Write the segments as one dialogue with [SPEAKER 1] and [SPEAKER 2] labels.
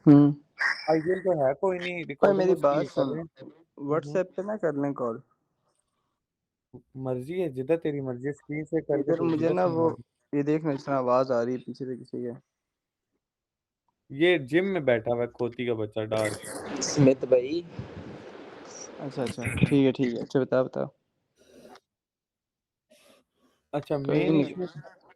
[SPEAKER 1] IPL तो है कोई नहीं,
[SPEAKER 2] भाई
[SPEAKER 1] रिकॉर्डिंग
[SPEAKER 2] मेरी
[SPEAKER 1] उसकी
[SPEAKER 2] बात
[SPEAKER 1] ये कर
[SPEAKER 2] सुन,
[SPEAKER 1] रहे हैं।
[SPEAKER 2] व्हाट्सएप पे ना कर लें कॉल।
[SPEAKER 1] मर्जी है, जिधर तेरी मर्जी है, स्क्रीन से करके
[SPEAKER 2] इधर
[SPEAKER 1] तो
[SPEAKER 2] मुझे
[SPEAKER 1] जिधर
[SPEAKER 2] ना
[SPEAKER 1] से
[SPEAKER 2] वो
[SPEAKER 1] मर्जी।
[SPEAKER 2] ये देखना, इस तरह आवाज आ रही है पीछे से किसी के।
[SPEAKER 1] ये जिम में बैठा हुआ है खोती का बच्चा डार्क।
[SPEAKER 3] स्मिथ भाई।
[SPEAKER 2] अच्छा अच्छा, ठीक है, अच्छा बता बता।
[SPEAKER 1] अच्छा,
[SPEAKER 2] कोई नहीं।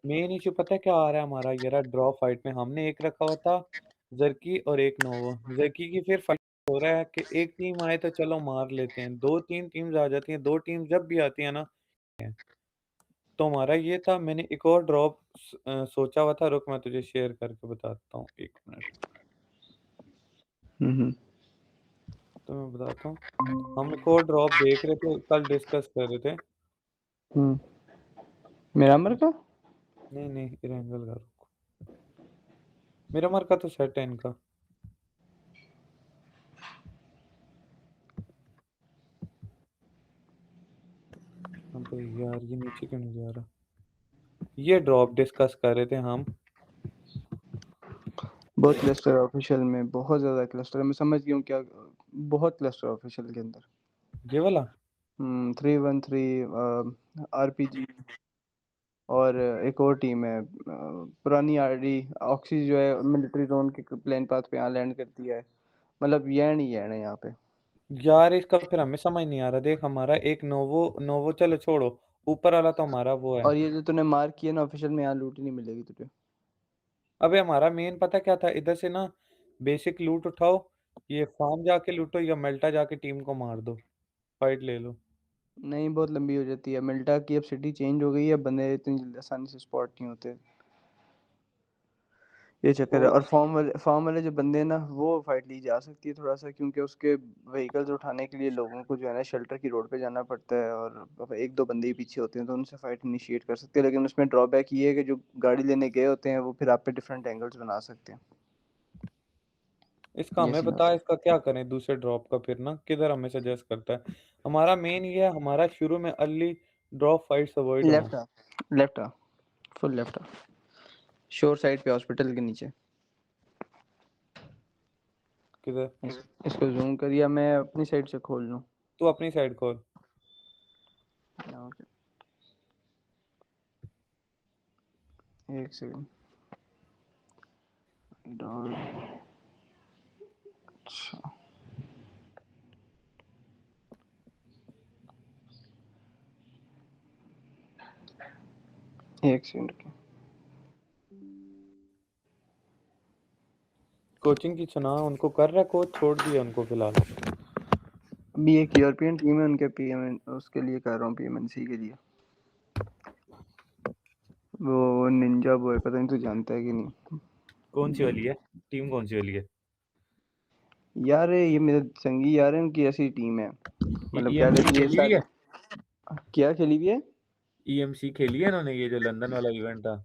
[SPEAKER 1] मेन इशू पता है क्या आ रहा है हमारा, ये रहा ड्रॉ फाइट में हमने एक रखा हुआ था जर्की और एक नोवा। जर्की की फिर फाइट हो रहा है कि एक टीम आए तो चलो मार लेते हैं, दो तीन टीम्स आ जाती हैं, दो टीम जब भी आती है ना। तो हमारा ये था, मैंने एक और ड्रॉप सोचा हुआ था, रुक मैं तुझे शेयर करके बताता हूँ, एक मिनट।
[SPEAKER 2] हम्म।
[SPEAKER 1] तो मैं बताता हूँ, हम एक और ड्रॉप देख रहे थे, कल डिस्कस कर रहे थे।
[SPEAKER 2] हम्म। मिरामर का।
[SPEAKER 1] नहीं नहीं, इरेंगल का रुक, मेरा मर का तो सेट है इनका। अबे यार ये नीचे क्यों नहीं जा रहा। ये ड्रॉप डिस्कस कर रहे थे हम।
[SPEAKER 2] बहुत क्लस्टर ऑफिशियल में, बहुत ज्यादा क्लस्टर, मैं समझ गया हूँ क्या। बहुत क्लस्टर ऑफिशियल के अंदर।
[SPEAKER 1] ये वाला
[SPEAKER 2] 313 आरपीजी। और एक और टीम है पुरानी आरडी ऑक्सी, जो है मिलिट्री जोन के प्लेन पाथ पे यहाँ लैंड करती है। मतलब ये नहीं है ना यहाँ पे।
[SPEAKER 1] यार इसका फिर हमें समझ नहीं आ रहा, देख हमारा एक नोवो नोवो चलो छोड़ो, ऊपर वाला तो हमारा वो है।
[SPEAKER 2] और ये जो तूने मार्क किया ना ऑफिशियल में, यहाँ लूट ही नहीं मिलेगी तुझे।
[SPEAKER 1] अबे हमारा मेन पता क्या था, इधर से ना बेसिक लूट उठाओ, ये फार्म जाके लूटो या मेल्टा जाके टीम को मार दो, फाइट ले लो।
[SPEAKER 2] नहीं, बहुत लंबी हो जाती है। मिल्टा की अब सिटी चेंज हो गई है, बंदे इतनी जल्दी आसानी से स्पॉट नहीं होते। ये चक्कर है।
[SPEAKER 1] कोई
[SPEAKER 2] और फॉर्म वाले जो बंदे हैं ना, वो फाइट ली जा सकती है थोड़ा सा, क्योंकि उसके व्हीकल्स उठाने के लिए लोगों को जो है ना शेल्टर की रोड पे जाना पड़ता है, और अब एक दो बंदे ही पीछे होते हैं तो उनसे फाइट इनिशिएट कर सकते हैं। लेकिन उसमें ड्रॉबैक ये है कि जो गाड़ी लेने गए होते हैं वो फिर आप पे डिफरेंट एंगल्स बना सकते हैं।
[SPEAKER 1] इसका
[SPEAKER 2] ये
[SPEAKER 1] हमें
[SPEAKER 2] सीन
[SPEAKER 1] बता,
[SPEAKER 2] होता
[SPEAKER 1] इसका क्या करें दूसरे ड्रॉप का फिर ना, किधर हमें सजेस्ट करता है। हमारा मेन ये है, हमारा शुरू में अर्ली ड्रॉप फाइट्स
[SPEAKER 2] है।
[SPEAKER 1] अवॉइड हो।
[SPEAKER 2] लेफ्ट आ फुल लेफ्ट आ, शोर साइड पे हॉस्पिटल के नीचे।
[SPEAKER 1] किधर?
[SPEAKER 2] इसको जूम करिए, मैं अपनी साइड से खोल लूँ।
[SPEAKER 1] तू अपनी साइड खोल।
[SPEAKER 2] ओके, एक सेकंड। डॉल, अच्छा, एक सेकंड रुकिए।
[SPEAKER 1] कोचिंग की सुना, उनको कर रहा है कोच, छोड़ दिया उनको फिलहाल।
[SPEAKER 2] अभी एक यूरोपियन टीम है उनके पीएम, उसके लिए कर रहा हूँ, पीएमएनसी के लिए। वो निंजा बॉय, पता नहीं तू जानता है कि नहीं।
[SPEAKER 1] कौन सी वाली है टीम, कौन सी वाली है?
[SPEAKER 2] यार ये मेरे संगी यार है, उनकी ऐसी टीम है। मतलब क्या
[SPEAKER 1] ईएमसी
[SPEAKER 2] कहती है
[SPEAKER 1] खेली हुई है?
[SPEAKER 2] क्या खेली हुई है।
[SPEAKER 1] ईएमसी खेली है इन्होंने, ये जो लंदन वाला इवेंट था?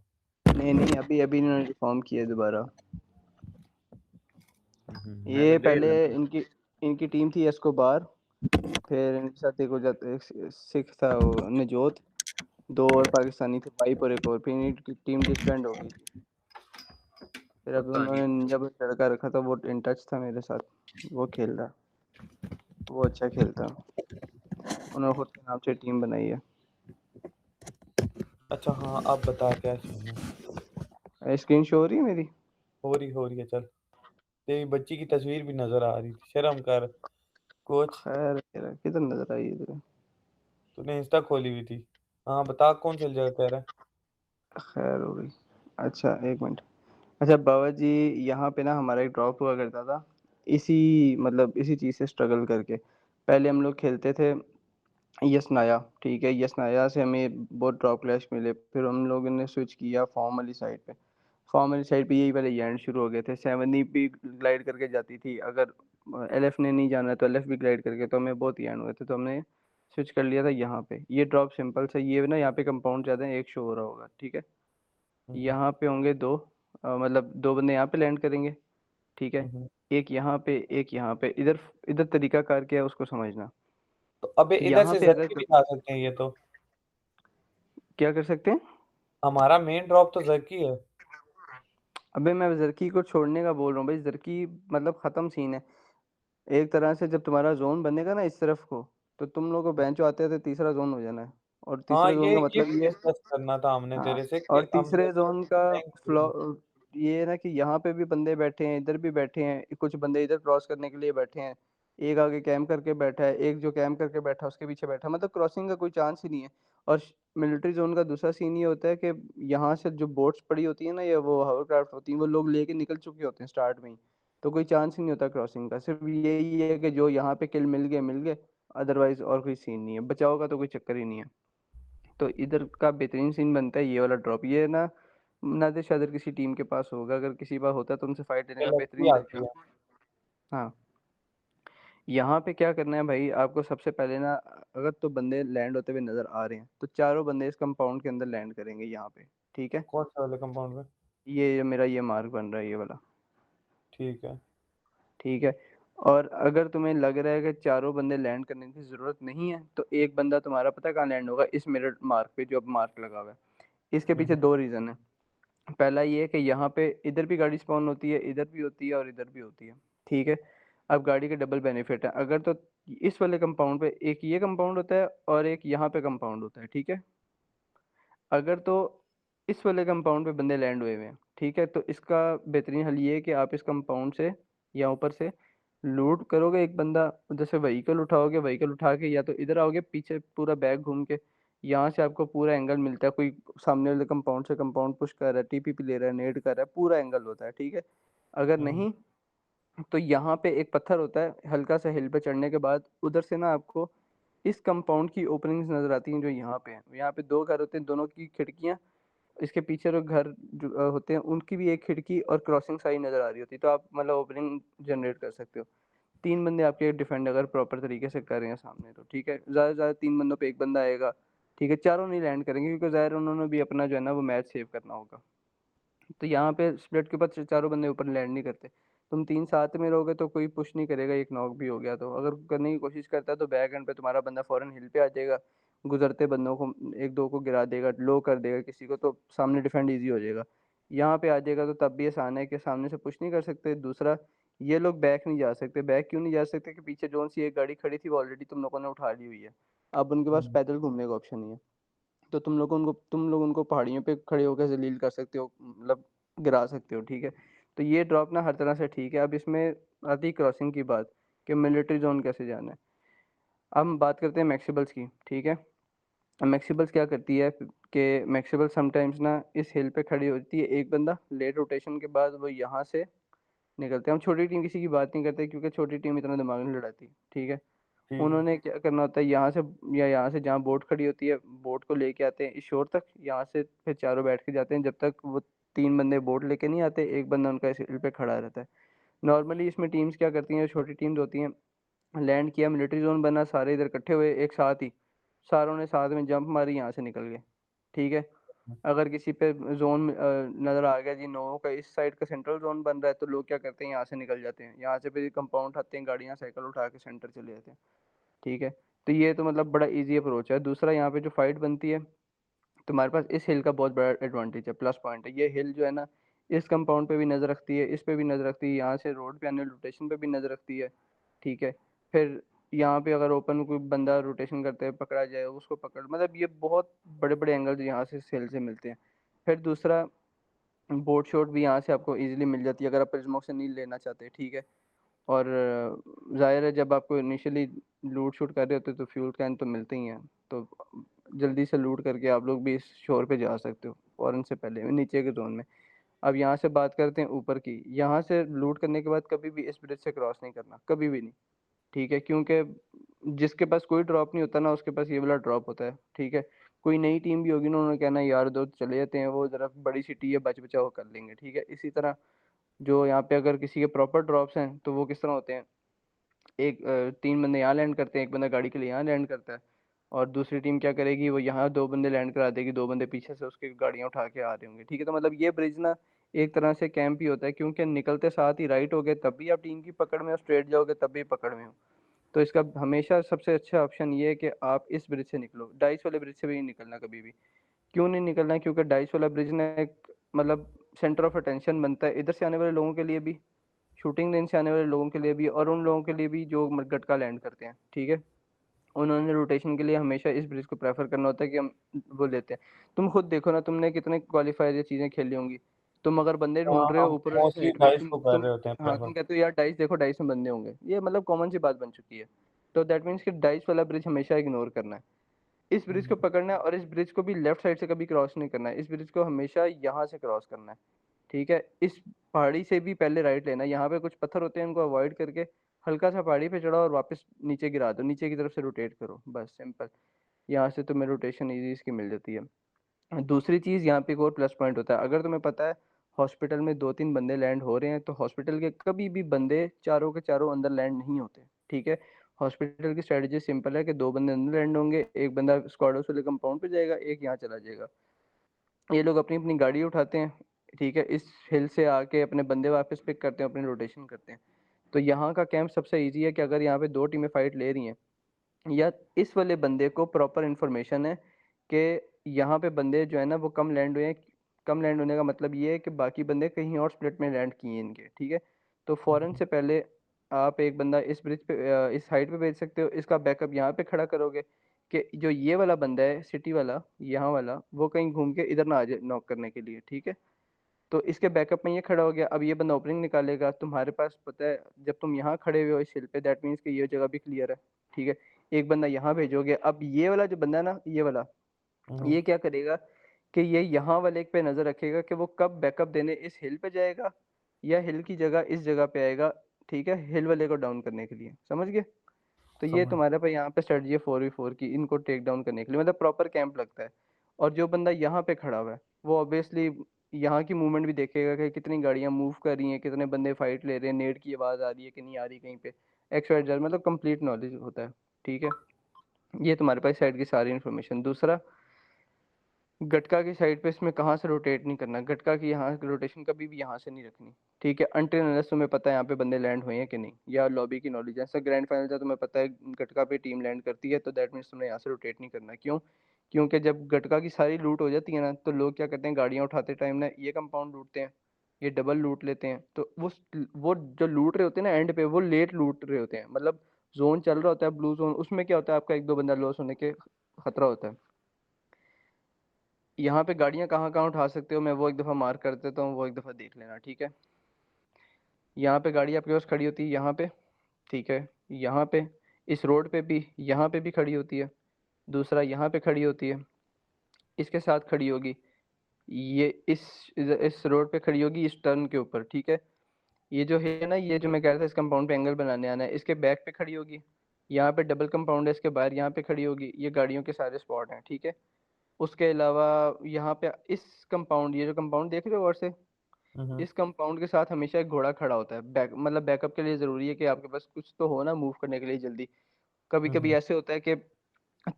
[SPEAKER 2] नहीं नहीं, अभी अभी इन्होंने रिफॉर्म किया है दोबारा।
[SPEAKER 1] मैंने
[SPEAKER 2] ये
[SPEAKER 1] देख
[SPEAKER 2] पहले
[SPEAKER 1] लिया।
[SPEAKER 2] इनकी इनकी टीम थी एस्कोबार। फिर इनके साथ एक हो जाता, एक सिख था वो नजोत। दो और पाकिस्तानी थे, पाइप, और एक और। फिर इनकी टीम डिसबैंड हो गई थी। फिर अभी
[SPEAKER 1] पता नहीं।
[SPEAKER 2] उन्होंने जब लड़का रखा था, वो इन टच था मेरे साथ, वो खेल रहा। वो अच्छा खेलता। उन्होंने खुद के नाम से टीम बनाई है।
[SPEAKER 1] अच्छा हाँ, अब बता क्या सीन है।
[SPEAKER 2] स्क्रीन शो हो रही है मेरी।
[SPEAKER 1] हो रही है, चल। तेरी बच्ची की तस्वीर भी नजर आ रही थी, शर्म कर कोच।
[SPEAKER 2] खैर यार, किधर नजर आई इधर।
[SPEAKER 1] तूने इंस्टा खोली हुई थी। हाँ बता, कौन सी जगह कह रहा है?
[SPEAKER 2] खैर हो गई। अच्छा एक मिनट। अच्छा बाबा जी, यहाँ पे ना हमारा एक ड्रॉप हुआ करता था, इसी मतलब इसी चीज़ से स्ट्रगल करके। पहले हम लोग खेलते थे यसनाया, ठीक है, यसनाया से हमें बहुत ड्रॉप क्लैश मिले। फिर हम लोगों ने स्विच किया फॉर्म वाली साइड पे। फॉर्म वाली साइड पे यही वाले एंड शुरू हो गए थे। 7 भी ग्लाइड करके जाती थी, अगर एलएफ ने नहीं जाना तो एलएफ भी ग्लाइड करके, तो हमें बहुत एंड हुए थे, तो हमने स्विच कर लिया था यहाँ पे। ये ड्रॉप सिंपल सा, ये ना यहाँ पे कंपाउंड ज़्यादा है, एक शो हो रहा होगा, ठीक है।
[SPEAKER 1] हम्म,
[SPEAKER 2] यहाँ पे होंगे दो, मतलब दो बंदे यहाँ पे लैंड करेंगे, ठीक है।
[SPEAKER 1] हम्म।
[SPEAKER 2] एक यहाँ पे, एक यहाँ पे। इधर इधर तरीका कार क्या है उसको समझना।
[SPEAKER 1] तो अबे इधर
[SPEAKER 2] यहाँ
[SPEAKER 1] से
[SPEAKER 2] पे अगर
[SPEAKER 1] जर्की भी खा सकते हैं ये तो।
[SPEAKER 2] क्या कर सकते हैं।
[SPEAKER 1] हमारा मेन ड्रॉप तो जर्की है।
[SPEAKER 2] अबे मैं ज़र्की को छोड़ने का बोल रहा हूँ भाई, ज़र्की मतलब ख़त्म सीन है। एक तरह से जब तुम्हारा ज़ोन बनेगा ना इस तरफ को, तो तुम लोगों को बेंचो आते-आते तीसरा ज़ोन हो जाना है। और
[SPEAKER 1] हाँ,
[SPEAKER 2] तीसरे ज़ोन का
[SPEAKER 1] ये
[SPEAKER 2] मतलब ये
[SPEAKER 1] डिस्कस करना था हमने
[SPEAKER 2] हाँ,
[SPEAKER 1] तेरे से कि
[SPEAKER 2] और
[SPEAKER 1] हम
[SPEAKER 2] तीसरे
[SPEAKER 1] जैसे
[SPEAKER 2] ज़ोन का
[SPEAKER 1] रैंक
[SPEAKER 2] फ्लॉ
[SPEAKER 1] करेंगे।
[SPEAKER 2] ये है ना कि यहाँ पे भी बंदे बैठे हैं, इधर भी बैठे हैं, कुछ बंदे इधर क्रॉस करने के लिए बैठे हैं। एक आगे कैम्प करके बैठा है, एक जो कैम्प करके बैठा है उसके पीछे बैठा है, मतलब क्रॉसिंग का कोई चांस ही नहीं है। और श मिलिट्री ज़ोन का दूसरा सीन ये होता है कि यहाँ से जो बोट्स पड़ी होती है ना या वो हॉवरक्राफ्ट होती हैं, वो लोग लेके निकल चुके होते हैं स्टार्ट में ही। तो कोई चांस ही नहीं होता क्रॉसिंग का, सिर्फ़ यही है कि जो यहाँ पे किल मिल गए, अदरवाइज़ और कोई सीन नहीं है। बचाव का तो कोई चक्कर ही नहीं है। तो इधर का बेहतरीन सीन बनता है ये वाला ड्रॉप। ये ना नादिर-शादिर किसी टीम के पास होगा, अगर किसी के पास होता है तो उनसे फाइट लेने का
[SPEAKER 1] गैलेक्सी
[SPEAKER 2] बेहतरीन
[SPEAKER 1] आती
[SPEAKER 2] तरीका।
[SPEAKER 1] है।
[SPEAKER 2] हाँ, यहाँ पे क्या करना है भाई आपको सबसे पहले ना, अगर तो बंदे लैंड होते हुए नज़र आ रहे हैं, तो चारों बंदे इस कंपाउंड के अंदर लैंड करेंगे यहाँ पे, ठीक है?
[SPEAKER 1] कौन से वाले कंपाउंड में?
[SPEAKER 2] ये मेरा ये मार्क बन रहा है ये वाला,
[SPEAKER 1] ठीक है।
[SPEAKER 2] ठीक है? और अगर तुम्हें लग रहा है कि चारों बंदे लैंड करने की ज़रूरत नहीं है, तो एक बंदा तुम्हारा पता है कहाँ लैंड होगा? इस मेरे मार्क पे जो अब मार्क लगा हुआ है। इसके
[SPEAKER 1] हुँ,
[SPEAKER 2] पीछे
[SPEAKER 1] हुँ।
[SPEAKER 2] 2 रीज़न है। पहला ये है कि यहाँ पे इधर भी गाड़ी स्पॉन होती है, इधर भी होती है और इधर भी होती है, ठीक है? अब गाड़ी के डबल बेनिफिट है, अगर तो इस वाले कंपाउंड पे एक ये कंपाउंड होता है और एक यहाँ पे कंपाउंड होता है, ठीक है? अगर तो इस वाले कंपाउंड पे बंदे लैंड हुए हुए हैं, ठीक है? तो इसका बेहतरीन हल ये है कि आप इस कंपाउंड से या ऊपर से लूट करोगे एक बंदा, जैसे व्हीकल उठाओगे, व्हीकल उठा के या तो इधर आओगे पीछे पूरा बैग घूम के, यहाँ से आपको पूरा एंगल मिलता है, कोई सामने वाले कंपाउंड से कंपाउंड पुश कर रहा है, टीपीपी ले रहा है, नेड कर रहा है, पूरा एंगल होता है, ठीक है? अगर
[SPEAKER 1] हुँ,
[SPEAKER 2] नहीं, तो यहाँ पे एक पत्थर होता है, हल्का सा हिल पे चढ़ने के बाद उधर से ना आपको इस कंपाउंड की ओपनिंग्स नज़र आती हैं जो यहाँ पे हैं। यहाँ पे 2 घर होते हैं, दोनों की खिड़कियाँ, इसके पीछे जो घर जो होते हैं उनकी भी एक खिड़की और क्रॉसिंग साइड नज़र आ रही होती है, तो आप मतलब ओपनिंग जनरेट कर सकते हो। 3 बंदे आपके डिफेंड अगर प्रॉपर तरीके से कर रहे हैं सामने तो, ठीक है? ज़्यादा से ज़्यादा 3 बंदों पे 1 बंदा आएगा, ठीक है? चारों नहीं लैंड करेंगे क्योंकि ज़ाहिर है उन्होंने भी अपना जो है ना वो मैच सेव करना होगा। तो यहाँ पे स्प्लिट के बाद चारों बंदे ऊपर लैंड नहीं करते। तुम 3 साथ में रहोगे तो कोई पुश नहीं करेगा, एक नॉक भी हो गया तो। अगर करने की कोशिश करता है तो बैक एंड पे तुम्हारा बंदा फ़ौरन हिल पे आ जाएगा, गुज़रते बंदों को 1-2 को गिरा देगा, लो कर देगा किसी को, तो सामने डिफेंड ईज़ी हो जाएगा। यहाँ पे आ जाएगा तो तब भी आसान है कि सामने से पुश नहीं कर सकते। दूसरा, ये लोग बैक नहीं जा सकते। बैक क्यों नहीं जा सकते कि पीछे जौन-सी एक गाड़ी खड़ी थी वो ऑलरेडी तुम लोगों ने उठा ली हुई है। अब उनके पास
[SPEAKER 1] हुँ।
[SPEAKER 2] पैदल घूमने का ऑप्शन नहीं है। तो तुम लोग उनको पहाड़ियों पे खड़े होकर ज़लील कर सकते हो, मतलब गिरा सकते हो, ठीक है? तो ये ड्रॉप ना हर तरह से ठीक है। अब इसमें आती है क्रॉसिंग की बात कि मिलिट्री ज़ोन कैसे जाना है। अब हम बात करते हैं मैक्सिबल्स की, ठीक है? मैक्सिबल्स क्या करती है कि मैक्सिबल समटाइम्स ना इस हिल पे खड़ी होती है, एक बंदा लेट रोटेशन के बाद वो यहाँ से निकलते हैं। हम छोटी टीम किसी की बात नहीं करते क्योंकि छोटी टीम इतना दिमाग नहीं लड़ाती, ठीक है?
[SPEAKER 1] ठीक है।
[SPEAKER 2] उन्होंने क्या करना होता है, यहाँ से या यहाँ से जहाँ बोट खड़ी होती है, बोट को लेके आते हैं इस शोर तक, यहाँ से फिर चारों बैठ के जाते हैं जब तक वो 3 बंदे बोट लेके नहीं आते, 1 बंदा उनका इस हिल पे खड़ा रहता है। नॉर्मली इसमें टीम्स क्या करती हैं, छोटी टीम्स होती हैं, लैंड किया, मिलिट्री ज़ोन बना, सारे इधर इकट्ठे हुए एक साथ ही, सारों ने साथ में जंप मारी, यहाँ से निकल गए, ठीक है? अगर किसी पे ज़ोन नज़र आ गया जी नो का इस साइड का सेंट्रल ज़ोन बन रहा है, तो लोग क्या करते हैं यहाँ से निकल जाते हैं, यहाँ से फिर कंपाउंड उठाते हैं, गाड़ियाँ साइकिल उठा के सेंटर चले जाते हैं। ठीक है? तो ये तो मतलब बड़ा ईज़ी अप्रोच है। दूसरा यहाँ पे जो फाइट बनती है, तुम्हारे पास इस हिल का बहुत बड़ा एडवांटेज है, प्लस पॉइंट है। ये हिल जो है ना, इस कंपाउंड पे भी नज़र रखती है, इस पे भी नज़र रखती है, यहाँ से रोड पे आने वाली रोटेशन पे भी नज़र रखती है, ठीक है? फिर यहाँ पे अगर ओपन में कोई बंदा रोटेशन करते हुए पकड़ा जाए, उसको पकड़, मतलब ये बहुत बड़े-बड़े एंगल्स यहाँ से इस हिल से मिलते हैं। फिर दूसरा, बोट शॉट भी यहाँ से आपको ईज़िली मिल जाती है अगर आप प्रिज़्मों से नहीं लेना चाहते, ठीक है? और ज़ाहिर है जब आपको इनिशियली लूट शूट कर रहे होते हो तो फ्यूल कैन तो मिलते ही हैं। तो जल्दी से लूट करके आप लोग भी इस शोर पे जा सकते हो, फ़ौरन से पहले नीचे के ज़ोन में। अब यहाँ से बात करते हैं ऊपर की। यहाँ से लूट करने के बाद कभी भी इस ब्रिज से क्रॉस नहीं करना, कभी भी नहीं, ठीक है? क्योंकि जिसके पास कोई ड्रॉप नहीं होता ना उसके पास ये वाला ड्रॉप होता है, ठीक है? कोई नई टीम भी होगी ना, उन्होंने कहना यार दोस्त चले जाते हैं, वो ज़रा बड़ी सिटी है बच-बचाव कर लेंगे, ठीक है? इसी तरह जो यहाँ पे अगर किसी के प्रॉपर ड्रॉप्स हैं, तो वो किस तरह होते हैं, 3 बंदे यहाँ लैंड करते हैं, 1 बंदा गाड़ी के लिए यहाँ लैंड करता है और दूसरी टीम क्या करेगी, वो यहाँ 2 बंदे लैंड करा देगी, 2 बंदे पीछे से उसकी गाड़ियाँ उठा के आ रहे होंगे, ठीक है? तो मतलब ये ब्रिज ना एक तरह से कैंप ही होता है, क्योंकि निकलते साथ ही राइट हो गए तब भी आप टीम की पकड़ में हो, स्ट्रेट जाओगे तब भी पकड़ में हो। तो इसका हमेशा सबसे अच्छा ऑप्शन ये है कि आप इस ब्रिज से निकलो, डाइस वाले ब्रिज से भी नहीं निकलना कभी भी। क्यों नहीं निकलना है? क्योंकि डाइस वाला ब्रिज ना एक मतलब सेंटर ऑफ अटेंशन बनता है इधर से आने वाले लोगों के लिए भी, शूटिंग रेंज से आने वाले लोगों के लिए भी, और उन लोगों के लिए भी जो गटका लैंड करते हैं, ठीक है। उन्होंने रोटेशन के लिए हमेशा इस ब्रिज को प्रेफर करना होता है कि हम वो लेते हैं। तुम खुद देखो ना, तुमने कितने क्वालिफायर ये चीज़ें खेली होंगी। तुम अगर बंदे
[SPEAKER 1] हाँ,
[SPEAKER 2] ढूंढ रहे हो
[SPEAKER 1] हम
[SPEAKER 2] ऊपर
[SPEAKER 1] मोस्टली
[SPEAKER 2] से,
[SPEAKER 1] डाइस को कर
[SPEAKER 2] तुम
[SPEAKER 1] रहे होते हैं
[SPEAKER 2] हाँ,
[SPEAKER 1] प्रेफर।
[SPEAKER 2] तुम कहते हो यार डाइस देखो, डाइस में बंदे होंगे, ये मतलब कॉमन सी बात बन चुकी है। तो दैट मीन्स कि डाइस वाला ब्रिज हमेशा इग्नोर करना है, इस ब्रिज को पकड़ना है, और इस ब्रिज को भी लेफ्ट साइड से कभी क्रॉस नहीं करना है, इस ब्रिज को हमेशा यहाँ से क्रॉस करना है, ठीक है। इस पहाड़ी से भी पहले राइट लेना है, यहाँ पे कुछ पत्थर होते हैं, उनको अवॉइड करके हल्का सा पहाड़ी पे चढ़ाओ और वापस नीचे गिरा दो, नीचे की तरफ से रोटेट करो, बस सिंपल। यहाँ से तुम्हें रोटेशन इजी इसकी मिल जाती है। दूसरी चीज़ यहाँ पे एक और प्लस पॉइंट होता है, अगर तुम्हें पता है हॉस्पिटल में 2-3 बंदे लैंड हो रहे हैं, तो हॉस्पिटल के कभी भी बंदे चारों के चारों अंदर लैंड नहीं होते, ठीक है। हॉस्पिटल की स्ट्रेटजी सिंपल है कि 2 बंदे अंदर लैंड होंगे, एक बंदा स्क्वाड वाले कंपाउंड पे जाएगा, एक यहाँ चला जाएगा। ये लोग अपनी अपनी गाड़ी उठाते हैं, ठीक है, इस हिल से आके अपने बंदे वापस पिक करते हैं, अपनी रोटेशन करते हैं। तो यहाँ का कैंप सबसे ईजी है कि अगर यहाँ पे 2 टीमें फाइट ले रही हैं, या इस वाले बंदे को प्रॉपर इन्फॉर्मेशन है कि यहाँ पे बंदे जो है ना वो कम लैंड हुए हैं। कम लैंड होने का मतलब ये है कि बाकी बंदे कहीं और स्प्लिट में लैंड किए हैं इनके, ठीक है। तो फौरन से पहले आप एक बंदा इस ब्रिज पे इस हाइट पे भेज सकते हो, इसका बैकअप यहाँ पे खड़ा करोगे कि जो ये वाला बंदा है सिटी वाला, यहाँ वाला, वो कहीं घूम के इधर ना आ जाए नॉक करने के लिए, ठीक है। तो इसके बैकअप में ये खड़ा हो गया, अब ये बंदा ओपनिंग निकालेगा, तुम्हारे पास पता है जब तुम यहाँ खड़े हुए हो इस हिल पे, दैट मीन्स कि ये जगह भी क्लियर है, ठीक है। एक बंदा यहाँ भेजोगे, अब ये वाला जो बंदा है ना, ये वाला,
[SPEAKER 1] हम्म।
[SPEAKER 2] ये क्या करेगा कि ये यहाँ वाले एक पे नजर रखेगा कि वो कब बैकअप देने इस हिल पे जाएगा, या हिल की जगह इस जगह पे आएगा, ठीक है, हिल वाले को डाउन करने के लिए, समझ गए। तो ये
[SPEAKER 1] समझ।
[SPEAKER 2] तुम्हारे पास यहाँ पे स्ट्रेटजी है 4v4 की, इनको टेक डाउन करने के लिए, मतलब प्रॉपर कैंप लगता है। और जो बंदा यहाँ पे खड़ा हुआ है वो ऑब्वियसली यहाँ की मूवमेंट भी देखेगा कि कितनी गाड़ियाँ मूव कर रही हैं, कितने बंदे फाइट ले रहे हैं, नेट की आवाज़ आ रही है कि नहीं आ रही कहीं पे, एक्स वाई जेड, मतलब कंप्लीट नॉलेज होता है, ठीक है। ये तुम्हारे पास साइड की सारी इन्फॉर्मेशन। दूसरा, गटका की साइड पे इसमें कहाँ से रोटेट नहीं करना, गटका की यहाँ रोटेशन कभी भी यहाँ से नहीं रखनी, ठीक है, अनटिल अनलेस तुम्हें पता है यहाँ पे बंदे लैंड हुए हैं कि नहीं, या लॉबी की नॉलेज, जैसे ग्रैंड फाइनल था तुम्हें पता है गटका पे टीम लैंड करती है, तो दैट मीन्स तुमने यहाँ से रोटेट नहीं करना। क्यों? क्योंकि जब गटका की सारी लूट हो जाती है ना, तो लोग क्या करते हैं, गाड़ियाँ उठाते टाइम ना ये कंपाउंड लूटते हैं, ये डबल लूट लेते हैं, तो वो जो लूट रहे होते हैं ना एंड पे, वो लेट लूट रहे होते हैं, मतलब जोन चल रहा होता है ब्लू जोन, उसमें क्या होता है आपका 1-2 बंदा लॉस होने के खतरा होता है। यहाँ पे गाड़ियाँ कहाँ कहाँ उठा सकते हो, मैं वो एक दफ़ा मार्क कर देता हूँ, वो एक दफ़ा देख लेना, ठीक है। यहाँ पे गाड़ी आपके पास खड़ी होती है यहाँ पे, ठीक है, यहाँ पे, इस रोड पे भी, यहाँ पे भी खड़ी होती है, दूसरा यहाँ पे खड़ी होती है, इसके साथ खड़ी होगी, ये इस रोड पे खड़ी होगी, इस टर्न के ऊपर, ठीक है। ये जो है ना, ये जो मैं कह रहा था इस कंपाउंड पे एंगल बनाने आना है, इसके बैक पे खड़ी होगी, यहाँ पे डबल कंपाउंड है इसके बाहर, यहाँ पे खड़ी होगी, ये गाड़ियों के सारे स्पॉट हैं, ठीक है। उसके अलावा यहाँ पे इस कंपाउंड, ये जो कंपाउंड देख रहे हो और से,
[SPEAKER 1] हम्म।
[SPEAKER 2] इस कंपाउंड के साथ हमेशा एक घोड़ा खड़ा होता है, मतलब बैकअप के लिए जरूरी है कि आपके पास कुछ तो हो ना मूव करने के लिए जल्दी। कभी कभी
[SPEAKER 1] हम्म।
[SPEAKER 2] ऐसे होता है कि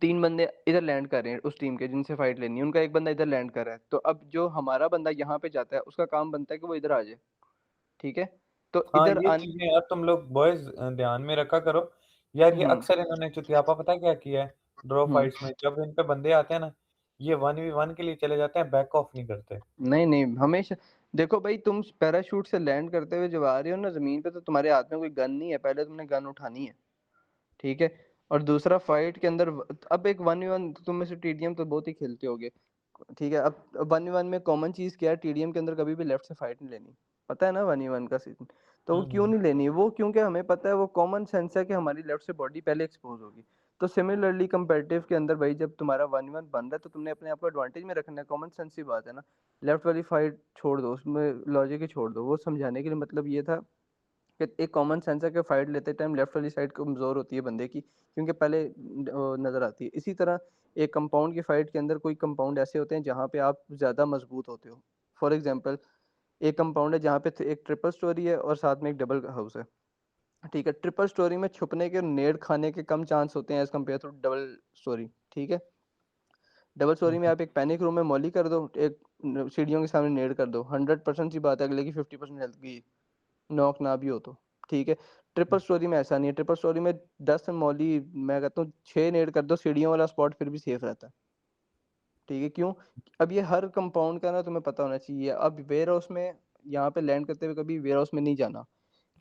[SPEAKER 2] 3 बंदे इधर लैंड कर रहे हैं उस टीम के जिनसे फाइट लेनी है, उनका एक बंदा इधर लैंड कर रहा है, तो अब जो हमारा बंदा यहाँ पे जाता है उसका काम बनता है कि वो इधर आ जाए, ठीक है। तो
[SPEAKER 1] हाँ,
[SPEAKER 2] इधर
[SPEAKER 1] ये
[SPEAKER 2] आने
[SPEAKER 1] चीजें यार तुम लोग बॉयज ध्यान में रखा करो। यार ये
[SPEAKER 2] हम्म
[SPEAKER 1] अक्सर इन्होंने चुतियापा पता है क्या किया है ड्रॉ
[SPEAKER 2] हम्म
[SPEAKER 1] फाइट्स में, जब इन पे बंदे आते हैं ना, ये 1v1 के लिए चले जाते हैं, बैक ऑफ नहीं करते।
[SPEAKER 2] नहीं नहीं, हमेशा देखो भाई, तुम पैराशूट से लैंड करते हुए जब आ रहे हो ना जमीन पे, तो तुम्हारे हाथ में कोई गन नहीं है, पहले तुमने गन उठानी है, ठीक है। और दूसरा, फाइट के अंदर अब एक 1v1, तुम में से टीडीएम तो बहुत ही खेलते होगे, ठीक है। अब 1v1 में कॉमन चीज क्या है, टीडीएम के अंदर कभी भी लेफ्ट से फाइट नहीं लेनी, पता है ना 1v1 का सीन। तो वो क्यों
[SPEAKER 1] हम्म।
[SPEAKER 2] नहीं लेनी, वो क्योंकि हमें पता है, वो कॉमन सेंस है कि हमारी लेफ्ट से बॉडी पहले एक्सपोज होगी। तो सिमिलरली कंपेटिटिव के अंदर भाई, जब तुम्हारा 1v1 बन रहा है, तो तुमने अपने आप को एडवांटेज में रखना है, कॉमन सेंस की बात है ना। लेफ्ट वाली फाइट छोड़ दो, उसमें लॉजिक ही छोड़ दो, वो समझाने के लिए मतलब ये था कि एक कॉमन सेंस है कि फाइट लेते टाइम लेफ्ट वाली साइड कमजोर होती है बंदे की, क्योंकि पहले नजर आती है। इसी तरह एक कंपाउंड की फाइट के अंदर कोई कंपाउंड ऐसे होते हैं जहाँ पे आप ज्यादा मजबूत होते हो। फॉर एग्जांपल, एक कंपाउंड है जहाँ पे एक ट्रिपल स्टोरी है और साथ में एक डबल हाउस है, ठीक है। ट्रिपल स्टोरी में छुपने के, नेड खाने के कम चांस होते हैं as compare to double storey, ठीक है। डबल स्टोरी में
[SPEAKER 1] हम्म।
[SPEAKER 2] आप एक पैनिक रूम में मॉली कर दो, एक सीढ़ियों के सामने नेड कर दो, 100% सी बात है अगले की 50% हेल्थ की नॉक ना भी हो तो, ठीक है। ट्रिपल स्टोरी में ऐसा नहीं है, ट्रिपल स्टोरी में 10 मौली, मैं कहता हूँ 6 नेड कर दो, सीढ़ियों वाला स्पॉट फिर भी सेफ रहता है। ठीक है, क्यों? अब ये हर कंपाउंड का ना तुम्हें पता होना चाहिए। अब वेयर हाउस में यहाँ पे लैंड करते हुए कभी वेयर हाउस में नहीं जाना।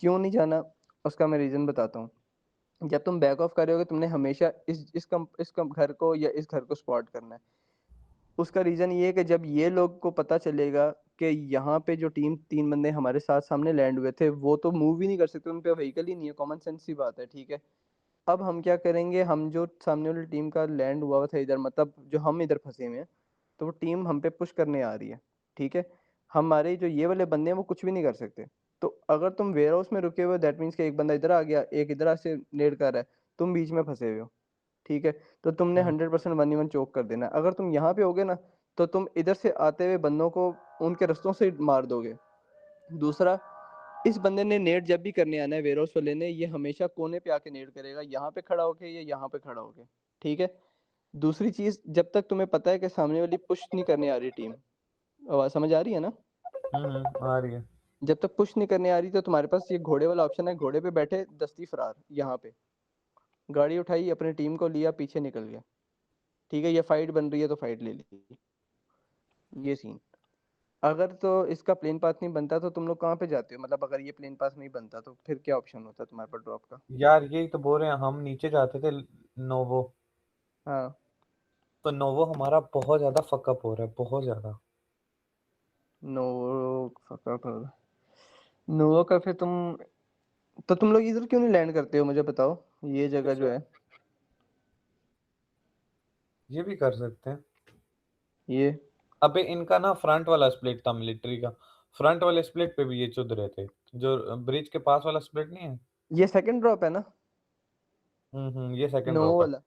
[SPEAKER 2] क्यों नहीं जाना? उसका मैं रीज़न बताता हूँ। जब तुम बैक ऑफ कर रहे होगे, तुमने हमेशा इस कम घर को या इस घर को स्पॉट करना है। उसका रीज़न ये है कि जब ये लोग को पता चलेगा कि यहाँ पे जो टीम 3 बंदे हमारे साथ सामने लैंड हुए थे, वो तो मूव ही नहीं कर सकते, उन पे व्हीकल ही नहीं है, कॉमन सेंस सी बात है, ठीक है? अब हम क्या करेंगे, हम जो सामने वाली टीम का लैंड हुआ था इधर, मतलब जो हम इधर फँसे हुए हैं, तो वो टीम हम पे पुश करने आ रही है, ठीक है? हमारे जो ये वाले बंदे हैं, वो कुछ भी नहीं कर सकते। तो अगर तुम वेयर हाउस में रुके हुए हो, दैट मीन्स कि एक बंदा इधर आ गया, एक इधर से नेड कर रहा है, तुम बीच में फँसे हुए हो, ठीक है? तो तुमने
[SPEAKER 1] हुँ,
[SPEAKER 2] 100% 1v1 चोक कर देना है। अगर तुम यहाँ पे होगे ना, तो तुम इधर से आते हुए बंदों को उनके रास्तों से मार दोगे। दूसरा, इस बंदे ने नेड जब भी करने आना है, वेयर हाउस वाले ने, ये हमेशा कोने पे आके नेड करेगा, यहाँ पे खड़ा होके या यहाँ पे खड़ा होके, ठीक है? दूसरी चीज़, जब तक तुम्हें पता है कि सामने वाली पुश नहीं करने आ रही टीम, आवाज़ समझ आ रही है ना?
[SPEAKER 1] आ रही है।
[SPEAKER 2] जब तक पुश नहीं करने आ रही, तो तुम्हारे पास ये घोड़े वाला ऑप्शन है, घोड़े पे बैठे दस्ती फरार, यहाँ पे। गाड़ी उठाई, अपनी टीम को लिया, पीछे निकल गया, ठीक है? ये फाइट बन रही है तो फाइट ले ली, ये सीन। अगर तो इसका प्लेन पाथ नहीं बनता, तो तुम लोग कहाँ पे जाते हो? मतलब अगर ये प्लेन पाथ नहीं बनता, तो फिर क्या ऑप्शन होता तुम्हारे पास ड्रॉप का?
[SPEAKER 1] यार यही तो बोल रहे हैं, हम नीचे जाते थे नोवो,
[SPEAKER 2] हाँ,
[SPEAKER 1] तो नोवो हमारा बहुत ज़्यादा फक अप हो रहा है, बहुत ज़्यादा।
[SPEAKER 2] नो नोवा का फिर तुम लोग इधर क्यों नहीं लैंड करते हो, मुझे बताओ, ये जगह
[SPEAKER 1] किस
[SPEAKER 2] जो
[SPEAKER 1] पे?
[SPEAKER 2] है,
[SPEAKER 1] ये भी कर सकते हैं।
[SPEAKER 2] ये
[SPEAKER 1] अबे इनका ना फ्रंट वाला स्प्लिट था मिलिट्री का, फ्रंट वाले स्प्लिट पे भी ये चुद रहे थे, जो ब्रिज के पास वाला स्प्लिट नहीं है।
[SPEAKER 2] ये सेकंड ड्रॉप है ना,
[SPEAKER 1] ये सेकंड
[SPEAKER 2] नोवा
[SPEAKER 1] ड्रॉप है।
[SPEAKER 2] वाला?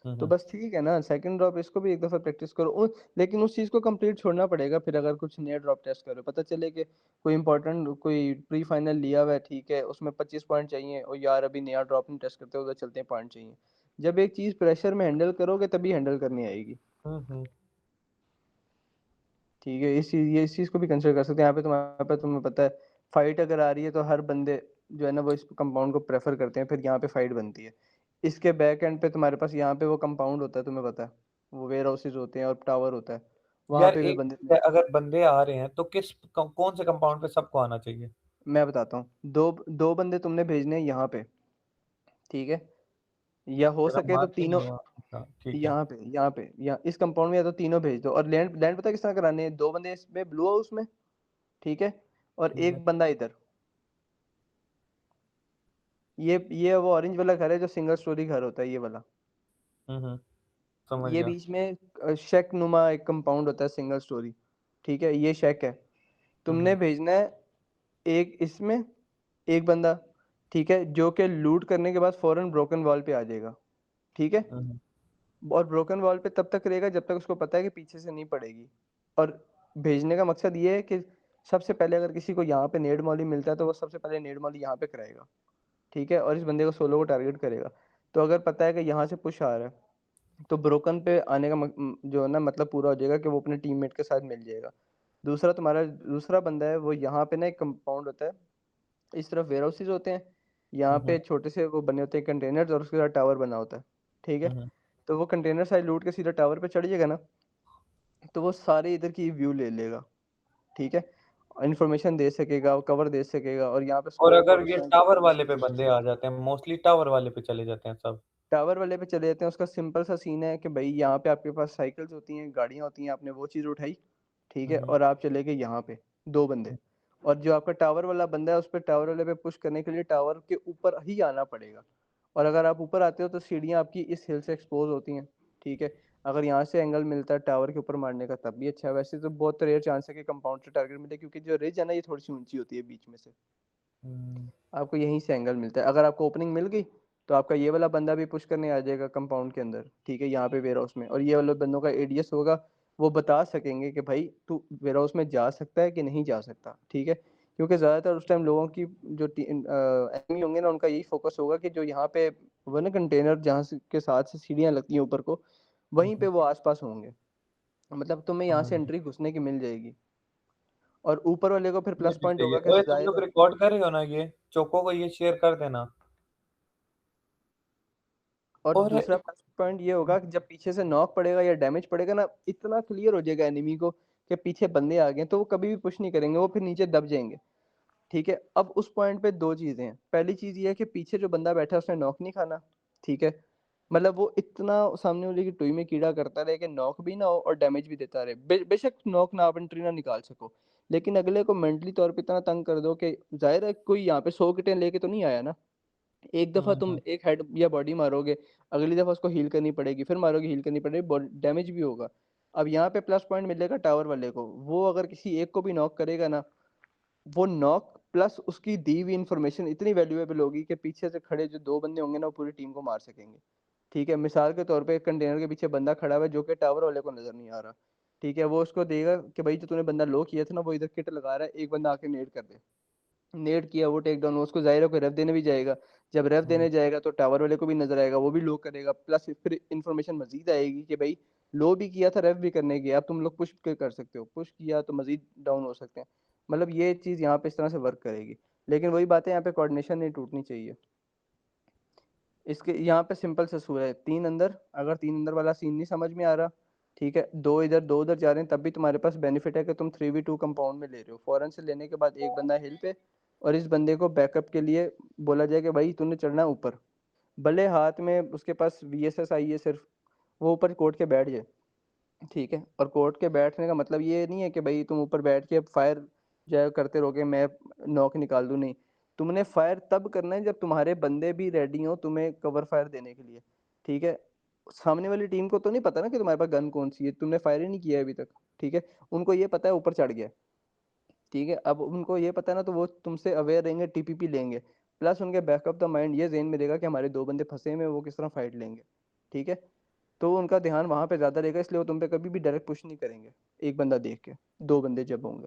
[SPEAKER 2] तो
[SPEAKER 1] हम्म।
[SPEAKER 2] बस ठीक है ना, सेकंड ड्रॉप इसको भी एक दफ़ा प्रैक्टिस करो, लेकिन उस चीज़ को कंप्लीट छोड़ना पड़ेगा फिर, अगर कुछ नया ड्रॉप टेस्ट करो, पता चले कि कोई इंपॉर्टेंट कोई प्री फाइनल लिया हुआ है, ठीक है, उसमें 25 पॉइंट चाहिए, और यार अभी नया ड्रॉप नहीं टेस्ट करते, उधर चलते हैं, पॉइंट चाहिए। जब एक चीज़ प्रेशर में हैंडल करोगे, तभी हैंडल करनी आएगी।
[SPEAKER 1] हम्म।
[SPEAKER 2] ठीक है, इस चीज़ को भी कंसिडर कर सकते हैं। यहाँ पे तुम्हारे पास, तुम्हें पता है, फाइट अगर आ रही है, तो हर बंदे जो है ना, वो इस कंपाउंड को प्रेफर करते हैं, फिर यहाँ पे फाइट बनती है। इसके बैक एंड पे तुम्हारे पास यहाँ पे वो कंपाउंड होता है, तुम्हें पता है, वो वेयर हाउसेज होते हैं और टावर होता है, वहाँ
[SPEAKER 1] यार
[SPEAKER 2] पे भी
[SPEAKER 1] एक
[SPEAKER 2] बंदे।
[SPEAKER 1] चीज़ है, अगर बंदे आ रहे हैं तो कौन से कंपाउंड पे सबको आना चाहिए?
[SPEAKER 2] मैं बताता हूँ, दो दो बंदे तुमने भेजने हैं यहाँ पे, ठीक है, या हो
[SPEAKER 1] तेरा
[SPEAKER 2] सके तो
[SPEAKER 1] मार्क
[SPEAKER 2] तीनों।
[SPEAKER 1] नहीं हुआ। अच्छा, ठीक है।
[SPEAKER 2] यहाँ पे या इस कंपाउंड में, या तो तीनों भेज दो, और लैंड लैंड पता है किस तरह कराने हैं? दो बंदे इसमें ब्लू हाउस में, ठीक है, और
[SPEAKER 1] ठीक है।
[SPEAKER 2] एक बंदा इधर। ये वो ऑरेंज वाला घर है, जो सिंगल स्टोरी घर होता है, ये वाला।
[SPEAKER 1] हम्म। समझ
[SPEAKER 2] ये
[SPEAKER 1] गया।
[SPEAKER 2] बीच में शेक नुमा एक कंपाउंड होता है, सिंगल स्टोरी, ठीक है, ये शेक है। तुमने
[SPEAKER 1] हम्म।
[SPEAKER 2] भेजना है एक इसमें, एक बंदा, ठीक है, जो कि लूट करने के बाद फौरन ब्रोकन वॉल पे आ जाएगा, ठीक है,
[SPEAKER 1] हम्म।
[SPEAKER 2] और ब्रोकन वॉल पे तब तक रहेगा जब तक उसको पता है कि पीछे से नहीं पड़ेगी। और भेजने का मकसद ये है कि सबसे पहले अगर किसी को यहाँ पे नेड मॉली मिलता है, तो वो सबसे पहले नेड मॉली यहाँ पे कराएगा, ठीक है, और इस बंदे को सोलो को टारगेट करेगा। तो अगर पता है कि यहाँ से पुश आ रहा है, तो ब्रोकन पे आने का जो है ना, मतलब पूरा हो जाएगा कि वो अपने टीममेट के साथ मिल जाएगा। दूसरा, तुम्हारा दूसरा बंदा है, वो यहाँ पे ना एक कंपाउंड होता है, इस तरफ वेयर हाउसेज होते हैं, यहाँ
[SPEAKER 1] हम्म।
[SPEAKER 2] पे छोटे से वो बने होते हैं कंटेनर्स, और उसके साथ टावर बना होता है, ठीक है।
[SPEAKER 1] हम्म।
[SPEAKER 2] तो वो कंटेनर साइड लूट के सीधा टावर पे चढ़ जाएगा ना, तो वो सारे इधर की व्यू ले लेगा, ठीक है, इन्फॉर्मेशन दे सकेगा, कवर दे सकेगा, और यहाँ पे
[SPEAKER 1] और
[SPEAKER 2] स्कोप
[SPEAKER 1] अगर
[SPEAKER 2] और
[SPEAKER 1] ये
[SPEAKER 2] स्नाइप
[SPEAKER 1] टावर
[SPEAKER 2] दे
[SPEAKER 1] वाले पे
[SPEAKER 2] सकेगा।
[SPEAKER 1] बंदे आ जाते हैं, मोस्टली टावर वाले पे चले जाते हैं सब।
[SPEAKER 2] टावर वाले पे चले जाते हैं, उसका सिंपल सा सीन है कि भाई यहाँ पे आपके पास साइकिल्स होती हैं, गाड़ियाँ होती हैं, आपने वो चीज़ उठाई, ठीक है,
[SPEAKER 1] हम्म।
[SPEAKER 2] और आप चले गए यहाँ पे, दो बंदे, और जो आपका टावर वाला बंदा है, उस पर टावर वाले पे पुश करने के लिए टावर के ऊपर ही आना पड़ेगा। और अगर आप ऊपर आते हो, तो सीढ़ियाँ आपकी इस हिल से एक्सपोज होती हैं, ठीक है। अगर यहाँ से एंगल मिलता है टावर के ऊपर मारने का, तब भी अच्छा है। वैसे तो बहुत रेयर चांस है कि कंपाउंड से टारगेट मिले, क्योंकि जो रिज है ना, ये थोड़ी सी ऊंची होती है बीच में से,
[SPEAKER 1] हम्म।
[SPEAKER 2] आपको यहीं से एंगल मिलता है। अगर आपको ओपनिंग मिल गई, तो आपका ये वाला बंदा भी पुश करने आ जाएगा कंपाउंड के अंदर, ठीक है, यहाँ पे वेयर हाउस में, और ये वाले बंदों का एडीएस होगा, वो बता सकेंगे कि भाई तू वेयर हाउस में जा सकता है कि नहीं जा सकता, ठीक है। क्योंकि ज़्यादातर उस टाइम लोगों की जो एनिमी होंगे ना, उनका यही फोकस होगा कि जो यहाँ पे वो ना कंटेनर जहाँ से के साथ से सीढ़ियाँ लगती हैं ऊपर को, वहीं पे
[SPEAKER 1] हम्म।
[SPEAKER 2] वो आसपास होंगे, मतलब तुम्हें यहाँ
[SPEAKER 1] समझ
[SPEAKER 2] से
[SPEAKER 1] गया।
[SPEAKER 2] एंट्री घुसने की मिल जाएगी। और ऊपर वाले को फिर
[SPEAKER 1] ये
[SPEAKER 2] प्लस
[SPEAKER 1] भी
[SPEAKER 2] पॉइंट
[SPEAKER 1] सही है।
[SPEAKER 2] होगा कि
[SPEAKER 1] ओए तुम लोग
[SPEAKER 2] जाएगा।
[SPEAKER 1] रिकॉर्ड कर रहे हो ना, ये चोको को ये शेयर कर देना।
[SPEAKER 2] और
[SPEAKER 1] और
[SPEAKER 2] दूसरा प्लस पॉइंट ये होगा कि जब पीछे से नॉक पड़ेगा या डैमेज पड़ेगा ना, इतना क्लियर हो जाएगा एनिमी को कि पीछे बंदे आ गए हैं, तो वो कभी भी पुश नहीं करेंगे, वो फिर नीचे दब जाएँगे। ठीक है? अब उस पॉइंट पे 2 चीज़ें हैं। पहली चीज़ ये है कि पीछे जो बंदा बैठा है उसने नॉक नहीं खाना, ठीक है? मतलब वो इतना सामने वाले की टुई में कीड़ा करता रहे कि नॉक भी ना हो और डैमेज भी देता रहे। बेशक नॉक ना आप एंट्री ना निकाल सको, लेकिन अगले को मेंटली तौर पे इतना तंग कर दो कि ज़ाहिर है कोई यहाँ पे 100 किटें लेके तो नहीं आया ना। एक दफ़ा तुम
[SPEAKER 1] हुँ,
[SPEAKER 2] एक हेड या बॉडी मारोगे, अगली दफ़ा उसको हील करनी पड़ेगी, फिर मारोगे हील करनी पड़ेगी, बॉडी डैमेज भी होगा। अब यहाँ पे प्लस पॉइंट मिलेगा टावर वाले को, वो अगर किसी एक को भी नॉक करेगा ना, वो नॉक प्लस उसकी दी हुई इन्फॉर्मेशन इतनी वैल्यूएबल होगी कि पीछे से खड़े जो 2 बंदे होंगे ना, वो पूरी टीम को मार सकेंगे। ठीक है? मिसाल के तौर पे एक कंटेनर के पीछे बंदा खड़ा हुआ है जो कि टावर वाले को नज़र नहीं आ रहा। ठीक है? वो उसको देगा कि भाई जो तूने बंदा लो किया था ना, वो इधर किट लगा रहा है, एक बंदा आके नेड कर दे। नेट किया वो टेक डाउन हुआ, उसको ज़ाहिर है कोई रेफ देने भी जाएगा। जब रेफ
[SPEAKER 1] हुँ।
[SPEAKER 2] देने जाएगा तो टावर वाले को भी नज़र आएगा, वो भी लो करेगा, प्लस फिर इन्फॉर्मेशन मज़ीद आएगी कि भई लो भी किया था, रेफ भी करने गया, अब तुम लोग पुश कर सकते हो, पुश किया तो मज़ीद डाउन हो सकते हैं। मतलब ये चीज़ यहाँ पे इस तरह से वर्क करेगी। लेकिन वही बात है, यहाँ पे कोऑर्डिनेशन नहीं टूटनी चाहिए। इसके यहाँ पे सिंपल सा असूल है, 3 अंदर, अगर 3 अंदर वाला सीन नहीं समझ में आ रहा, ठीक है, 2 इधर जा रहे हैं, तब भी तुम्हारे पास बेनिफिट है कि तुम 3v2 कंपाउंड में ले रहे हो। फौरन से लेने के बाद एक बंदा हिल पे और इस बंदे को बैकअप के लिए बोला जाए कि भाई तूने चढ़ना है ऊपर। भले हाथ में उसके पास वीएसएस आई है सिर्फ, वो ऊपर कोर्ट के बैठ जाए। ठीक है? और कोर्ट के बैठने का मतलब ये नहीं है कि भई तुम ऊपर बैठ के फायर जो है करते रहोगे, मैं नॉक निकाल दूँ, नहीं। तुमने फायर तब करना है जब तुम्हारे बंदे भी रेडी हों तुम्हें कवर फायर देने के लिए, ठीक है? सामने वाली टीम को तो नहीं पता ना कि तुम्हारे पास गन कौन-सी है, तुमने फायर ही नहीं किया है अभी तक, ठीक है? उनको ये पता है ऊपर चढ़ गया है, ठीक है? अब उनको ये पता है ना, तो वो तुमसे अवेयर रहेंगे, टीपीपी लेंगे। प्लस उनके बैक ऑफ द माइंड ये ज़हन में रहेगा कि हमारे 2 बंदे फँसे हुए हैं, वो किस तरह फाइट लेंगे, ठीक है? तो उनका ध्यान वहाँ पे ज़्यादा रहेगा, इसलिए वो तुम पे कभी भी डायरेक्ट पुश नहीं करेंगे, एक बंदा देख के, 2 बंदे जब होंगे,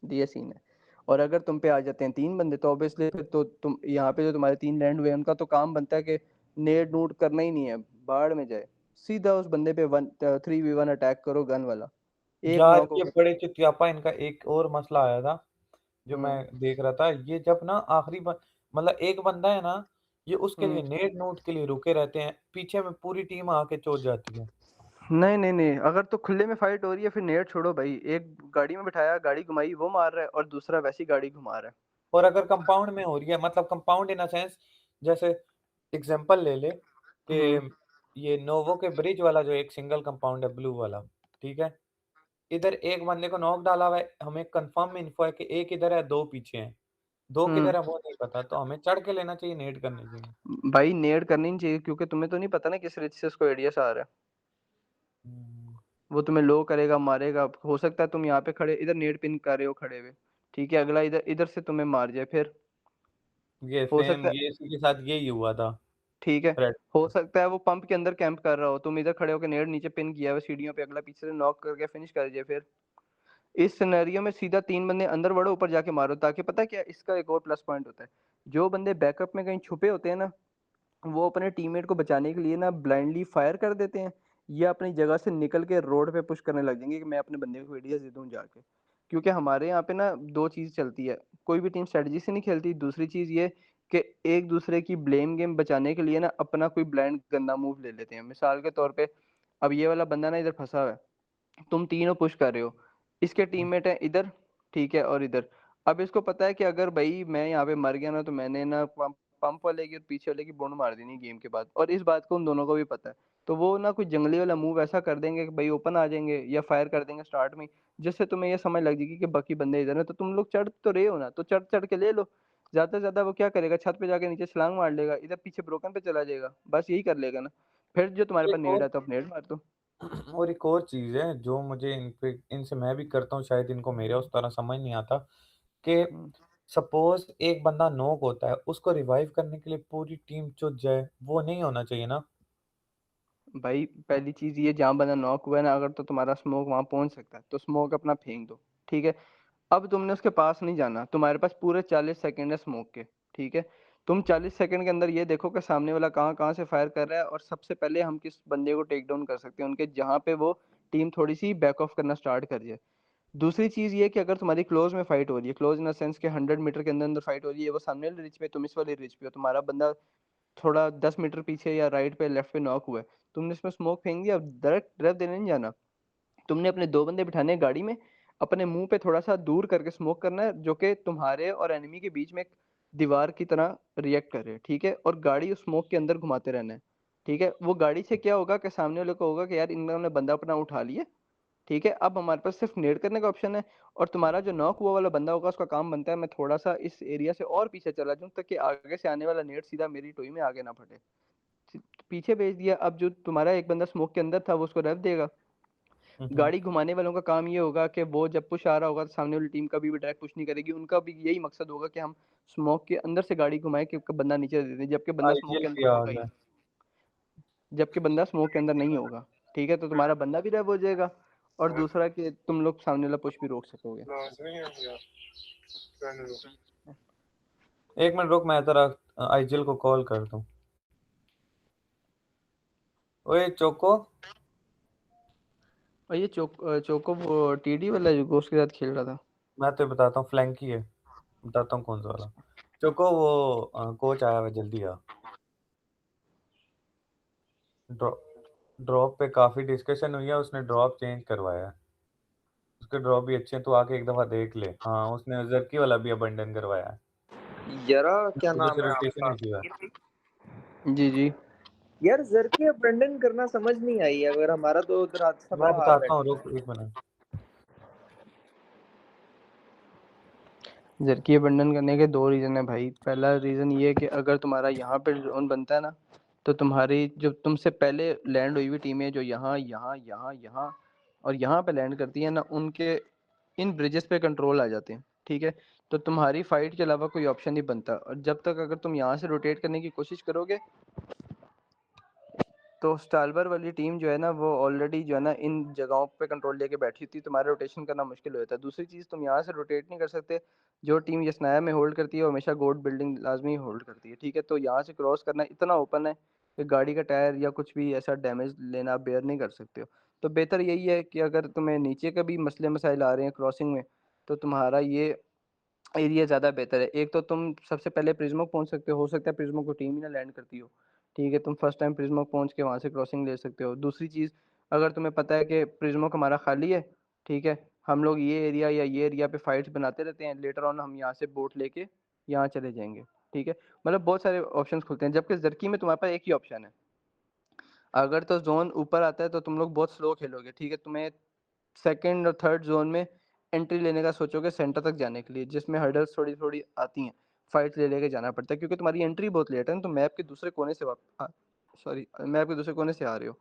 [SPEAKER 2] तो ये सीन है। और अगर तुम पे आ जाते हैं 3 बंदे तो ऑब्वियसली फिर तो तुम यहाँ पे जो तुम्हारे 3 लैंड हुए हैं, उनका तो काम बनता है कि नेड-नूड करना ही नहीं है, भाड़ में जाए। सीधा उस बंदे पे 3v1 अटैक करो गन वाला, एक
[SPEAKER 1] यार
[SPEAKER 2] नॉक
[SPEAKER 1] ये
[SPEAKER 2] होगा।
[SPEAKER 1] बड़े चित्यापा इनका एक और मसला आया था, जो मैं
[SPEAKER 2] हुँ,
[SPEAKER 1] देख रहा था, ये जब ना आखिरी मतलब एक बंदा है ना, ये उसके
[SPEAKER 2] हुँ।
[SPEAKER 1] लिए नेट-नूट के लिए रुके रहते हैं, पीछे में पूरी टीम आके चौंक जाती है।
[SPEAKER 2] नहीं, नहीं, नहीं, अगर तो खुले में फाइट हो रही है फिर नेड छोड़ो भाई, एक गाड़ी में बिठाया, गाड़ी घुमाई, वो मार रहा है और दूसरा वैसी गाड़ी घुमा रहा है।
[SPEAKER 1] और अगर कंपाउंड में हो रही है, मतलब कंपाउंड इन अ सेंस, जैसे एग्ज़ाम्पल ले ले
[SPEAKER 2] हुँ,
[SPEAKER 1] कि ये नोवो के ब्रिज वाला जो एक सिंगल कंपाउंड है ब्लू वाला, ठीक है? इधर एक बंदे को नॉक डाला हुआ है, हमें कन्फर्म इन्फो है कि एक इधर है, 2 पीछे हैं। 2
[SPEAKER 2] हुँ।
[SPEAKER 1] किधर है वो नहीं पता, तो हमें चढ़ के लेना चाहिए, नेड करनी चाहिए।
[SPEAKER 2] भाई नेड करनी नहीं चाहिए क्योंकि तुम्हें तो नहीं पता ना किस रिच से उसको एडीएस आ रहा है।
[SPEAKER 1] हुँ,
[SPEAKER 2] वो तुम्हें लो करेगा, मारेगा। हो सकता है तुम यहाँ पे खड़े इधर नेड पिन कर रहे हो खड़े हुए, ठीक है? अगला इधर इधर से तुम्हें मार जाए फिर।
[SPEAKER 1] ये
[SPEAKER 2] हो
[SPEAKER 1] सेम
[SPEAKER 2] सकता है,
[SPEAKER 1] ये इसी के साथ यही हुआ था,
[SPEAKER 2] ठीक है?
[SPEAKER 1] थ्रेड।
[SPEAKER 2] हो सकता है वो पंप के अंदर कैंप कर रहा हो, तुम इधर खड़े होके नेड नीचे पिन किया हुआ है सीढ़ियों पे, अगला पीछे से नॉक करके फिनिश कर जाए फिर। इस सिनेरियो में सीधा 3 बंदे अंदर बढ़ो, ऊपर जाके मारो, ताकि पता है क्या इसका एक और प्लस पॉइंट होता है। जो बंदे बैकअप में कहीं छुपे होते हैं ना, वो अपने टीममेट को बचाने के लिए ना ब्लाइंडली फायर कर देते हैं या अपनी जगह से निकल के रोड पे पुश करने लग जाएंगे कि मैं अपने बंदे को एडीएस दे दूं जाके। क्योंकि हमारे यहाँ पे ना दो चीज़ चलती है, कोई भी टीम स्ट्रेटजी से नहीं खेलती। दूसरी चीज़ ये कि एक दूसरे की ब्लेम गेम बचाने के लिए ना अपना कोई ब्लाइंड गंदा मूव ले लेते हैं। मिसाल के तौर पे अब ये वाला बंदा ना इधर फंसा हुआ है, तुम तीनों पुश कर रहे हो, इसके
[SPEAKER 1] हुँ,
[SPEAKER 2] टीममेट हैं इधर, ठीक है, और इधर। अब इसको पता है कि अगर भाई मैं यहाँ पे मर गया ना, तो मैंने ना पंप वाले की और पीछे वाले की बूंद मार देनी गेम के बाद, और इस बात को उन दोनों को भी पता है। तो वो ना कोई जंगली वाला मूव ऐसा कर देंगे कि भाई ओपन आ जाएंगे या फायर कर देंगे स्टार्ट में, जिससे तुम्हें ये समझ लग जाएगी कि बाकी बंदे इधर हैं, तो तुम लोग चढ़ तो रहे हो ना, तो चढ़ चढ़ के ले लो। ज्यादा से ज्यादा वो क्या करेगा, छत पे जाके नीचे छलांग मार लेगा, इधर पीछे ब्रोकन पे चला जाएगा, बस यही कर लेगा ना। फिर जो तुम्हारे पास
[SPEAKER 1] एक
[SPEAKER 2] नेड
[SPEAKER 1] और
[SPEAKER 2] है तो आप नेड मार दो।
[SPEAKER 1] और एक और चीज़ है जो मुझे इन पे इनसे मैं भी करता हूँ, शायद इनको मेरे उस तरह समझ नहीं आता कि
[SPEAKER 2] हम्म।
[SPEAKER 1] सपोज़ एक बंदा नॉक होता है, उसको रिवाइव करने के लिए पूरी टीम जुट जाए, वो नहीं होना चाहिए ना?
[SPEAKER 2] भाई पहली चीज़ ये, जहाँ बंदा नॉक हुआ है ना, अगर तो तुम्हारा स्मोक वहाँ पहुँच सकता है तो स्मोक अपना फेंक दो, ठीक है? अब तुमने उसके पास नहीं जाना, तुम्हारे पास पूरे 40 सेकंड है स्मोक के, ठीक है? तुम 40 सेकंड के अंदर ये देखो कि सामने वाला कहाँ-कहाँ से फायर कर रहा है और सबसे पहले हम किस बंदे को टेक डाउन कर सकते हैं उनके, जहाँ पे वो टीम थोड़ी-सी बैक ऑफ करना स्टार्ट कर जाए। दूसरी चीज़ ये कि अगर तुम्हारी क्लोज़ में फाइट हो रही है, क्लोज़ इन द सेंस कि 100 मीटर के अंदर-अंदर फाइट हो रही है, वो सामने वाली रिच पे, तुम इस वाली रिच पे हो, तुम्हारा बंदा थोड़ा 10 मीटर पीछे या राइट पे, लेफ्ट पे नॉक हुआ है, तुमने इसमें स्मोक फेंक दिया, अब डायरेक्ट रेव देने नहीं जाना। तुमने अपने 2 बंदे बिठाने हैं गाड़ी में, अपने मुँह पे थोड़ा-सा दूर करके स्मोक करना है, जो कि तुम्हारे और एनिमी के बीच में एक दीवार की तरह रिएक्ट करे, ठीक है? और गाड़ी उस स्मोक के अंदर घुमाते रहना है, ठीक है? वो गाड़ी से क्या होगा कि सामने वाले को होगा कि यार इन्होंने बंदा अपना उठा लिया, ठीक है? अब हमारे पास सिर्फ़ नेड करने का ऑप्शन है, और तुम्हारा जो नॉक हुआ वाला बंदा होगा उसका काम बनता है मैं थोड़ा-सा इस एरिया से और पीछे चला जाऊँ ताकि आगे से आने वाला नेड सीधा मेरी टोई में आगे ना फटे। पीछे भेज दिया, अब जो तुम्हारा एक बंदा स्मोक के अंदर था वो उसको रेव देगा।
[SPEAKER 1] हुँ, हुँ।
[SPEAKER 2] गाड़ी घुमाने वालों का काम ये होगा कि वो जब पुश आ रहा होगा तो सामने वाली टीम कभी भी डायरेक्ट पुश नहीं करेगी। उनका भी यही मकसद होगा कि हम स्मोक के अंदर से गाड़ी घुमाएँ कि बंदा नीचे दे दें, जबकि बंदा स्मोक
[SPEAKER 1] आईजीएल
[SPEAKER 2] के
[SPEAKER 1] की
[SPEAKER 2] अंदर होगा
[SPEAKER 1] आग
[SPEAKER 2] ही
[SPEAKER 1] है।
[SPEAKER 2] नहीं, जबकि बंदा स्मोक के अंदर नहीं होगा। ठीक है? तो तुम्हारा बंदा भी रेव हो जाएगा, और दूसरा कि तुम लोग सामने वाला पुश भी रोक सकोगे।
[SPEAKER 1] एक मिनट रुक, मैं ज़रा आईजीएल को कॉल करता हूँ। ओए चोको,
[SPEAKER 2] और ये चोको वो टीडी वाला जो घोस्ट के साथ खेल रहा था।
[SPEAKER 1] मैं तुझे बताता हूँ, फ्लैंकी है। बताता हूँ कौन सा वाला। चोको वो कोच आया हुआ है, जल्दी आ। ड्रॉ ड्रॉप पे काफ़ी डिस्कशन हुई है, उसने ड्रॉप चेंज करवाया है। उसके ड्रॉप भी अच्छे हैं, तू आके एक दफ़ा देख ले। हाँ, उसने ज़र्की वाला भी अबंडन करवाया है।
[SPEAKER 3] यरा क्या
[SPEAKER 1] सुबह
[SPEAKER 3] नाम
[SPEAKER 1] से
[SPEAKER 3] है
[SPEAKER 1] रोटेशन
[SPEAKER 3] आपका?
[SPEAKER 1] इश्यू है।
[SPEAKER 2] जी, जी।
[SPEAKER 3] यार जर्की अबेंडन करना समझ नहीं आई, अगर हमारा तो उधर अच्छा
[SPEAKER 1] मैं
[SPEAKER 3] बड़ा हाल
[SPEAKER 1] बताता हूँ,
[SPEAKER 3] बैठे
[SPEAKER 1] रुक 1 मिनट।
[SPEAKER 2] ज़र्की अबंडन करने के 2 रीज़न है भाई। पहला रीज़न ये है कि अगर तुम्हारा यहाँ पे ज़ोन बनता है ना, तो तुम्हारी जो तुमसे पहले लैंड हुई हुई टीमें जो यहाँ, यहाँ, यहाँ, यहाँ और यहाँ पे लैंड करती हैं ना, उनके इन ब्रिजेस पे कंट्रोल आ जाते हैं, ठीक है? तो तुम्हारी फाइट के अलावा कोई ऑप्शन नहीं बनता, और जब तक अगर तुम यहाँ से रोटेट करने की कोशिश करोगे, तो स्टालबर वाली टीम जो है ना वो ऑलरेडी जो है ना इन जगहों पे कंट्रोल लेके बैठी होती है, तुम्हारा रोटेशन करना मुश्किल हो जाता है। दूसरी चीज़, तुम यहाँ से रोटेट नहीं कर सकते। जो टीम यस्नाया में होल्ड करती है वो हमेशा गोल्ड बिल्डिंग लाजमी होल्ड करती है, ठीक है? तो यहाँ से क्रॉस करना इतना ओपन है कि गाड़ी का टायर या कुछ भी ऐसा डैमेज लेना आप बेयर नहीं कर सकते हो। तो बेहतर यही है कि अगर तुम्हें नीचे का भी मसले मसाइल आ रहे हैं क्रॉसिंग में, तो तुम्हारा ये एरिया ज़्यादा बेहतर है। एक तो तुम सबसे पहले प्रिज़्मो पहुँच सकते हो सकता है प्रिज़्मो को टीम ही ना लैंड करती हो, ठीक है? तुम फर्स्ट टाइम प्रिज़्मो पहुँच के वहाँ से क्रॉसिंग ले सकते हो। दूसरी चीज़, अगर तुम्हें पता है कि प्रिज़्मो हमारा खाली है, ठीक है? हम लोग ये एरिया या ये एरिया पे फाइट्स बनाते रहते हैं, लेटर ऑन हम यहाँ से बोट लेके यहाँ चले जाएँगे, ठीक है? मतलब बहुत सारे ऑप्शंस खुलते हैं, जबकि ज़र्की में तुम्हारे पास एक ही ऑप्शन है। अगर तो ज़ोन ऊपर आता है तो तुम लोग बहुत स्लो खेलोगे, ठीक है? तुम्हें सेकंड और थर्ड ज़ोन में एंट्री लेने का सोचोगे सेंटर तक जाने के लिए, जिसमें हर्डल्स थोड़ी-थोड़ी आती हैं, फाइट्स ले लेके जाना पड़ता है क्योंकि तुम्हारी एंट्री बहुत लेट है ना, तो मैप के दूसरे कोने से मैप के दूसरे कोने से आ रहे हो।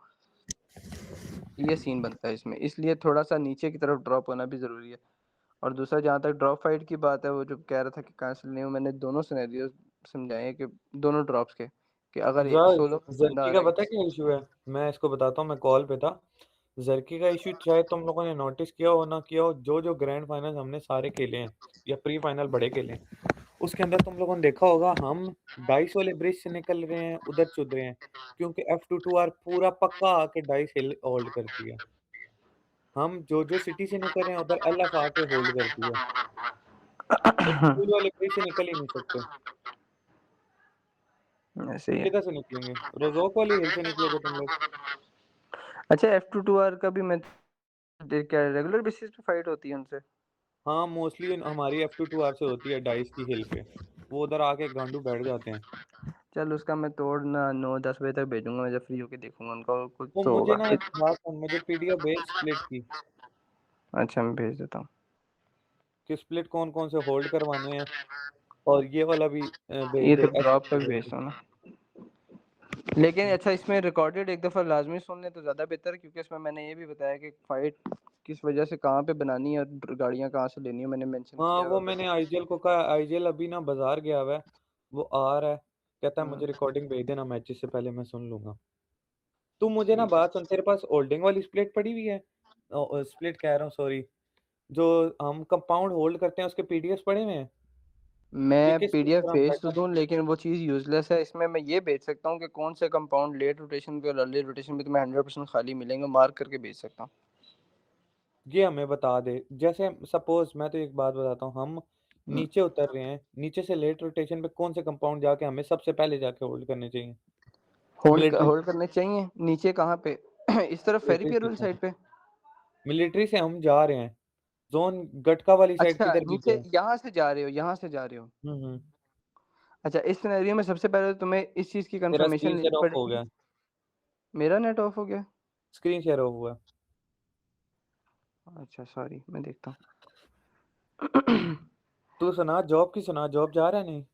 [SPEAKER 2] ये सीन बनता है इसमें, इसलिए थोड़ा-सा नीचे की तरफ ड्रॉप होना भी ज़रूरी है। और दूसरा, जहाँ तक ड्रॉप फाइट की बात है, वो जो कह रहा था कि कैंसल नहीं हो, मैंने दोनों सिनेरियोज़ समझाए हैं कि दोनों ड्रॉप्स के, कि अगर ए
[SPEAKER 1] ज़रा
[SPEAKER 2] सोलो बंदा
[SPEAKER 1] ज़र्की
[SPEAKER 2] आ
[SPEAKER 1] का
[SPEAKER 2] रहा है
[SPEAKER 1] पता है क्या इश्यू है? मैं इसको बताता हूँ, मैं कॉल पे था। ज़र्की का इश्यू शायद तुम लोगों ने नोटिस किया हो ना किया हो, जो-जो ग्रैंड फाइनल्स हमने सारे खेले हैं या प्री फाइनल बड़े खेले हैं, उसके अंदर तुम लोगों ने देखा होगा हम डाइस वाले ब्रिज से निकल रहे हैं, उधर चुद रहे हैं, क्योंकि F22R पूरा पक्का आके डाइस हिल होल्ड करती है। हम जो-जो सिटी से निकल रहे हैं, उधर LF आके होल्ड करती है। तो स्कूल वाले ब्रिज से निकल ही नहीं सकते।
[SPEAKER 2] ऐसे
[SPEAKER 1] तो
[SPEAKER 2] ही है।
[SPEAKER 1] किधर से निकलेंगे? रोज़ोक वाली हिल से निकलोगे तुम लोग।
[SPEAKER 2] अच्छा, F22R का भी मैं क्या रेगुलर बेसिस पे फाइट होती है उनसे?
[SPEAKER 1] हाँ, मोस्टली हमारी F22R से होती है डाइस की हिल पे। वो उधर आके गांडू बैठ जाते हैं।
[SPEAKER 2] चल उसका मैं तोड़ ना 9-10 बजे तक भेजूँगा, मैं जब फ्री होके देखूँगा उनका, और कुछ
[SPEAKER 1] वो
[SPEAKER 2] तो
[SPEAKER 1] मुझे
[SPEAKER 2] होगा।
[SPEAKER 1] ना एक बात सुन, मुझे पीडीएफ भेज स्प्लिट की,
[SPEAKER 2] अच्छा, मैं भेज देता हूँ।
[SPEAKER 1] कि स्प्लिट कौन-कौन से होल्ड करवाने हैं, और ये वाला भी भेज
[SPEAKER 2] ये
[SPEAKER 1] दे
[SPEAKER 2] तो ड्रॉप का भी
[SPEAKER 1] एस।
[SPEAKER 2] भेजता हूँ ना। लेकिन अच्छा, इसमें रिकॉर्डेड एक दफ़ा लाज़मी सुन लें तो ज़्यादा बेहतर है, क्योंकि इसमें मैंने ये भी बताया कि फाइट किस वजह से कहाँ पे बनानी है और गाड़ियाँ कहाँ से लेनी है, मैंने मेंशन
[SPEAKER 1] हाँ,
[SPEAKER 2] किया हुआ
[SPEAKER 1] वो
[SPEAKER 2] है
[SPEAKER 1] मैंने
[SPEAKER 2] वैसे।
[SPEAKER 1] आईजीएल को कहा, आईजीएल अभी ना बाज़ार गया हुआ है, वो आ रहा है, कहता है मुझे
[SPEAKER 2] हुँ,
[SPEAKER 1] रिकॉर्डिंग भेज देना मैचेस से पहले, मैं सुन लूँगा। तू मुझे ना
[SPEAKER 2] ठीक है।
[SPEAKER 1] बात सुन, तेरे पास होल्डिंग वाली स्प्लिट पड़ी हुई है? स्प्लिट कह रहा हूँ, सॉरी, जो हम कंपाउंड होल्ड करते हैं उसके पीडीएफ्स पड़े हुए हैं? कि
[SPEAKER 2] मैं
[SPEAKER 1] किस किस
[SPEAKER 2] पीडीएफ
[SPEAKER 1] तरह हम
[SPEAKER 2] भेज तो
[SPEAKER 1] बैकअप।
[SPEAKER 2] दूँ, लेकिन वो चीज़ यूज़लेस है। इसमें मैं ये भेज सकता हूँ कि कौन से कंपाउंड लेट रोटेशन पे और अर्ली रोटेशन पे तुम्हें 100% खाली मिलेंगे, मार्क करके भेज सकता हूँ।
[SPEAKER 1] ये हमें बता दे। जैसे सपोज़ मैं तो एक बात बताता हूँ, हम नीचे उतर रहे हैं, नीचे से लेट रोटेशन पे कौन से कंपाउंड जाके हमें सबसे पहले जाके होल्ड करने चाहिए? मिलिट्री
[SPEAKER 2] होल्ड करने चाहिए। नीचे कहाँ पे? इस तरफ
[SPEAKER 1] मिलिट्री से
[SPEAKER 2] फेरिपियरल
[SPEAKER 1] क्या?
[SPEAKER 2] साइड पे।
[SPEAKER 1] मिलिट्री से हम जा रहे हैं, ज़ोन गटका वाली साइड
[SPEAKER 2] अच्छा,
[SPEAKER 1] किधर भी
[SPEAKER 2] नीचे
[SPEAKER 1] तो है।
[SPEAKER 2] यहाँ से जा रहे हो, यहाँ से जा रहे हो।
[SPEAKER 1] हुँ, हुँ।
[SPEAKER 2] अच्छा, इस सिनेरियो में सबसे पहले तो तुम्हें इस चीज़ की
[SPEAKER 1] तेरा
[SPEAKER 2] कंफर्मेशन
[SPEAKER 1] स्क्रीन शेयर
[SPEAKER 2] लेनी
[SPEAKER 1] ऑफ हो
[SPEAKER 2] पड़ेगी।
[SPEAKER 1] गया,
[SPEAKER 2] मेरा नेट ऑफ हो गया?
[SPEAKER 1] स्क्रीन शेयर ऑफ हुआ।
[SPEAKER 2] अच्छा सॉरी, मैं देखता हूँ।
[SPEAKER 1] तू सुना जॉब की सुना, जॉब जा रहा है नहीं?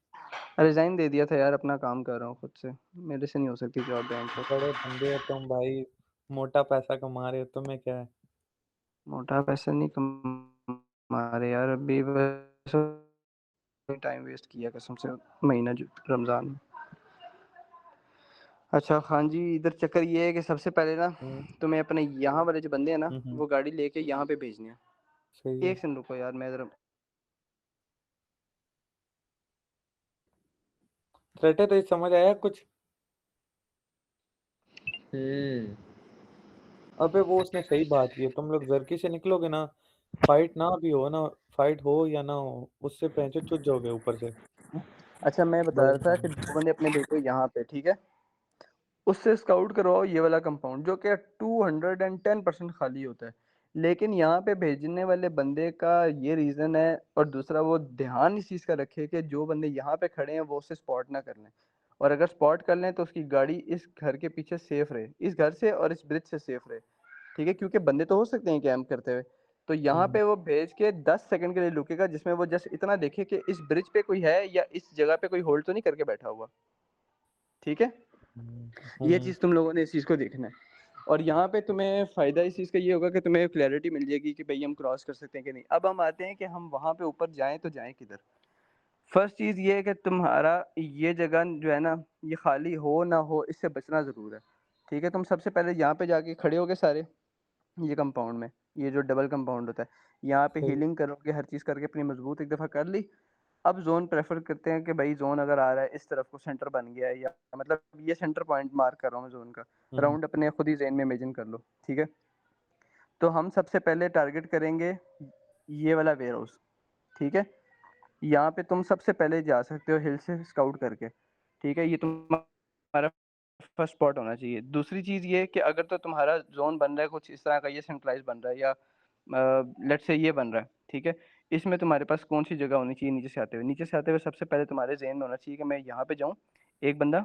[SPEAKER 2] रिज़ाइन दे दिया था यार, अपना काम कर रहा हूँ खुद से। मेरे से नहीं हो सकती जॉब बैंक से।
[SPEAKER 1] बड़े बंदे हो तुम भाई, मोटा पैसा कमा रहे हो, तुम्हें क्या है?
[SPEAKER 2] मोटा पैसा नहीं कमा रहे यार, अभी बस टाइम वेस्ट किया कसम से, महीना जो रमज़ान में। अच्छा खान जी, इधर चक्कर ये है कि सबसे पहले ना
[SPEAKER 1] हुँ,
[SPEAKER 2] तुम्हें अपने यहाँ वाले जो बंदे हैं ना,
[SPEAKER 1] हुँ, हुँ,
[SPEAKER 2] वो गाड़ी लेके यहाँ पे भेजने हैं।
[SPEAKER 1] सही है।
[SPEAKER 2] एक सेकंड रुको यार, मैं ज़रा
[SPEAKER 1] थ्रेटे तो ये समझ आया कुछ?
[SPEAKER 3] हम्म।
[SPEAKER 1] अबे वो उसने सही बात की है, तुम लोग जर्की से निकलोगे ना, फाइट ना भी हो ना, फाइट हो या ना हो, उससे पैंचो चुत जाओगे ऊपर से।
[SPEAKER 2] अच्छा मैं बता
[SPEAKER 1] बड़े
[SPEAKER 2] रहा था कि 2 बंदे अपने भेजो यहाँ पे, ठीक है? उससे स्काउट करवाओ ये वाला कंपाउंड जो कि 210% खाली होता है। लेकिन यहाँ पे भेजने वाले बंदे का ये रीज़न है, और दूसरा वो ध्यान इस चीज़ का रखे कि जो बंदे यहाँ पे खड़े हैं वो उसे स्पॉट ना कर लें, और अगर स्पॉट कर लें तो उसकी गाड़ी इस घर के पीछे सेफ रहे, इस घर से और इस ब्रिज से सेफ रहे, ठीक है? क्योंकि बंदे तो हो सकते हैं कैंप करते हुए। तो यहाँ
[SPEAKER 1] हुँ,
[SPEAKER 2] पे वो भेज के 10 सेकंड के लिए रुकेगा, जिसमें वो जस्ट इतना देखे कि इस ब्रिज पे कोई है या इस जगह पे कोई होल्ड तो नहीं करके बैठा हुआ, ठीक है?
[SPEAKER 1] हुँ,
[SPEAKER 2] ये
[SPEAKER 1] हुँ,
[SPEAKER 2] चीज़ तुम लोगों ने इस चीज़ को देखना है। और यहाँ पे तुम्हें फ़ायदा इस चीज़ का ये होगा कि तुम्हें क्लैरिटी मिल जाएगी कि भई हम क्रॉस कर सकते हैं कि नहीं। अब हम आते हैं कि हम वहाँ पे ऊपर जाएँ तो जाएँ किधर? फर्स्ट चीज़ ये है कि तुम्हारा ये जगह जो है ना, ये खाली हो ना हो इससे बचना ज़रूर है, ठीक है? तुम सबसे पहले यहाँ पे जाके खड़े होगे सारे, ये कंपाउंड में, ये जो डबल कंपाउंड होता है, यहाँ पे
[SPEAKER 1] सही।
[SPEAKER 2] हीलिंग करोगे, हर चीज़ करके अपनी मजबूत एक दफ़ा कर ली। अब ज़ोन प्रेफ़र करते हैं कि भाई ज़ोन अगर आ रहा है इस तरफ को सेंटर बन गया है, या मतलब ये सेंटर पॉइंट मार्क कर रहा हूँ मैं ज़ोन का,
[SPEAKER 1] हुँ, हुँ,
[SPEAKER 2] राउंड अपने खुद ही ज़हन में इमेजिन कर लो, ठीक है? तो हम सबसे पहले टारगेट करेंगे ये वाला वेयर हाउस, ठीक है? यहाँ पे तुम सबसे पहले जा सकते हो हिल से स्काउट करके, ठीक है? ये तुम्हारा फर्स्ट स्पॉट होना चाहिए। दूसरी चीज़ ये कि अगर तो तुम्हारा ज़ोन बन रहा है कुछ इस तरह का, ये सेंट्रलाइज़ बन रहा है, या लेट्स से ये बन रहा है, ठीक है? इसमें तुम्हारे पास कौन-सी जगह होनी चाहिए नीचे से आते हुए? नीचे से आते हुए सबसे पहले तुम्हारे ज़हन में होना चाहिए कि मैं यहाँ पे जाऊँ, एक बंदा,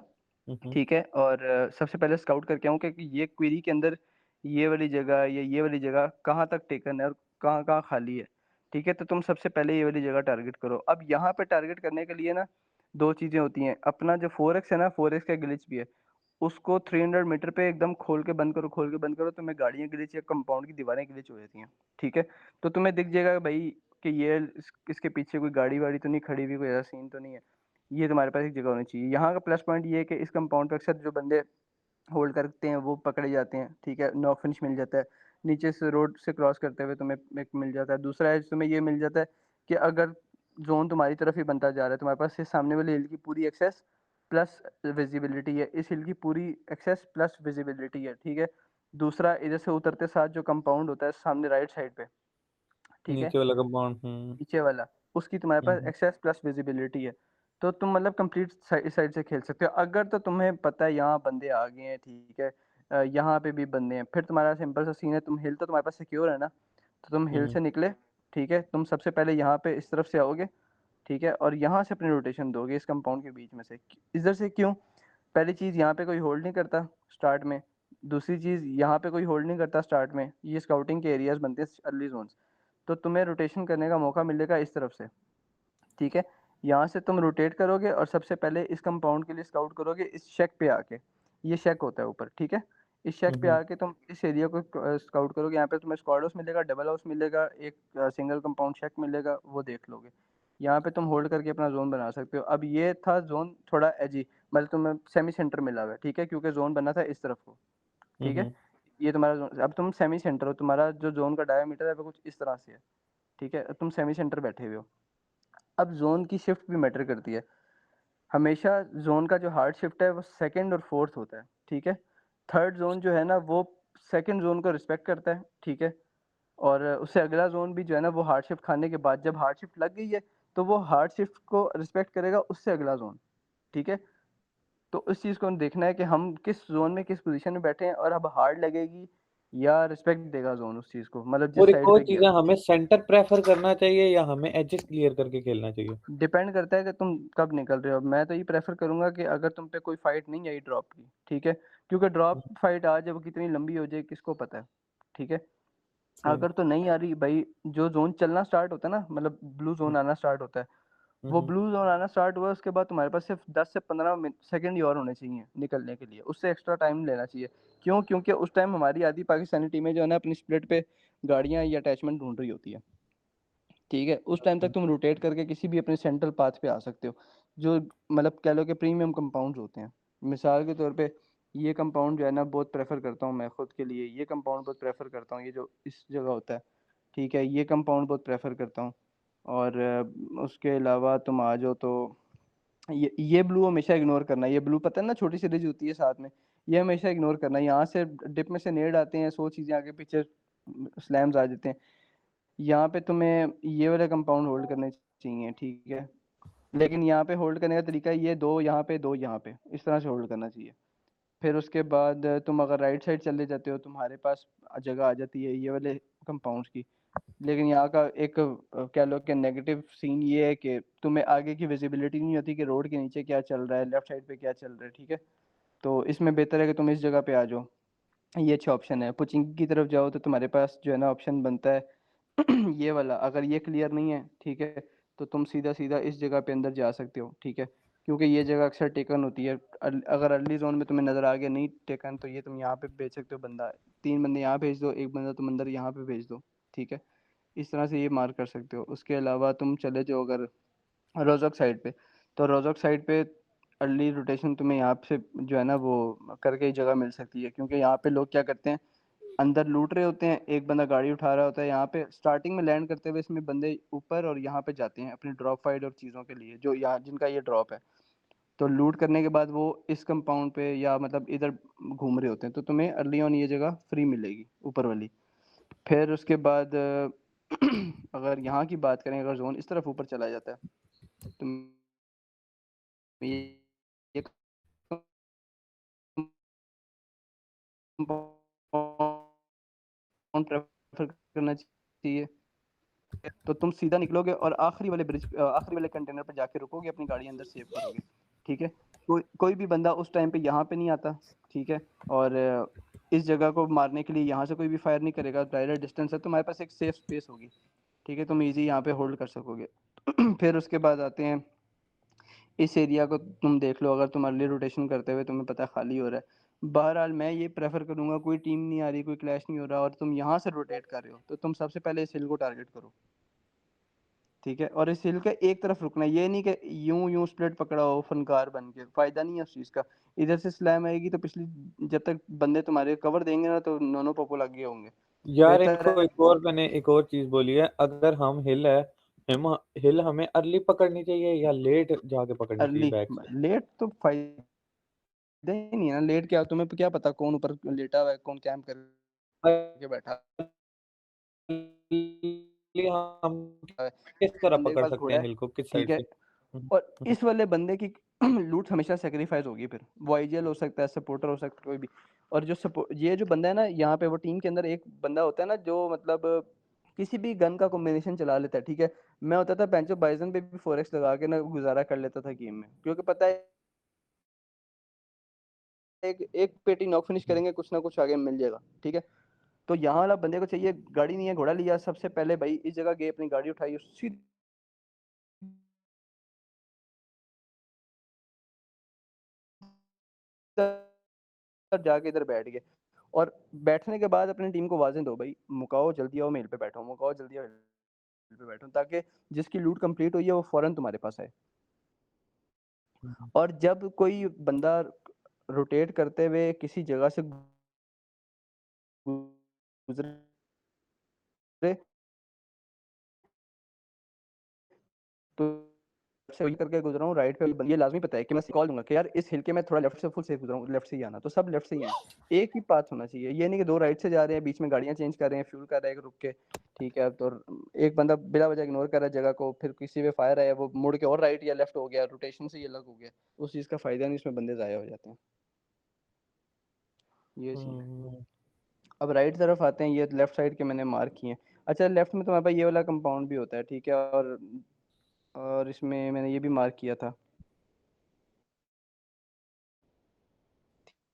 [SPEAKER 1] हुँ, हुँ,
[SPEAKER 2] ठीक है? और सबसे पहले स्काउट करके आऊँ कि ये क्वेरी के अंदर ये वाली जगह या ये वाली जगह कहाँ तक टेकन है और कहाँ-कहाँ खाली है, ठीक है? तो तुम सबसे पहले ये वाली जगह टारगेट करो। अब यहाँ पे टारगेट करने के लिए ना 2 चीज़ें होती हैं। अपना जो 4x है ना, 4x का ग्लिच भी है। उसको 300 मीटर पे एकदम खोल के बंद करो, खोल के बंद करो, तुम्हें गाड़ियाँ ग्लिच या कंपाउंड की दीवारें ग्लिच हो जाती हैं, ठीक है? तो तुम्हें दिख जाएगा भाई कि ये इसके पीछे कोई गाड़ी-वाड़ी तो नहीं खड़ी हुई, कोई ऐसा सीन तो नहीं है। ये तुम्हारे पास एक जगह होनी चाहिए। यहाँ का प्लस पॉइंट ये है कि इस कंपाउंड पे अक्सर जो बंदे होल्ड करते हैं वो पकड़े जाते हैं, ठीक है? नॉक फिनिश मिल जाता है। नीचे से रोड से क्रॉस करते हुए तुम्हें एक मिल जाता है। दूसरा है तुम्हें ये मिल जाता है कि अगर ज़ोन तुम्हारी तरफ ही बनता जा रहा है, तुम्हारे पास ये सामने वाले हिल की पूरी एक्सेस प्लस विज़िबिलिटी है। इस हिल की पूरी एक्सेस प्लस विज़िबिलिटी है, ठीक है? दूसरा इधर से उतरते साथ जो कंपाउंड होता है सामने राइट साइड पे, ठीक है?
[SPEAKER 1] नीचे वाला कंपाउंड हुँ,
[SPEAKER 2] नीचे वाला, उसकी तुम्हारे
[SPEAKER 1] हुँ,
[SPEAKER 2] पास
[SPEAKER 1] हुँ,
[SPEAKER 2] एक्सेस प्लस विजिबिलिटी है। तो तुम मतलब कंप्लीट इस साइड से खेल सकते हो। अगर तो तुम्हें पता है यहाँ बंदे आ गए हैं, ठीक है? यहाँ पे भी बंदे हैं, फिर तुम्हारा सिंपल सा सीन है, तुम हिल तो तुम्हारे पास सिक्योर है ना, तो तुम हिल
[SPEAKER 1] हुँ,
[SPEAKER 2] से निकले, ठीक है? तुम सबसे पहले यहाँ पे इस तरफ से आओगे, ठीक है? और यहाँ से अपनी रोटेशन दोगे इस कंपाउंड के बीच में से। इधर से क्यों? पहली चीज़ यहाँ पे कोई होल्ड नहीं करता स्टार्ट में। दूसरी चीज़ यहाँ पे कोई होल्ड नहीं करता स्टार्ट में। ये स्काउटिंग के एरियाज़ बनते हैं अर्ली ज़ोन्स। तो तुम्हें रोटेशन करने का मौका मिलेगा इस तरफ से, ठीक है? यहाँ से तुम रोटेट करोगे और सबसे पहले इस कंपाउंड के लिए स्काउट करोगे इस शेक पे आके। ये शेक होता है ऊपर, ठीक है? इस शेक
[SPEAKER 1] हुँ,
[SPEAKER 2] पे
[SPEAKER 1] हुँ,
[SPEAKER 2] आके तुम इस एरिया को स्काउट करोगे। यहाँ पे तुम्हें स्क्वाड हाउस मिलेगा, डबल हाउस मिलेगा, एक सिंगल कंपाउंड शेक मिलेगा, वो देख लोगे। यहाँ पे तुम होल्ड करके अपना ज़ोन बना सकते हो। अब ये था ज़ोन थोड़ा एजी, मतलब तुम्हें सेमी सेंटर मिला हुआ है, ठीक है? क्योंकि ज़ोन बनना था इस तरफ को,
[SPEAKER 1] हुँ,
[SPEAKER 2] ठीक है?
[SPEAKER 1] हुँ,
[SPEAKER 2] ये तुम्हारा ज़ोन, अब तुम सेमी सेंटर हो, तुम्हारा जो ज़ोन का डायमीटर है वो कुछ इस तरह से है, ठीक है? अब तुम सेमी सेंटर बैठे हुए हो। अब ज़ोन की शिफ्ट भी मैटर करती है। हमेशा ज़ोन का जो हार्ड शिफ्ट है वो सेकंड और फोर्थ होता है, ठीक है? थर्ड ज़ोन जो है ना वो सेकंड ज़ोन को रिस्पेक्ट करता है, ठीक है? और उससे अगला ज़ोन भी जो है ना वो हार्ड शिफ्ट खाने के बाद जब हार्ड शिफ्ट लग गई है तो वो हार्ड शिफ्ट को रिस्पेक्ट करेगा उससे अगला ज़ोन, ठीक है? तो उस चीज़ को देखना है कि हम किस ज़ोन में किस पोज़ीशन में बैठे हैं और अब हार्ड लगेगी या रिस्पेक्ट देगा ज़ोन उस चीज़ को, मतलब
[SPEAKER 1] और
[SPEAKER 2] जिस
[SPEAKER 1] एक
[SPEAKER 2] साइड
[SPEAKER 1] और
[SPEAKER 2] पे
[SPEAKER 1] चीज़
[SPEAKER 2] गया।
[SPEAKER 1] है, हमें सेंटर प्रेफ़र करना चाहिए या हमें एजेस क्लियर करके खेलना चाहिए?
[SPEAKER 2] डिपेंड करता है कि तुम कब निकल रहे हो। मैं तो ये प्रेफ़र करूँगा कि अगर तुम पे कोई फ़ाइट नहीं आई ड्रॉप की, ठीक है? क्योंकि
[SPEAKER 1] हुँ,
[SPEAKER 2] ड्रॉप फ़ाइट आ जाए वो कितनी लंबी हो जाए किसको पता है, ठीक है?
[SPEAKER 1] सही।
[SPEAKER 2] अगर तो नहीं आ रही भाई, जो ज़ोन चलना स्टार्ट होता है ना, मतलब ब्लू
[SPEAKER 1] हुँ,
[SPEAKER 2] ज़ोन आना स्टार्ट होता है,
[SPEAKER 1] हुँ,
[SPEAKER 2] वो
[SPEAKER 1] हुँ।
[SPEAKER 2] ब्लू ज़ोन आना स्टार्ट हुआ उसके बाद तुम्हारे पास सिर्फ़ 10 से 15 सेकंड ही और होने चाहिए निकलने के लिए, उससे एक्स्ट्रा टाइम नहीं लेना चाहिए। क्यों? क्योंकि उस टाइम हमारी आधी पाकिस्तानी टीमें जो है ना अपनी स्प्लिट पे गाड़ियाँ या अटैचमेंट ढूँढ रही होती है। ठीक है? उस टाइम तक
[SPEAKER 1] अच्छा।
[SPEAKER 2] तुम रोटेट करके किसी भी अपने सेंट्रल पाथ पे आ सकते हो, जो मतलब कह लो कि प्रीमियम कंपाउंड्स होते हैं। मिसाल के तौर पे ये कंपाउंड जो है ना बहुत प्रेफ़र करता हूँ मैं खुद के लिए, ये कंपाउंड बहुत प्रेफ़र करता हूँ, ये जो इस जगह होता है, ठीक है? ये कंपाउंड बहुत प्रेफ़र करता हूँ और उसके अलावा तुम आ जाओ तो ये ब्लू हमेशा इग्नोर करना, ये ब्लू पता है ना छोटी सी रिज होती है साथ में, ये हमेशा इग्नोर करना। यहाँ से डिप में से नेड आते हैं, 100 चीज़ें आगे पीछे स्लैम्स आ जाते हैं। यहाँ पे तुम्हें ये वाले कंपाउंड होल्ड करने चाहिए, ठीक है? लेकिन यहाँ पे होल्ड करने का तरीका ये 2 यहाँ पे, 2 यहाँ पे, इस तरह से होल्ड करना चाहिए। फिर उसके बाद तुम अगर राइट साइड चले जाते हो, तुम्हारे पास जगह आ जाती है ये वाले कंपाउंड्स की। लेकिन यहाँ का एक कह लो कि नेगेटिव सीन ये है कि तुम्हें आगे की विजिबिलिटी नहीं होती कि रोड के नीचे क्या चल रहा है, लेफ्ट साइड पे क्या चल रहा है, ठीक है? तो इसमें बेहतर है कि तुम इस जगह पे आ जाओ। ये अच्छा ऑप्शन है। पुचिंग की तरफ जाओ तो तुम्हारे पास जो है ना ऑप्शन बनता है ये वाला, अगर ये क्लियर नहीं है, ठीक है, तो तुम सीधा-सीधा इस जगह पे अंदर जा सकते हो, ठीक है? क्योंकि ये जगह अक्सर टेकन होती है। अगर अर्ली ज़ोन में तुम्हें नज़र आ गया नहीं टेकन, तो ये तुम यहाँ पे भेज सकते हो बंदा। 3 बंदे यहाँ भेज दो, 1 बंदा तुम अंदर यहाँ पे भेज दो, ठीक है? इस तरह से ये मार्क कर सकते हो। उसके अलावा तुम चले जाओ अगर रोज़ोक साइड पे, तो रोज़ोक साइड पे अर्ली रोटेशन तुम्हें यहाँ से जो है ना वो करके ही जगह मिल सकती है, क्योंकि यहाँ पे लोग क्या करते हैं, अंदर लूट रहे होते हैं, एक बंदा गाड़ी उठा रहा होता है, यहाँ पे स्टार्टिंग में लैंड करते हुए इसमें बंदे ऊपर और यहाँ पे जाते हैं अपनी ड्रॉप फाइट और चीज़ों के लिए, जो यहाँ जिनका ये ड्रॉप है। तो लूट करने के बाद वो इस कंपाउंड पे या मतलब इधर घूम रहे होते हैं, तो तुम्हें अर्ली ऑन ये जगह फ्री मिलेगी ऊपर वाली। फिर उसके बाद अगर यहाँ की बात करें, अगर ज़ोन इस तरफ ऊपर चला जाता है, तो ये कंपाउंड प्रेफ़र करना चाहिए। तो तुम सीधा निकलोगे और आखिरी वाले कंटेनर पे जाके रुकोगे, अपनी गाड़ी अंदर सेव करोगे, ठीक है? कोई कोई भी बंदा उस टाइम पे यहाँ पे नहीं आता, ठीक है? और इस जगह को मारने के लिए यहाँ से कोई भी फायर नहीं करेगा, डायरेक्ट डिस्टेंस है, तुम्हारे पास एक सेफ स्पेस होगी, ठीक है? तुम ईज़ी यहाँ पे होल्ड कर सकोगे। फिर उसके बाद आते हैं, इस एरिया को तुम देख लो, अगर तुम अर्ली रोटेशन करते हुए तुम्हें पता है खाली हो रहा है। बहरहाल मैं ये प्रेफ़र करूँगा, कोई टीम नहीं आ रही, कोई क्लैश नहीं हो रहा और तुम यहाँ से रोटेट कर रहे हो, तो तुम सबसे पहले इस हिल को टारगेट करो। ठीक है? और इस हिल के एक तरफ रुकना है, ये नहीं कि यूँ स्प्लिट पकड़ा हो फनकार बन के, फ़ायदा नहीं है उस चीज़ का। इधर से स्लैम आएगी तो पिछली, जब तक बंदे तुम्हारे कवर देंगे ना तो नोनो पोपो लगे होंगे।
[SPEAKER 1] यार
[SPEAKER 2] बेहतर
[SPEAKER 1] इनको
[SPEAKER 2] है
[SPEAKER 1] एक और मैंने एक और चीज़ बोली है, अगर हम हिल है, हम हिल हमें अर्ली पकड़नी चाहिए या लेट जाके पकड़नी चाहिए
[SPEAKER 2] अर्ली,
[SPEAKER 1] बैक से?
[SPEAKER 2] लेट तो फ़ायदा ही नहीं है ना, लेट क्या तुम्हें क्या पता कौन ऊपर लेटा हुआ है, कौन कैंप करके बैठा
[SPEAKER 1] अर्ली हम
[SPEAKER 2] है।
[SPEAKER 1] किस तरह
[SPEAKER 2] बंदे के
[SPEAKER 1] पकड़
[SPEAKER 2] पास
[SPEAKER 1] सकते
[SPEAKER 2] घोड़ा
[SPEAKER 1] हैं
[SPEAKER 2] है,
[SPEAKER 1] हिल को, किस
[SPEAKER 2] ठीक
[SPEAKER 1] साइड
[SPEAKER 2] है?
[SPEAKER 1] से? हुँ,
[SPEAKER 2] और
[SPEAKER 1] हुँ,
[SPEAKER 2] इस वाले बंदे की लूट हमेशा सैक्रिफाइस होगी फिर। वो आईजीएल हो सकता है, सपोर्टर हो सकता है, कोई भी। और जो ये जो बंदा है ना यहाँ पे, वो टीम के अंदर एक बंदा होता है ना जो मतलब किसी भी गन का कॉम्बिनेशन चला लेता है, ठीक है? मैं होता था बेंचो बाइजन पे भी 4x लगा के ना गुजारा कर लेता था गेम में, क्योंकि पता है एक एक पेटी नॉक फिनिश
[SPEAKER 1] हुँ।
[SPEAKER 2] करेंगे, कुछ ना कुछ आगे मिल जाएगा, ठीक है? तो यहाँ वाला बंदे को चाहिए, गाड़ी नहीं है, घोड़ा लिया, सबसे पहले भाई इस जगह गए, अपनी गाड़ी उठाई, सीधा जाके इधर बैठ गए। और बैठने के बाद अपनी टीम को आवाज़ें दो, भाई मुकाओ, जल्दी आओ, मैं हिल पे बैठा हूँ, मुकाओ, जल्दी आओ, हिल पे बैठा हूँ, ताकि जिसकी लूट कंप्लीट हुई है वो फ़ौरन तुम्हारे पास आए।
[SPEAKER 1] हुँ, हुँ।
[SPEAKER 2] और जब कोई बंदा रोटेट करते हुए किसी जगह से गुज़रे, तो से वही करके गुजरा हूँ, राइट पे ये लाजमी पता है कि मैं कॉल दूंगा कि यार इस हिल के मैं थोड़ा लेफ्ट से फुल सेफ गुजरा हूँ, लेफ्ट से ही आना, तो सब लेफ्ट से ही आए, एक ही पाथ होना चाहिए। ये नहीं कि दो राइट से जा रहे हैं, बीच में गाड़ियां चेंज कर रहे हैं, फ्यूल कर रहे हैं रुक के, ठीक है, तो एक बंदा बिला वजह इग्नोर कर रहा है जगह को, फिर किसी पे फायर आया, वो मुड़ के और राइट या लेफ्ट हो गया, रोटेशन से ये अलग हो गया, उस चीज का फायदा नहीं, इसमें बंदे जाया हो जाते हैं, ये सीन है।
[SPEAKER 1] हम्म,
[SPEAKER 2] अब राइट तरफ आते हैं, ये लेफ्ट साइड के मैंने मार्क किए हैं। अच्छा, लेफ्ट में तुम्हारे पास ये वाला कंपाउंड भी होता है, ठीक है, और इसमें मैंने ये भी मार्क किया था,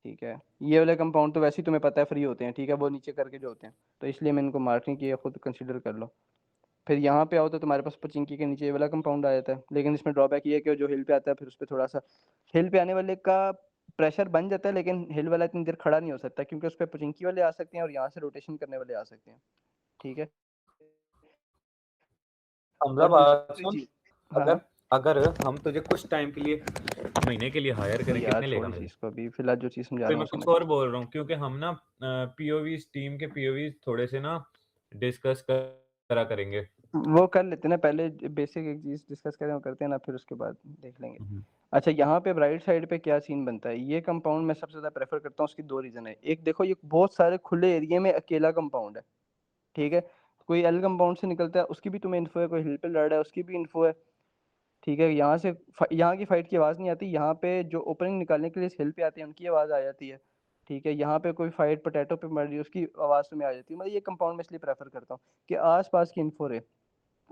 [SPEAKER 2] ठीक है, ये वाले कंपाउंड तो वैसे ही तुम्हें पता है फ्री होते हैं, ठीक है, वो नीचे करके जो होते हैं, तो इसलिए मैंने इनको मार्क नहीं किया, खुद कंसीडर कर लो। फिर यहाँ पे आओ तो तुम्हारे पास पचिंकी के नीचे ये वाला कंपाउंड आ जाता है, लेकिन इसमें ड्रॉबैक ये है कि जो हिल पे आता है फिर उस पर थोड़ा सा, हिल पे आने वाले का प्रेशर बन जाता है, लेकिन हिल वाला इतनी देर खड़ा नहीं हो सकता, क्योंकि उस पर पचिंकी वाले आ सकते हैं और यहाँ से रोटेशन करने वाले आ सकते हैं, ठीक है।
[SPEAKER 1] हमजा
[SPEAKER 2] और
[SPEAKER 1] बात
[SPEAKER 2] दूसरी
[SPEAKER 1] सुन,
[SPEAKER 2] चीज, हाँ
[SPEAKER 1] अगर
[SPEAKER 2] हाँ,
[SPEAKER 1] अगर हम तुझे कुछ टाइम के लिए, महीने के लिए हायर करें,
[SPEAKER 2] यार
[SPEAKER 1] कितने लेगा
[SPEAKER 2] छोड़ इस
[SPEAKER 1] मेरे?
[SPEAKER 2] चीज को, अभी फिलहाल जो चीज समझा
[SPEAKER 1] फिर
[SPEAKER 2] रहा
[SPEAKER 1] मैं
[SPEAKER 2] हूँ
[SPEAKER 1] कुछ
[SPEAKER 2] समझ।
[SPEAKER 1] और बोल रहा हूँ, क्योंकि हम ना पीओवी टीम के पीओवी थोड़े से ना डिस्कस करा करेंगे।
[SPEAKER 2] वो कर लेते हैं ना, पहले बेसिक एक चीज डिस्कस करें, वो करते हैं ना, फिर उसके बाद देख लेंगे।
[SPEAKER 1] हम्म,
[SPEAKER 2] अच्छा, यहाँ पे राइट साइड पे क्या सीन बनता है, ये कंपाउंड मैं सबसे ज्यादा प्रेफर करता हूँ, उसकी दो रीजन है। एक देखो, ये बहुत सारे खुले एरिया में अकेला कंपाउंड है, ठीक है, कोई एल कंपाउंड से निकलता है उसकी भी तुम्हें इन्फो है, कोई हिल पे लड़ रहा है उसकी भी इन्फो है, ठीक है, यहाँ से यहाँ की फाइट की आवाज नहीं आती, यहाँ पे जो ओपनिंग निकालने के लिए हिल पे आते हैं उनकी आवाज आ जाती है, ठीक है, यहाँ पे कोई फाइट पोटैटो पे मर रही है उसकी आवाज तुम्हें आ जाती है, मतलब ये कंपाउंड में इसलिए प्रेफर करता हूँ कि आस पास की इन्फो रहे।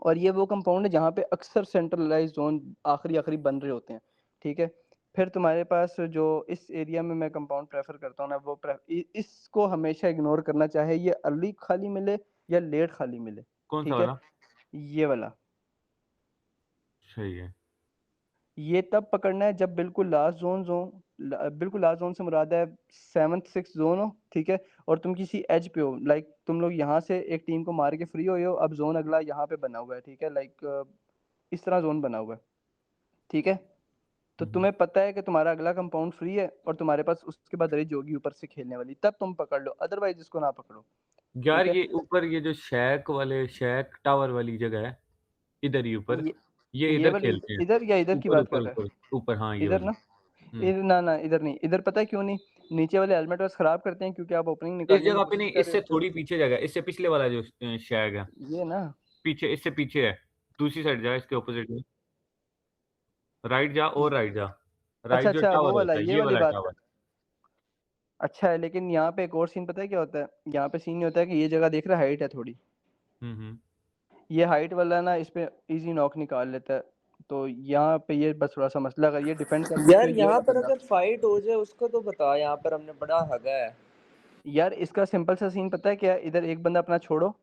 [SPEAKER 2] और ये वो कंपाउंड है जहाँ पे अक्सर सेंट्रलाइज जोन आखिरी आखिरी बन रहे होते हैं, ठीक है। फिर तुम्हारे पास जो इस एरिया में मैं कंपाउंड प्रेफर करता हूँ ना, वो इसको हमेशा इग्नोर करना, चाहे ये अर्ली खाली मिले या लेट खाली मिले,
[SPEAKER 1] कौन सा
[SPEAKER 2] ठीक है,
[SPEAKER 1] वाला?
[SPEAKER 2] ये वाला।
[SPEAKER 1] सही है।
[SPEAKER 2] ये तब पकड़ना है जब बिल्कुल लास्ट बिल्कुल लास्ट जोन से मुराद है 7th 6th जोन हो, ठीक है, और तुम किसी एज पे हो, लाइक तुम लोग यहाँ से एक टीम को मार के फ्री हो, अब जोन अगला यहाँ पे बना हुआ है, ठीक है, लाइक इस तरह जोन बना हुआ है, ठीक है, तो
[SPEAKER 1] हम्म।
[SPEAKER 2] तुम्हें पता है कि तुम्हारा अगला कंपाउंड फ्री है और तुम्हारे पास उसके बाद रेज होगी ऊपर से खेलने वाली, तब तुम पकड़ लो, अदरवाइज इसको ना पकड़ो,
[SPEAKER 1] यार
[SPEAKER 2] ठीक है।
[SPEAKER 1] ये ऊपर ये जो शैक टावर वाली जगह है, इधर ही ऊपर,
[SPEAKER 2] ये
[SPEAKER 1] ये
[SPEAKER 2] ये
[SPEAKER 1] इधर
[SPEAKER 2] वाली
[SPEAKER 1] खेलते हैं।
[SPEAKER 2] इधर या इधर की
[SPEAKER 1] ऊपर
[SPEAKER 2] बात
[SPEAKER 1] ऊपर
[SPEAKER 2] कर रहा
[SPEAKER 1] ऊपर ऊपर, हाँ
[SPEAKER 2] है,
[SPEAKER 1] ये
[SPEAKER 2] इधर
[SPEAKER 1] वाली।
[SPEAKER 2] ना,
[SPEAKER 1] हम्म।
[SPEAKER 2] ना ना इधर नहीं, इधर पता है क्यों नहीं, नीचे वाले हेलमेट बस खराब करते हैं क्योंकि आप ओपनिंग
[SPEAKER 1] इस
[SPEAKER 2] निकालने की
[SPEAKER 1] जगह पे
[SPEAKER 2] कोशिश
[SPEAKER 1] नहीं,
[SPEAKER 2] कर रहे
[SPEAKER 1] इससे
[SPEAKER 2] होते हो।
[SPEAKER 1] थोड़ी पीछे जगह, इससे पिछले वाला जो शैग है,
[SPEAKER 2] ये ना,
[SPEAKER 1] पीछे, इससे पीछे है, दूसरी साइड जा, इसके ऑपोजिट में, राइट जा और राइट जा,
[SPEAKER 2] अच्छा
[SPEAKER 1] राइट जो
[SPEAKER 2] अच्छा, वो
[SPEAKER 1] टावर
[SPEAKER 2] वाला,
[SPEAKER 1] होता है,
[SPEAKER 2] ये
[SPEAKER 1] ये
[SPEAKER 2] वाली
[SPEAKER 1] वाला
[SPEAKER 2] बात
[SPEAKER 1] टावर।
[SPEAKER 2] कर, अच्छा है, लेकिन यहाँ पे एक और सीन पता है क्या होता है, यहाँ पे सीन ये होता है कि ये जगह देख रहा है हाइट है थोड़ी,
[SPEAKER 1] हम्म।
[SPEAKER 2] ये हाइट वाला ना इस पे इजी नॉक निकाल लेता है, तो यहाँ पे ये बस थोड़ा सा मसला, अगर ये डिफेंड कर ले
[SPEAKER 3] यार
[SPEAKER 2] फिर ये
[SPEAKER 3] यहाँ
[SPEAKER 2] वाला
[SPEAKER 3] पर
[SPEAKER 2] बंदा।
[SPEAKER 3] अगर फाइट हो जाए उसको तो बता, यहाँ पर हमने बड़ा हगा है।
[SPEAKER 2] यार इसका सिंपल सा सीन पता है क्या है, इधर एक बंदा अपना छोड़ो,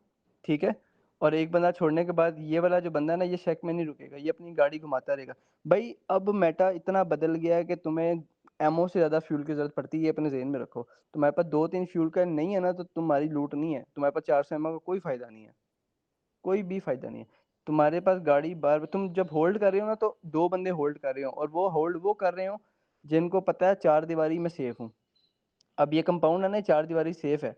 [SPEAKER 2] ठीक है, और एक बंदा छोड़ने के बाद ये वाला जो बंदा है ना, ये शेक में नहीं रुकेगा, ये अपनी गाड़ी घुमाता रहेगा। भाई अब मेटा इतना बदल गया है कि तुम्हें एमओ से ज्यादा फ्यूल की जरूरत पड़ती है, ये अपने जेहन में रखो। तुम्हारे पास 2-3 फ्यूल का नहीं है ना, तो तुम्हारी लूट नहीं है, तुम्हारे पास 400 एमओ का कोई फायदा नहीं है, कोई भी फायदा नहीं है। तुम्हारे पास गाड़ी बार तुम जब होल्ड कर रहे हो ना, तो दो बंदे होल्ड कर रहे हो, और वो होल्ड वो कर रहे हो जिनको पता है चार दीवारी में सेफ हूँ। अब ये कंपाउंड है ना, चार दीवारी सेफ है,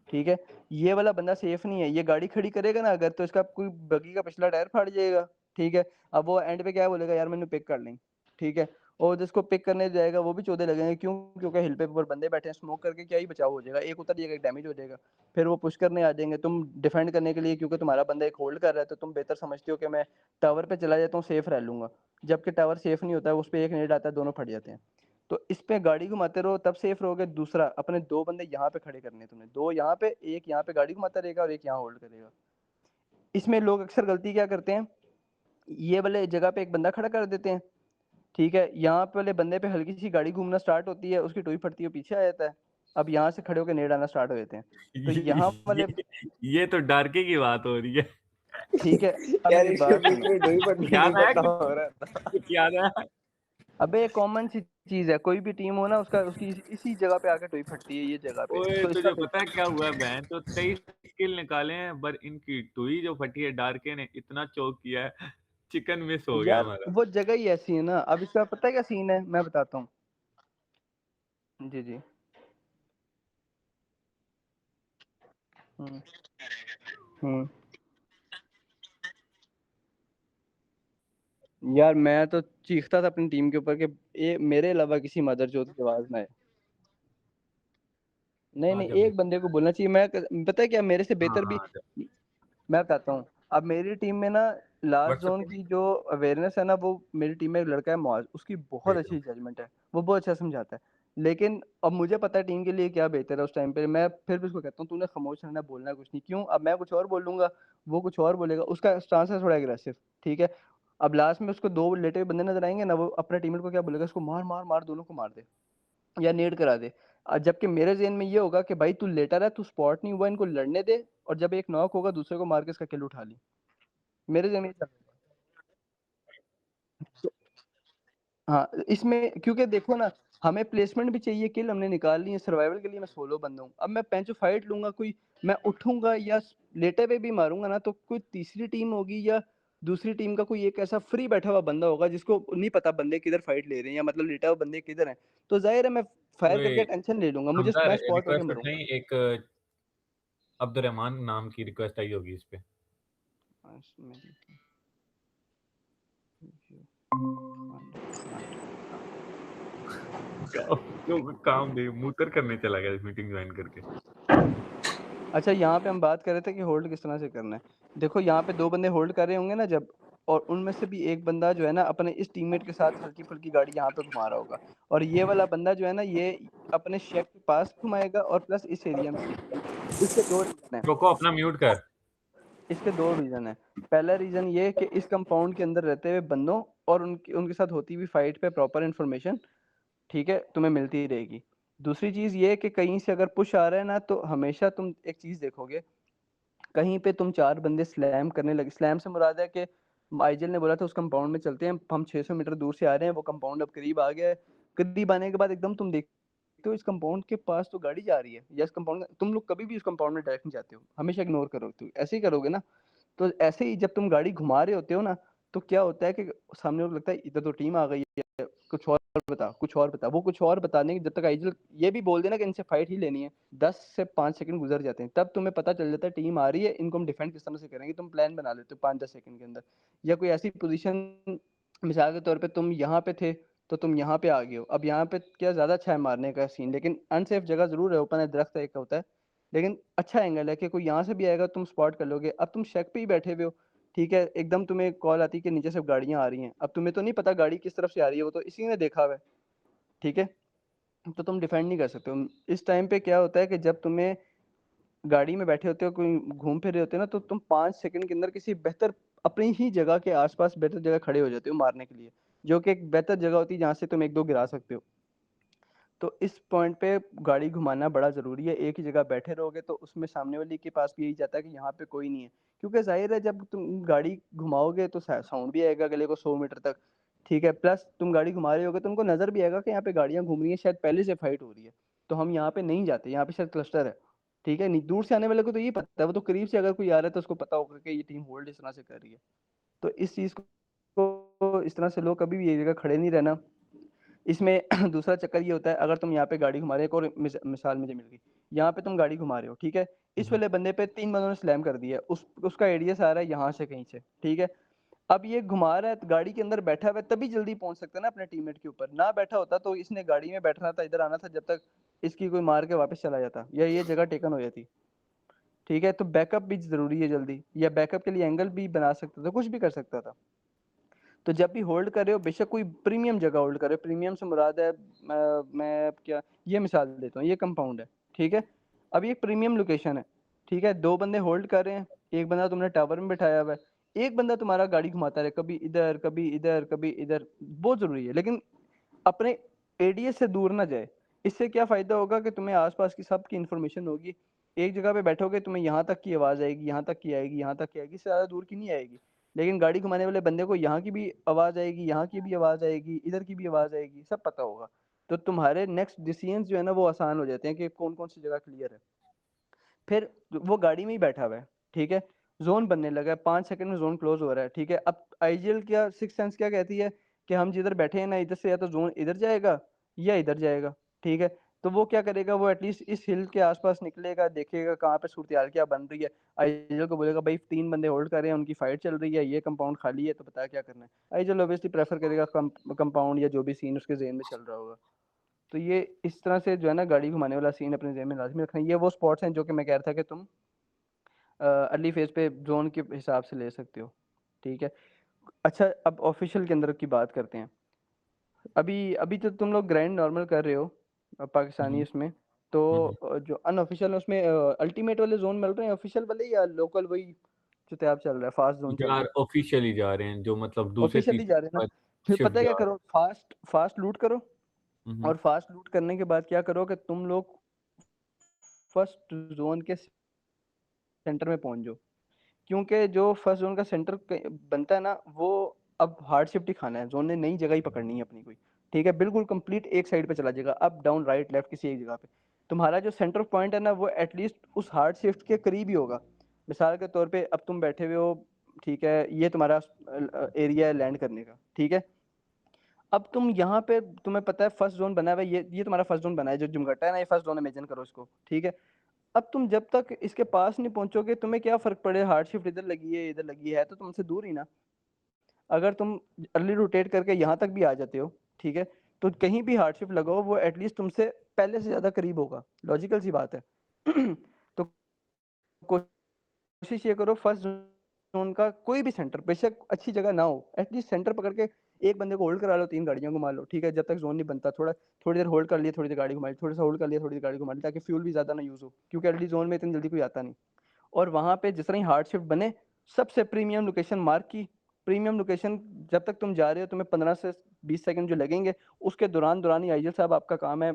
[SPEAKER 2] ठीक है, ये वाला बंदा सेफ नहीं है, ये गाड़ी खड़ी करेगा ना अगर, तो इसका कोई बग्गी का पिछला टायर फाड़ जाएगा, ठीक है, अब वो एंड पे क्या बोलेगा, यार मैंने पिक कर ली, ठीक है, और जिसको पिक करने जाएगा वो भी चौधे लगेंगे, क्यों, क्योंकि हिल पे ऊपर बंदे बैठे हैं, स्मोक करके क्या ही बचाव हो जाएगा, एक उतर जाएगा एक डैमेज हो जाएगा, फिर वो पुश करने आ जाएंगे, तुम डिफेंड करने के लिए, क्योंकि तुम्हारा बंदा एक होल्ड कर रहा है, तो तुम बेहतर समझते हो कि मैं टावर पे चला जाता हूँ सेफ रह लूंगा, जबकि टावर सेफ नहीं होता है, उस पर एक नेट आता है, दोनों फट जाते हैं। तो इस पे गाड़ी घुमाते रहो तब सेफ रहोगे। दूसरा, अपने दो बंदे यहाँ पे खड़े करने, तुमने दो यहाँ पे, एक यहाँ पे गाड़ी घुमाता रहेगा और एक यहाँ होल्ड करेगा। इसमें लोग अक्सर गलती क्या करते हैं, ये वाले जगह पे एक बंदा खड़ा कर देते हैं, ठीक है, यहाँ पे वाले बंदे पे हल्की सी गाड़ी घूमना स्टार्ट होती है, उसकी टोई फटती है, पीछे आ जाता है, अब यहाँ से खड़े होकर नेड़ आना स्टार्ट हो जाते हैं, तो
[SPEAKER 1] ये
[SPEAKER 2] यहाँ
[SPEAKER 1] ये
[SPEAKER 2] वाले,
[SPEAKER 1] ये तो डरके की बात हो रही है।
[SPEAKER 2] ठीक है, अब
[SPEAKER 3] यार
[SPEAKER 2] मेरी
[SPEAKER 3] इसके
[SPEAKER 2] बात
[SPEAKER 3] बीच
[SPEAKER 2] सुनो।
[SPEAKER 3] में डोई पट के नहीं
[SPEAKER 1] याद आया
[SPEAKER 3] पता
[SPEAKER 1] कुछ?
[SPEAKER 3] हो रहा था।
[SPEAKER 1] कुछ याद आया?
[SPEAKER 2] अबे कॉमन सी चीज है, कोई भी टीम हो ना, उसका उसकी इसी जगह पे आके टोई फटती है, ये जगह पे,
[SPEAKER 1] ओए
[SPEAKER 2] तो इसका
[SPEAKER 1] तुझे पता है क्या हुआ है बहन? तो 23 स्किल निकाले हैं, पर इनकी टुई जो फटी है, डार्के ने इतना चोक किया है, चिकन मिस हो गया
[SPEAKER 2] यार
[SPEAKER 1] हमारा।
[SPEAKER 2] वो जगह ही ऐसी है ना। अब इसका पता है क्या सीन है, मैं बताता हूँ। जी जी। हम्म हम्म यार मैं तो चीखता था अपनी टीम के ऊपर कि ये मेरे अलावा किसी मदरचोद की आवाज़ ना आए। नहीं,
[SPEAKER 1] आ
[SPEAKER 2] नहीं,
[SPEAKER 1] जा भाई।
[SPEAKER 2] एक बंदे को बोलना चाहिए। पता है क्या, मेरे से
[SPEAKER 1] हाँ,
[SPEAKER 2] बेहतर
[SPEAKER 1] हाँ,
[SPEAKER 2] भी
[SPEAKER 1] आ जा।
[SPEAKER 2] मैं बताता हूँ। अब मेरी टीम में ना लास्ट
[SPEAKER 1] व्हाट्सएप
[SPEAKER 2] ज़ोन
[SPEAKER 1] पे
[SPEAKER 2] की जो अवेयरनेस है ना, वो मेरी टीम में एक लड़का है मुआज़, उसकी बहुत
[SPEAKER 1] भेज रहा
[SPEAKER 2] अच्छी
[SPEAKER 1] हूँ।
[SPEAKER 2] जजमेंट है। वो बहुत अच्छा समझाता है। लेकिन अब मुझे पता है टीम के लिए क्या बेहतर है उस टाइम पे। मैं फिर भी उसको कहता हूँ तूने खामोश रहना, बोलना कुछ नहीं। क्यों? अब मैं कुछ और बोलूँगा, वो कुछ और बोलेगा। उसका स्टांस है थोड़ा एग्रेसिव, ठीक है? अब लास्ट में उसको 2 लेटे हुए बंदे नज़र आएँगे ना, वो अपने टीममेट को क्या बोलेगा, इसको मार, मार, मार, दोनों को मार दे या नेड करा दे। जबकि मेरे ज़हन में ये होगा कि भाई तू लेटा रहा, तू स्पॉट नहीं हुआ, इनको लड़ने दे और जब एक नॉक होगा दूसरे को मार के इसका किल उठा ली। मेरे ज़हन में ये चल रहा है। तो हाँ, इसमें क्योंकि देखो ना, हमें प्लेसमेंट भी चाहिए, किल हमने निकाल ली है, सर्वाइवल के लिए मैं सोलो बंदा हूँ। अब मैं पेंचो फाइट लूँगा, कोई मैं उठूँगा या लेटे पे भी मारूँगा ना, तो कोई तीसरी टीम होगी या दूसरी टीम का कोई एक ऐसा फ्री बैठा हुआ बंदा होगा जिसको नहीं पता बंदे किधर फाइट ले रहे हैं या मतलब लेटा हुआ बंदे किधर हैं। तो ज़ाहिर है मैं फायर
[SPEAKER 1] ओए,
[SPEAKER 2] करके टेंशन ले लूँगा, मुझे
[SPEAKER 1] हमजा
[SPEAKER 2] मैं स्पॉट होके
[SPEAKER 1] रिक्वेस्ट
[SPEAKER 2] मरूँगा।
[SPEAKER 1] नहीं, एक अब्दुर्रहमान नाम की रिक्वेस्ट आई होगी इस पे। काम नहीं, मूतर करने चला गया मीटिंग ज्वाइन करके।
[SPEAKER 2] अच्छा, यहाँ पे हम बात कर रहे थे कि होल्ड किस तरह से करना है। देखो यहाँ पे 2 बंदे होल्ड कर रहे होंगे ना जब, और उनमें से भी एक बंदा जो है ना अपने इस टीममेट के साथ हल्की-फुल्की गाड़ी यहाँ पे घुमा रहा होगा और ये वाला बंदा जो है ना ये अपने शेक के पास घुमाएगा और प्लस इस एरिया में भी। इसके 2 रीज़न हैं।
[SPEAKER 1] चोको अपना म्यूट कर।
[SPEAKER 2] इसके 2 रीज़न हैं। पहला रीज़न ये है कि इस कंपाउंड के अंदर रहते हुए बंदों और उनके उनके साथ होती हुई फाइट पे प्रॉपर इन्फॉर्मेशन, ठीक है, तुम्हें मिलती ही रहेगी। दूसरी चीज़ ये है कि कहीं से अगर पुश आ रहा है ना तो हमेशा तुम एक चीज़ देखोगे, कहीं पे तुम 4 बंदे स्लैम करने लगे। स्लैम से मुराद है कि आइजल ने बोला था उस कंपाउंड में चलते हैं, हम 600 मीटर दूर से आ रहे हैं, वो कंपाउंड अब करीब आ गया है। करीब आने के बाद एकदम तुम देखते हो इस कंपाउंड के पास तो गाड़ी जा रही है या इस कंपाउंड तुम लोग कभी भी इस कंपाउंड में डायरेक्ट नहीं जाते हो, हमेशा इग्नोर करोगे, तो ऐसे ही करोगे ना। तो ऐसे ही जब तुम गाड़ी घुमा रहे होते हो ना, तो क्या होता है कि सामने वाले को लगता है इधर तो टीम आ गई है, कुछ और बता, कुछ और बता। वो कुछ और बताने की जब तक आइजल ये भी बोल देना कि इनसे फाइट ही लेनी है, 10 से 5 सेकंड गुजर जाते हैं, तब तुम्हें पता चल जाता है टीम आ रही है, इनको हम डिफेंड किस तरह से करेंगे। तुम प्लान बना लेते हो 5-10 सेकंड के अंदर, या कोई ऐसी पोजीशन, मिसाल के तौर पे तुम यहाँ पे थे तो तुम यहाँ पे आ गए हो। अब यहाँ पे क्या ज़्यादा अच्छा है मारने का सीन, लेकिन अनसेफ जगह ज़रूर है, ओपन है, दरख्त एक होता है, लेकिन अच्छा एंगल है कि कोई यहाँ से भी आएगा तुम स्पॉट कर लोगे। अब तुम शेक पे ही बैठे हुए हो, ठीक है, एकदम तुम्हें कॉल आती है कि नीचे से गाड़ियाँ आ रही हैं। अब तुम्हें तो नहीं पता गाड़ी किस तरफ से आ रही है, वो तो इसी ने देखा हुआ है, ठीक है? तो तुम डिफेंड नहीं कर सकते हो। इस टाइम पे क्या होता है कि जब तुम्हें गाड़ी में बैठे होते हो, कोई घूम फिर रहे होते हो ना, तो तुम 5 सेकंड के अंदर किसी बेहतर अपनी ही जगह के आस-पास बेहतर जगह खड़े हो जाते हो मारने के लिए, जो कि एक बेहतर जगह होती है जहाँ से तुम 1-2 गिरा सकते हो। तो इस पॉइंट पे गाड़ी घुमाना बड़ा ज़रूरी है। एक ही जगह बैठे रहोगे तो उसमें सामने वाले के पास भी यही जाता है कि यहाँ पे कोई नहीं है। क्योंकि ज़ाहिर है जब तुम गाड़ी घुमाओगे तो साउंड भी आएगा अगले को 100 मीटर तक, ठीक है? प्लस तुम गाड़ी घुमा रहे होगे तो उनको नज़र भी आएगा कि यहाँ पे गाड़ियाँ घूम रही हैं, शायद पहले से फाइट हो रही है। तो हम यहाँ पे नहीं जाते, यहाँ पे शायद क्लस्टर है, ठीक है? नहीं, दूर से आने वाले को तो ये पता है, वो तो करीब से अगर कोई आ रहा है तो उसको पता होगा कि ये टीम होल्ड इस तरह से कर रही है। तो इस चीज़ को इस तरह से लोग कभी भी एक जगह खड़े नहीं रहना। इसमें दूसरा चक्कर ये होता है, अगर तुम यहाँ पे गाड़ी घुमा रहे हो, एक और मिसाल मुझे मिल गई। यहाँ पे तुम गाड़ी घुमा रहे हो, ठीक है? इस वाले बंदे पे 3 बंदों ने स्लैम कर दिया है, उसका एडीएस आ रहा है यहाँ से कहीं से, ठीक है? अब ये घुमा रहा है, तो गाड़ी के अंदर बैठा हुआ है, तभी जल्दी पहुँच सकता है ना अपने टीममेट के ऊपर। ना बैठा होता तो इसने गाड़ी में बैठना था, इधर आना था जब तक इसकी कोई मार के वापस चला जाता या ये जगह टेकन हो जाती, ठीक है? तो बैकअप भी ज़रूरी है जल्दी, या बैकअप के लिए एंगल भी बना सकता था, कुछ भी कर सकता था। तो जब भी होल्ड कर रहे हो, बेशक कोई प्रीमियम जगह होल्ड कर रहे हो, प्रीमियम से मुराद है मैं क्या ये मिसाल देता हूँ, ये कंपाउंड है, ठीक है? अब ये प्रीमियम लोकेशन है, ठीक है? 2 बंदे होल्ड कर रहे हैं, एक बंदा तुमने टावर में बैठाया हुआ है, एक बंदा तुम्हारा गाड़ी घुमाता रहे, कभी इधर, कभी इधर, कभी इधर, बहुत ज़रूरी है। लेकिन अपने एडीएस से दूर ना जाए। इससे क्या फ़ायदा होगा कि तुम्हें आस-पास की सबकी इन्फॉर्मेशन होगी। एक जगह पे बैठोगे, तुम्हें यहाँ तक की आवाज़ आएगी, यहाँ तक की आएगी, यहाँ तक की आएगी, इससे ज़्यादा दूर की नहीं आएगी। लेकिन गाड़ी घुमाने वाले बंदे को यहाँ की भी आवाज़ आएगी, यहाँ की भी आवाज़ आएगी, इधर की भी आवाज़ आएगी, सब पता होगा। तो तुम्हारे नेक्स्ट डिसीजंस जो है ना वो आसान हो जाते हैं कि कौन-कौन सी जगह क्लियर है। फिर वो गाड़ी में ही बैठा हुआ है, ठीक है? ज़ोन बनने लगा है, 5 सेकंड में ज़ोन क्लोज़ हो रहा है, ठीक है? अब आईजीएल क्या सिक्स्थ सेंस क्या कहती है कि हम जिधर बैठे हैं ना, इधर से या तो ज़ोन इधर जाएगा या इधर जाएगा, ठीक है? तो वो क्या करेगा, वो एटलीस्ट इस हिल के आसपास निकलेगा, देखेगा कहाँ पे सूरत-हाल क्या बन रही है। आइजल को बोलेगा भाई 3 बंदे होल्ड कर रहे हैं, उनकी फाइट चल रही है, ये कंपाउंड खाली है, तो बता क्या करना है। आइजल ऑब्वियसली प्रेफर करेगा कंपाउंड या जो भी सीन उसके ज़हन में चल रहा होगा। तो ये इस तरह से जो है ना गाड़ी घुमाने वाला सीन अपने ज़हन में लाज़मी रखना है। ये वो स्पॉट्स हैं जो कि मैं कह रहा था कि तुम अर्ली फेज़ पे ज़ोन के हिसाब से ले सकते हो, ठीक है। अच्छा, अब ऑफिशियल के अंदर की बात करते हैं। अभी अभी तो तुम लोग ग्रैंड नॉर्मल कर रहे हो पाकिस्तानी
[SPEAKER 1] हम्म,
[SPEAKER 2] इसमें, तो
[SPEAKER 1] हम्म।
[SPEAKER 2] जो अनऑफिशियल है उसमें अल्टीमेट वाले जोन मिल रहे हैं ऑफिशियल वाले, या लोकल वही जो तैयार चल रहा है, फास्ट जोन चल रहा
[SPEAKER 1] यार
[SPEAKER 2] है?
[SPEAKER 1] ऑफिशियली जा रहे हैं, जो मतलब दूसरे
[SPEAKER 2] ऑफिशियली
[SPEAKER 1] तीसरे
[SPEAKER 2] जा रहे हैं ना?
[SPEAKER 1] पर
[SPEAKER 2] फिर
[SPEAKER 1] शिफ्ट
[SPEAKER 2] पता है क्या
[SPEAKER 1] जा
[SPEAKER 2] करो, फास्ट फास्ट लूट करो,
[SPEAKER 1] रहे हैं।
[SPEAKER 2] और फास्ट लूट करने के बाद क्या करो कि तुम लोग फर्स्ट जोन के सेंटर में पहुंच जाओ, क्योंकि जो फर्स्ट जोन का सेंटर बनता है ना, वो अब हार्ड शिफ्ट ही खाना है, जोन ने नई जगह ही पकड़नी है अपनी कोई, ठीक है। बिल्कुल कंप्लीट एक साइड पे चला जाएगा, अप डाउन राइट लेफ्ट किसी एक जगह पे। तुम्हारा जो सेंटर पॉइंट है ना, वो एटलीस्ट उस हार्ड शिफ्ट के करीब ही होगा। मिसाल के तौर पे अब तुम बैठे हुए हो, ठीक है, ये तुम्हारा एरिया है लैंड करने का, ठीक है। अब तुम यहाँ पे, तुम्हें पता है फर्स्ट जोन बना हुआ है, ये तुम्हारा फर्स्ट जोन बना है, जो जुमगट्टा है ना, ये फर्स्ट जोन इमेजिन करो इसको, ठीक है। अब तुम जब तक इसके पास नहीं पहुंचोगे, तुम्हें क्या फर्क पड़े, हार्ड शिफ्ट इधर लगी है इधर लगी है, तो तुमसे दूर ही ना। अगर तुम अर्ली रोटेट करके यहाँ तक भी आ जाते हो, ठीक है, तो कहीं भी हार्ड शिफ्ट लगाओ, वो एटलीस्ट तुमसे पहले से ज्यादा करीब होगा, लॉजिकल सी बात है। तो कोशिश ये करो फर्स्ट जोन का कोई भी सेंटर, बेशक अच्छी जगह ना हो, एटलीस्ट सेंटर पकड़ के एक बंदे को होल्ड करा लो, 3 गाड़ियां घुमा लो, ठीक है, जब तक जोन नहीं बनता। थोड़ी देर होल्ड कर लिया, थोड़ी देर गाड़ी घुमा ली, थोड़ा सा होल्ड कर लिया, थोड़ी देर गाड़ी घुमा ली, ताकि फ्यूल भी ज्यादा ना यूज हो, क्योंकि अर्ली जोन में इतनी जल्दी कोई आता नहीं। और वहां पे जिस तरह ही हार्ड शिफ्ट बने, सबसे प्रीमियम लोकेशन मार्क की, प्रीमियम लोकेशन, जब तक तुम जा रहे हो तुम्हें 15 से 20 सेकंड जो लगेंगे, उसके दौरान दौरान ही आइजल साहब आपका काम है,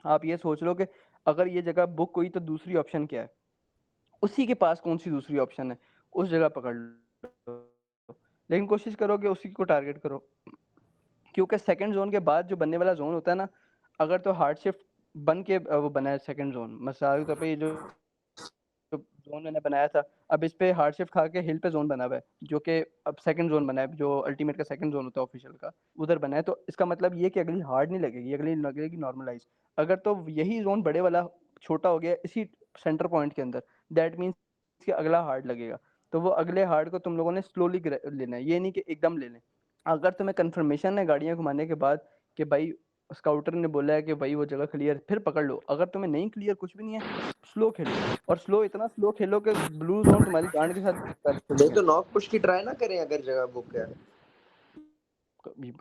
[SPEAKER 2] आप ये सोच लो कि अगर ये जगह बुक हुई तो दूसरी ऑप्शन क्या है, उसी के पास कौन सी दूसरी ऑप्शन है, उस जगह पकड़ लो। लेकिन कोशिश करो कि उसी को टारगेट करो, क्योंकि सेकंड जोन के बाद जो बनने वाला जोन होता है ना, अगर तो हार्ड शिफ्ट बन के वो बना है सेकंड जोन, मिसाल के तौर पे ये जो जोन मैंने बनाया था, अब इस पे हार्ड शिफ्ट खा के हिल पे जोन बना हुआ है, जो कि अब सेकंड जोन बना है, जो अल्टीमेट का सेकंड जोन होता है ऑफिशियल का, उधर बना है। तो इसका मतलब ये कि अगली हार्ड नहीं लगेगी, अगली लगेगी नॉर्मलाइज। अगर तो यही जोन बड़े वाला छोटा हो गया इसी सेंटर पॉइंट के अंदर, दैट मीन्स कि अगला हार्ड लगेगा। तो वो अगले हार्ड को तुम लोगों ने स्लोली लेना है, ये नहीं कि एकदम ले लें। अगर तुम्हें कंफर्मेशन है गाड़ियां घुमाने के बाद कि भाई स्काउटर ने बोला है कि भाई वो जगह क्लियर, फिर पकड़ लो। अगर तुम्हें नहीं क्लियर कुछ भी नहीं है, स्लो खेलो, और स्लो इतना स्लो खेलो कि ब्लू जोन तुम्हारी गांड के साथ कर
[SPEAKER 3] नहीं
[SPEAKER 2] सके।
[SPEAKER 3] तो नॉक पुश की ट्राई ना करें अगर जगह बुक है।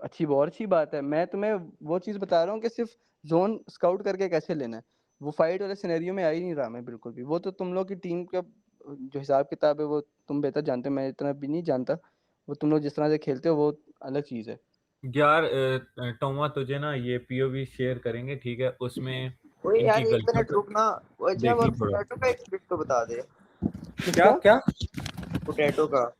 [SPEAKER 2] अच्छी, बहुत अच्छी बात है। मैं तुम्हें वो चीज बता रहा हूँ कि सिर्फ जोन स्काउट करके कैसे लेना है, वो फाइट वाले सिनेरियो में आ ही नहीं रहा मैं बिल्कुल भी। वो तो तुम लोग की टीम का जो हिसाब किताब है वो तुम बेहतर जानते हो, मैं इतना भी नहीं जानता। वो तुम लोग जिस तरह से खेलते हो वो अलग चीज है।
[SPEAKER 1] यार टोमा तुझे ना ये पीओवी शेयर करेंगे, ठीक है, उसमें
[SPEAKER 3] ओए यार
[SPEAKER 1] इनकी
[SPEAKER 3] एक
[SPEAKER 1] गलतियों
[SPEAKER 3] मिनट
[SPEAKER 1] को
[SPEAKER 3] रुकना। वो अच्छा वो
[SPEAKER 1] देखी थोड़ा।
[SPEAKER 3] पोटैटो का एक ट्रिक तो बता दे।
[SPEAKER 1] क्या
[SPEAKER 2] किसका?
[SPEAKER 1] क्या?
[SPEAKER 3] पोटैटो का।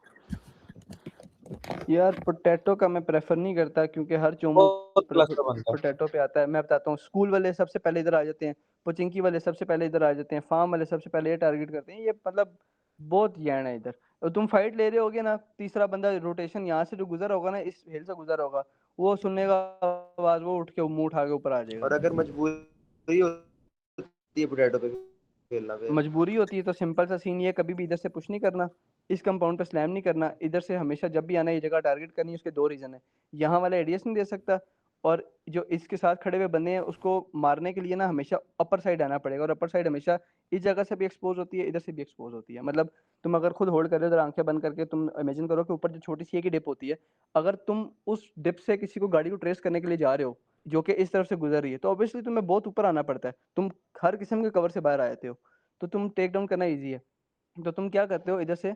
[SPEAKER 2] यार पोटैटो का मैं प्रेफर नहीं करता, क्योंकि हर चोमू
[SPEAKER 1] बहुत क्लस्टर बनता है।
[SPEAKER 2] पोटैटो पे आता है। मैं बताता हूँ, स्कूल वाले सबसे पहले इधर आ जाते हैं, पोचिंकी वाले सबसे पहले इधर आ जाते हैं, फार्म वाले सबसे पहले ये टारगेट करते हैं। ये मतलब बहुत गैंड है इधर। और तुम फाइट ले रहे होगे ना, तीसरा बंदा रोटेशन यहाँ से जो गुजर होगा ना, इस हिल से गुजर होगा, वो सुनने का आवाज, वो उठ के मुंह उठा के ऊपर आ जाएगा।
[SPEAKER 3] और अगर मजबूरी होती है पोटैटो पे खेलना फिर।
[SPEAKER 2] मजबूरी होती है तो सिंपल सा सीन ये, कभी भी इधर से पुश नहीं करना, इस कंपाउंड पे स्लैम नहीं करना, इधर से हमेशा जब भी आना ये जगह टारगेट करनी है। उसके 2 रीजन है, यहाँ वाला एडीएस नहीं दे सकता, और जो इसके साथ खड़े हुए बंदे हैं उसको मारने के लिए ना हमेशा अपर साइड आना पड़ेगा, और अपर साइड हमेशा इस जगह से भी एक्सपोज होती है, इधर से भी एक्सपोज होती है। मतलब तुम अगर खुद होल्ड कर रहे हो, आंखें बंद करके तुम इमेजिन करो कि ऊपर जो छोटी सी एक डिप होती है, अगर तुम उस डिप से किसी को गाड़ी को ट्रेस करने के लिए जा रहे हो जो कि इस तरफ से गुजर रही है, तो ऑब्वियसली तुम्हें बहुत ऊपर आना पड़ता है, तुम हर किस्म के कवर से बाहर आ जाते हो, तो तुम टेक डाउन करना इजी है। तो तुम क्या करते हो, इधर से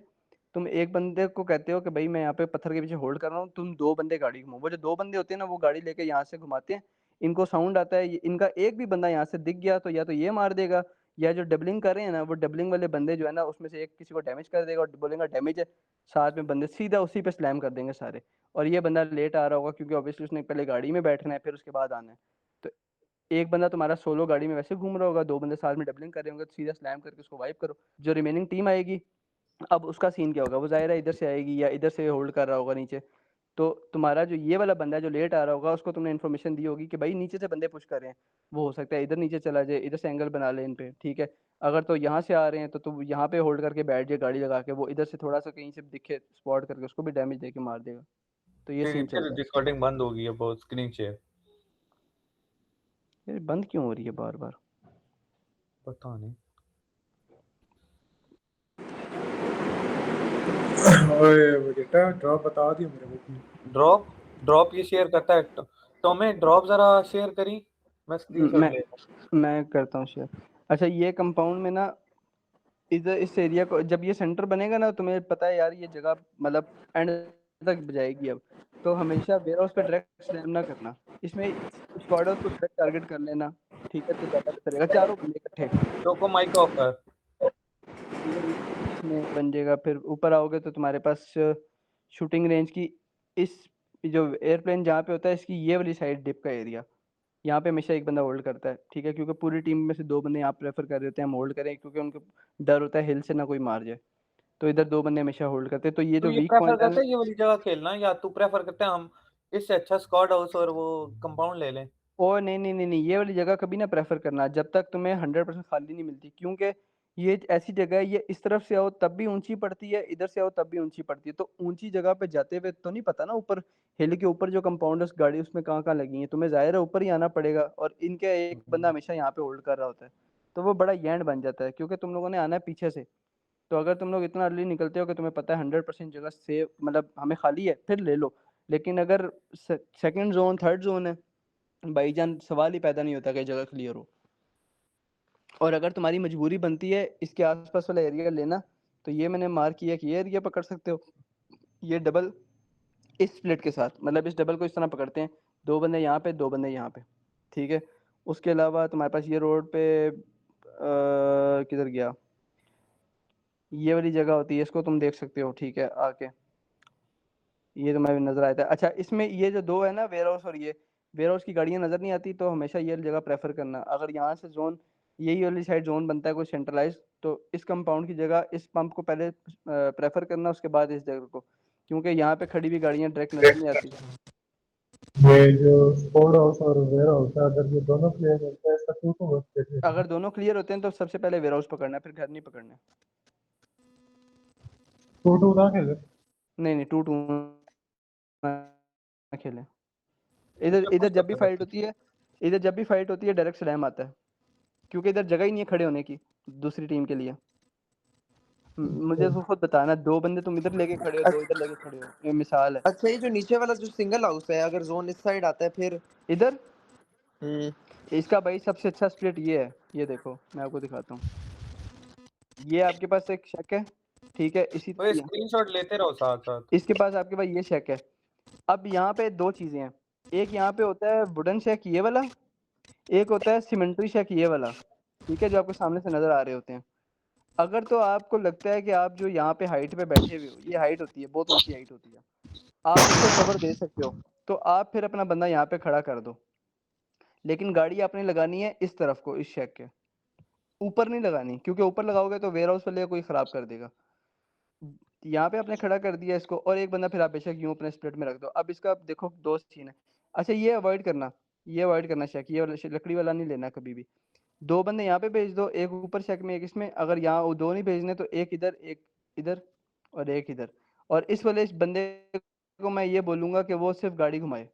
[SPEAKER 2] तुम एक बंदे को कहते हो कि भाई मैं यहाँ पे पत्थर के पीछे होल्ड कर रहा हूँ, तुम 2 बंदे गाड़ी घुमाओ। वो जो 2 बंदे होते हैं ना, वो गाड़ी लेके यहाँ से घुमाते हैं, इनको साउंड आता है, इनका एक भी बंदा यहाँ से दिख गया तो या तो ये मार देगा, या जो डबलिंग कर रहे हैं ना, वो डबलिंग वाले बंदे जो है ना, उसमें से एक किसी को डैमेज कर देगा और बोलेगा डैमेज है, साथ में बंदे सीधा उसी पे स्लैम कर देंगे सारे। और ये बंदा लेट आ रहा होगा, क्योंकि ऑब्वियसली उसने पहले गाड़ी में बैठना है, फिर उसके बाद आना है। तो एक बंदा तुम्हारा सोलो गाड़ी में वैसे घूम रहा होगा, 2 बंदे साथ में डबलिंग कर रहे होंगे, तो सीधा स्लैम करके उसको वाइप करो। जो रिमेनिंग टीम आएगी, अब उसका सीन क्या होगा, वो जाहिर है इधर से आएगी या इधर से होल्ड कर रहा होगा नीचे, तो तुम्हारा जो ये वाला बंदा है जो लेट आ रहा होगा उसको तुमने इन्फॉर्मेशन दी होगी कि भाई नीचे से बंदे पुश कर रहे हैं, वो हो सकता है इधर नीचे चला जाए, इधर से एंगल बना ले इन पे, ठीक है। अगर तो यहाँ से आ रहे हैं तो तुम यहाँ पे होल्ड करके बैठ जाए गाड़ी लगा के, वो इधर से थोड़ा सा कहीं से दिखे स्पॉट करके उसको भी डैमेज दे के मार देगा। तो ये सीन
[SPEAKER 1] फिर
[SPEAKER 2] चलता है।
[SPEAKER 1] रिकॉर्डिंग बंद हो गई है, बहुत स्क्रीन शेयर।
[SPEAKER 2] ये बंद क्यों हो रही है बार बार?
[SPEAKER 1] पता नहीं।
[SPEAKER 4] ओए बेटा ड्रॉप बता दियो मेरे को।
[SPEAKER 1] ड्रॉप ड्रॉप ये शेयर करता है। तो हमें ड्रॉप जरा शेयर करी, मैं स्क्रीनशॉट
[SPEAKER 2] मैं
[SPEAKER 1] ले।
[SPEAKER 2] मैं करता हूँ शेयर। अच्छा ये कंपाउंड में ना इधर इस एरिया को जब ये सेंटर बनेगा ना, तुम्हें पता है यार ये जगह मतलब एंड तक जाएगी अब, तो हमेशा वेयर हाउस पे डायरेक्ट स्लैम ना करना, इसमें स्क्वाड हाउस को डायरेक्ट टारगेट कर लेना, ठीक है, तो ज़्यादा बेहतर रहेगा, चारों बंदे इकट्ठे।
[SPEAKER 1] चोको माइक ऑफ कर।
[SPEAKER 2] ये इसमें बन जाएगा, फिर ऊपर आओगे तो तुम्हारे पास शूटिंग रेंज की इस जो एयरप्लेन जहाँ पे होता है इसकी ये वाली साइड डिप का एरिया, यहाँ पे हमेशा एक बंदा होल्ड करता है, ठीक है, क्योंकि पूरी टीम में से 2 बंदे यहाँ प्रेफर कर रहे होते हैं हम होल्ड करें, क्योंकि उनको डर होता है हिल से ना कोई मार जाए, तो इधर 2 बंदे हमेशा होल्ड करते हैं। तो ये
[SPEAKER 1] तू
[SPEAKER 2] जो
[SPEAKER 1] ये
[SPEAKER 2] वीक
[SPEAKER 1] प्रेफर
[SPEAKER 2] पॉइंट है
[SPEAKER 1] करता
[SPEAKER 2] ना,
[SPEAKER 1] है ये वाली जगह खेलना, या तू प्रेफर करते हैं हम इससे अच्छा स्क्वाड हाउस और वो कंपाउंड ले लें?
[SPEAKER 2] ओ नहीं नहीं नहीं नहीं, ये वाली जगह कभी ना प्रेफर करना जब तक तुम्हें 100% खाली नहीं मिलती, क्योंकि ये ऐसी जगह है, ये इस तरफ से आओ तब भी ऊंची पड़ती है, इधर से आओ तब भी ऊंची पड़ती है, तो ऊंची जगह पे जाते हुए तो नहीं पता ना ऊपर हिल के ऊपर जो कंपाउंड उस गाड़ी उसमें कहाँ कहाँ लगी है, तुम्हें जाहिर है ऊपर ही आना पड़ेगा, और इनके एक बंदा हमेशा यहाँ पे होल्ड कर रहा होता है, तो वो बड़ा यैंड बन जाता है, क्योंकि तुम लोगों ने आना है पीछे से, तो अगर तुम लोग इतना अर्ली निकलते हो कि तुम्हें पता है 100% जगह सेव मतलब हमें खाली है, फिर ले लो। लेकिन अगर सेकंड जोन थर्ड जोन है, भाईजान सवाल ही पैदा नहीं होता कि जगह क्लियर हो। और अगर तुम्हारी मजबूरी बनती है इसके आसपास वाला एरिया लेना, तो ये मैंने मार्क किया कि ये एरिया पकड़ सकते हो, ये डबल इस स्प्लिट के साथ, मतलब इस डबल को इस तरह पकड़ते हैं, 2 बंदे यहाँ पे 2 बंदे यहाँ पे, ठीक है। उसके अलावा तुम्हारे पास ये रोड पे किधर गया, ये वाली जगह होती है, इसको तुम देख सकते हो, ठीक है, आके ये तुम्हें नजर आता है। अच्छा इसमें ये जो 2 है ना वेयर हाउस, और ये वेयर हाउस की गाड़ियां नजर नहीं आती, तो हमेशा ये जगह प्रेफर करना, अगर यहाँ से जोन यही वाली साइड जोन बनता है कोई सेंट्रलाइज, तो इस कंपाउंड की जगह इस पंप को पहले प्रेफर करना, उसके बाद इस जगह को, क्योंकि यहाँ पे खड़ी हुई गाड़ियां डायरेक्ट नजर नहीं आती।
[SPEAKER 4] ये जो स्पोर्ट हाउस और वेयर हाउस है, अगर ये दोनों क्लियर होते हैं इसका क्यों तो वर्क करते
[SPEAKER 2] अगर दोनों क्लियर होते हैं तो सबसे पहले वेयर हाउस पकड़ना है, फिर घर नहीं पकड़ना है।
[SPEAKER 4] टू ना खेले।
[SPEAKER 2] नहीं नहीं 2-2 ना खेले। इधर
[SPEAKER 1] क्या
[SPEAKER 2] इधर
[SPEAKER 1] कुछ
[SPEAKER 2] जब भी
[SPEAKER 1] करता
[SPEAKER 2] फाइट
[SPEAKER 1] है?
[SPEAKER 2] होती है, इधर जब भी फाइट होती है डायरेक्ट स्लैम आता है, क्योंकि इधर जगह ही नहीं है खड़े होने की दूसरी टीम के लिए। मुझे तो खुद बताना, 2 बंदे तुम इधर लेके खड़े हो, 2 इधर लेके खड़े हो, ये मिसाल है।
[SPEAKER 3] अच्छा ये जो नीचे वाला जो सिंगल हाउस है, अगर जोन इस साइड आता है फिर?
[SPEAKER 2] इधर
[SPEAKER 3] हम्म।
[SPEAKER 2] इसका भाई सबसे अच्छा स्प्लिट ये है, ये देखो मैं आपको दिखाता हूँ, ये आपके पास एक शेक है, ठीक है, इसी
[SPEAKER 1] ओए
[SPEAKER 2] तरह
[SPEAKER 1] स्क्रीनशॉट लेते रहो साथ साथ।
[SPEAKER 2] इसके पास आपके पास ये शेक है। अब यहाँ पे 2 चीजें हैं, एक यहाँ पे होता है वुडन शेक ये वाला, एक होता है सीमेंट्री शेक ये वाला, ठीक है, जो आपके सामने से नजर आ रहे होते हैं। अगर तो आपको लगता है कि आप जो यहाँ पे हाइट पे बैठे हुए हो, ये हाइट होती है, बहुत ऊंची हाइट होती है, आप इसको कवर दे सकते हो, तो आप फिर अपना बंदा यहाँ पे खड़ा कर दो, लेकिन गाड़ी आपने लगानी है इस तरफ को, इस शेक के ऊपर नहीं लगानी, क्योंकि ऊपर लगाओगे तो वेयर हाउस वाले कोई खराब कर देगा। यहाँ पे आपने खड़ा कर दिया इसको, और एक बंदा फिर आप बेशक यूं अपने स्प्लिट में रख दो। अब इसका देखो 2 सीन है। अच्छा ये अवॉइड करना, ये अवॉइड करना शेक, ये वाला लकड़ी वाला नहीं लेना कभी भी। 2 बंदे यहाँ पे भेज दो, एक ऊपर शेक में एक इसमें, अगर यहाँ वो 2 नहीं भेजने तो एक इधर और एक इधर, और इस वाले इस बंदे को मैं ये बोलूंगा कि वो सिर्फ गाड़ी घुमाए,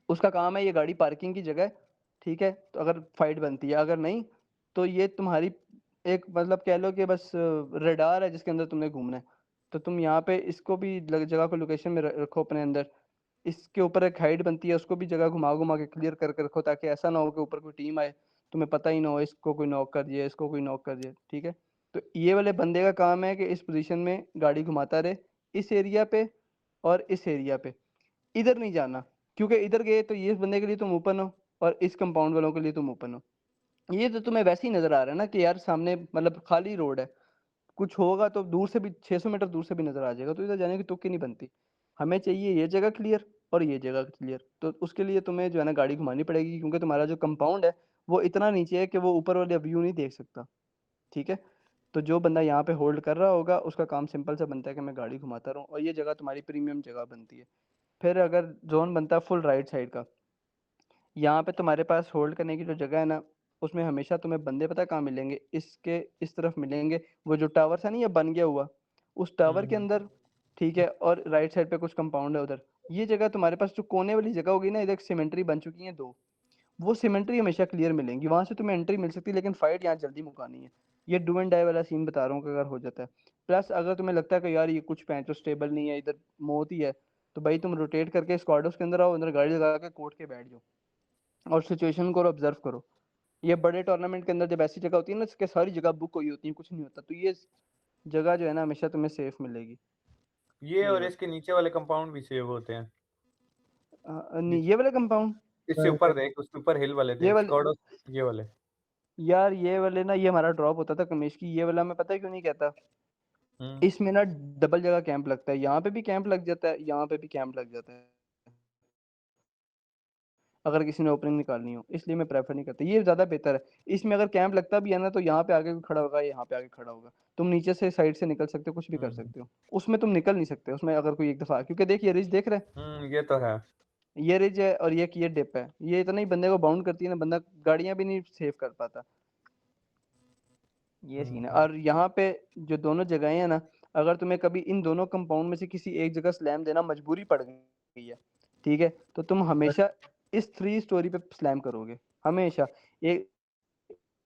[SPEAKER 2] उसका काम है, ये गाड़ी पार्किंग की जगह है, ठीक है, तो अगर फाइट बनती है, अगर नहीं तो ये तुम्हारी एक मतलब कह लो कि बस रडार है जिसके अंदर तुमने घूमना है, तो तुम यहाँ पे इसको भी जगह को लोकेशन में रखो अपने अंदर, इसके ऊपर एक हाइट बनती है, उसको भी जगह घुमा घुमा के क्लियर कर रखो, ताकि ऐसा ना हो कि ऊपर कोई टीम आए तुम्हें पता ही ना हो, इसको कोई नॉक कर दिया, इसको कोई नॉक कर दिया, ठीक है। तो ये वाले बंदे का काम है कि इस पोजीशन में गाड़ी घुमाता रहे, इस एरिया पे और इस एरिया पे, इधर नहीं जाना, क्योंकि इधर गए तो ये इस बंदे के लिए तुम ओपन हो और इस कंपाउंड वालों के लिए तुम ओपन हो। ये तो तुम्हें वैसे ही नजर आ रहा है ना कि यार सामने मतलब खाली रोड है, कुछ होगा तो दूर से भी 600 मीटर दूर से भी नजर आ जाएगा, तो इधर जाने की तुक ही नहीं बनती। हमें चाहिए ये जगह क्लियर और ये जगह क्लियर, तो उसके लिए तुम्हें जो है ना गाड़ी घुमानी पड़ेगी, क्योंकि तुम्हारा जो कंपाउंड है वो इतना नीचे है कि वो ऊपर वाले व्यू नहीं देख सकता, ठीक है। तो जो बंदा यहाँ पे होल्ड कर रहा होगा उसका काम सिंपल सा बनता है कि मैं गाड़ी घुमाता रहूँ, और ये जगह तुम्हारी प्रीमियम जगह बनती है। फिर अगर जोन बनता है फुल राइट साइड का, यहाँ पे तुम्हारे पास होल्ड करने की जो जगह है ना, उसमें हमेशा तुम्हें बंदे पता कहाँ मिलेंगे, इसके इस तरफ मिलेंगे। वो जो टावर था नहीं ये बन गया हुआ, उस टावर के अंदर, ठीक है, और राइट साइड पे कुछ कंपाउंड है उधर। ये जगह तुम्हारे पास जो कोने वाली जगह होगी ना, इधर सीमेंट्री बन चुकी है 2, वो सीमेंट्री हमेशा क्लियर मिलेंगी, वहां से तुम्हें एंट्री मिल सकती है, लेकिन फाइट यहाँ जल्दी मुकानी है। ये डू एंड डाई वाला सीन बता रहा हूँ कि अगर हो जाता है। प्लस अगर तुम्हें लगता है कि यार ये कुछ पैंचो स्टेबल नहीं है, इधर मौत ही है, तो भाई तुम रोटेट करके स्क्वाडोस के अंदर आओ, अंदर गाड़ी लगा के कोर्ट के बैठ जाओ और सिचुएशन को ऑब्जर्व करो। ये बड़े टूर्नामेंट के अंदर जब ऐसी जगह होती है ना, इसके सारी जगह बुक हुई होती है, कुछ नहीं होता, तो ये जगह जो है ना हमेशा तुम्हें सेफ मिलेगी।
[SPEAKER 1] ये
[SPEAKER 2] ये
[SPEAKER 1] और
[SPEAKER 2] बात
[SPEAKER 1] इसके नीचे वाले कंपाउंड भी सेव होते हैं।
[SPEAKER 2] नहीं,
[SPEAKER 1] नीचे
[SPEAKER 2] ये वाला कंपाउंड,
[SPEAKER 1] इससे ऊपर देख, उसके ऊपर हिल वाले
[SPEAKER 2] ये
[SPEAKER 1] देख
[SPEAKER 2] वाले,
[SPEAKER 1] स्क्वाड, ये वाले।
[SPEAKER 2] यार ये वाले ना, ये हमारा ड्रॉप होता था कमेश की, ये वाला मैं पता है क्यों नहीं कहता,
[SPEAKER 1] हम्म
[SPEAKER 2] इसमें ना डबल जगह कैंप लगता है, यहाँ पे भी कैंप लग जाता है, यहाँ पे भी कैंप लग जाता है, अगर किसी ने ओपनिंग निकालनी हो, इसलिए मैं प्रेफर नहीं करता, ये ज्यादा बेहतर है। इसमें अगर कैंप लगता भी है ना, तो यहाँ पे आगे खड़ा होगा, यहाँ पे आगे खड़ा होगा, तुम नीचे से साइड से निकल सकते हो, कुछ भी कर
[SPEAKER 1] हम्म
[SPEAKER 2] सकते हो। उसमें तुम निकल नहीं सकते उसमें, अगर कोई एक दफा, क्योंकि देख ये रिज देख रहे
[SPEAKER 1] ये तो है।
[SPEAKER 2] हैं, ये रिज है और ये डिप है, ये इतना ही बंदे को बाउंड करती है ना, बंदा गाड़ियां भी नहीं सेव कर पाता। ये सीन है।
[SPEAKER 1] हम्म
[SPEAKER 2] और यहाँ पे जो दोनों जगहें हैं ना, अगर तुम्हें कभी इन दोनों कंपाउंड में से किसी एक जगह स्लैम देना मजबूरी पड़ गई है, ठीक है, तो तुम हमेशा इस 3 स्टोरी पे स्लैम करोगे, हमेशा। एक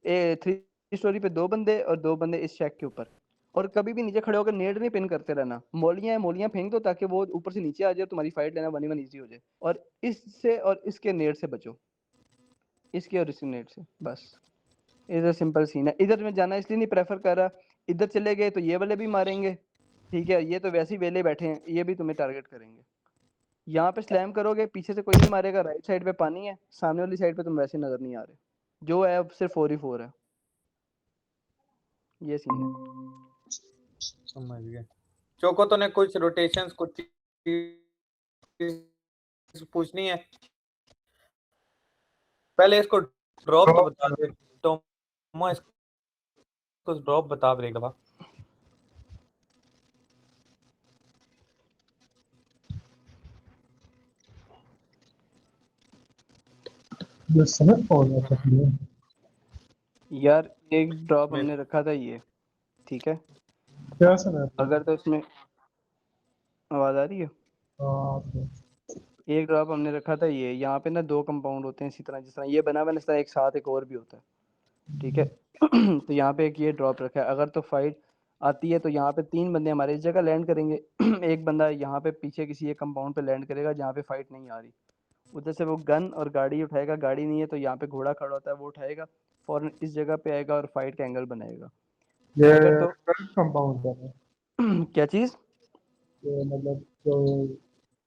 [SPEAKER 2] 3 स्टोरी पे 2 बंदे और 2 बंदे इस शैक के ऊपर, और कभी भी नीचे खड़े होकर नेड नहीं पिन करते रहना, मोलियां मोलियां फेंक दो ताकि वो ऊपर से नीचे आ जाए और तुम्हारी फाइट लेना 1v1 इजी हो जाए। और इससे और इसके नेड से बचो, इसके और इसके नेड से, बस। इधर सिंपल सीन है, इधर मैं जाना इसलिए नहीं प्रेफर कर रहा, इधर चले गए तो ये वाले भी मारेंगे, ठीक है, ये तो वैसे ही वेले बैठे हैं, ये भी तुम्हें टारगेट करेंगे। यहाँ पे स्लैम करोगे, पीछे से कोई नहीं मारेगा, राइट साइड पे पानी है, सामने वाली साइड पे तुम वैसे नजर नहीं आ रहे, जो है अब सिर्फ 4ही 4 है। ये सीन है।
[SPEAKER 1] समझ गया। चोको तो ने कुछ रोटेशंस, कुछ चीज पूछनी है, पहले इसको ड्रॉप तो बता दे टोमो, इसको ड्रॉप बता दे एक दफा।
[SPEAKER 4] ये समझ पाओगे तकलीफ।
[SPEAKER 2] यार एक ड्रॉप
[SPEAKER 1] मेरे
[SPEAKER 2] हमने रखा था ये, ठीक है,
[SPEAKER 4] क्या समझ
[SPEAKER 2] अगर तो इसमें आवाज आ रही है,
[SPEAKER 4] पाओगे?
[SPEAKER 2] एक ड्रॉप हमने रखा था ये, यहाँ पे ना 2 कंपाउंड होते हैं इसी तरह, जिस तरह ये बना हुआ है ना, इस तरह एक साथ एक और भी होता है, ठीक है। तो यहाँ पे एक ये ड्रॉप रखा है, अगर तो फाइट आती है तो यहाँ पे 3 बंदे हमारे इस जगह लैंड करेंगे, एक बंदा यहाँ पे पीछे किसी एक कंपाउंड पे लैंड करेगा जहाँ पे फाइट नहीं आ रही, उधर से वो गन और गाड़ी उठाएगा, गाड़ी नहीं है तो यहाँ पे घोड़ा खड़ा होता है वो उठाएगा, फौरन इस जगह पे आएगा और फाइट का एंगल बनाएगा।
[SPEAKER 4] ये
[SPEAKER 2] अगर तो
[SPEAKER 4] 12 कंपाउंड है ना?
[SPEAKER 2] क्या चीज़,
[SPEAKER 4] ये मतलब जो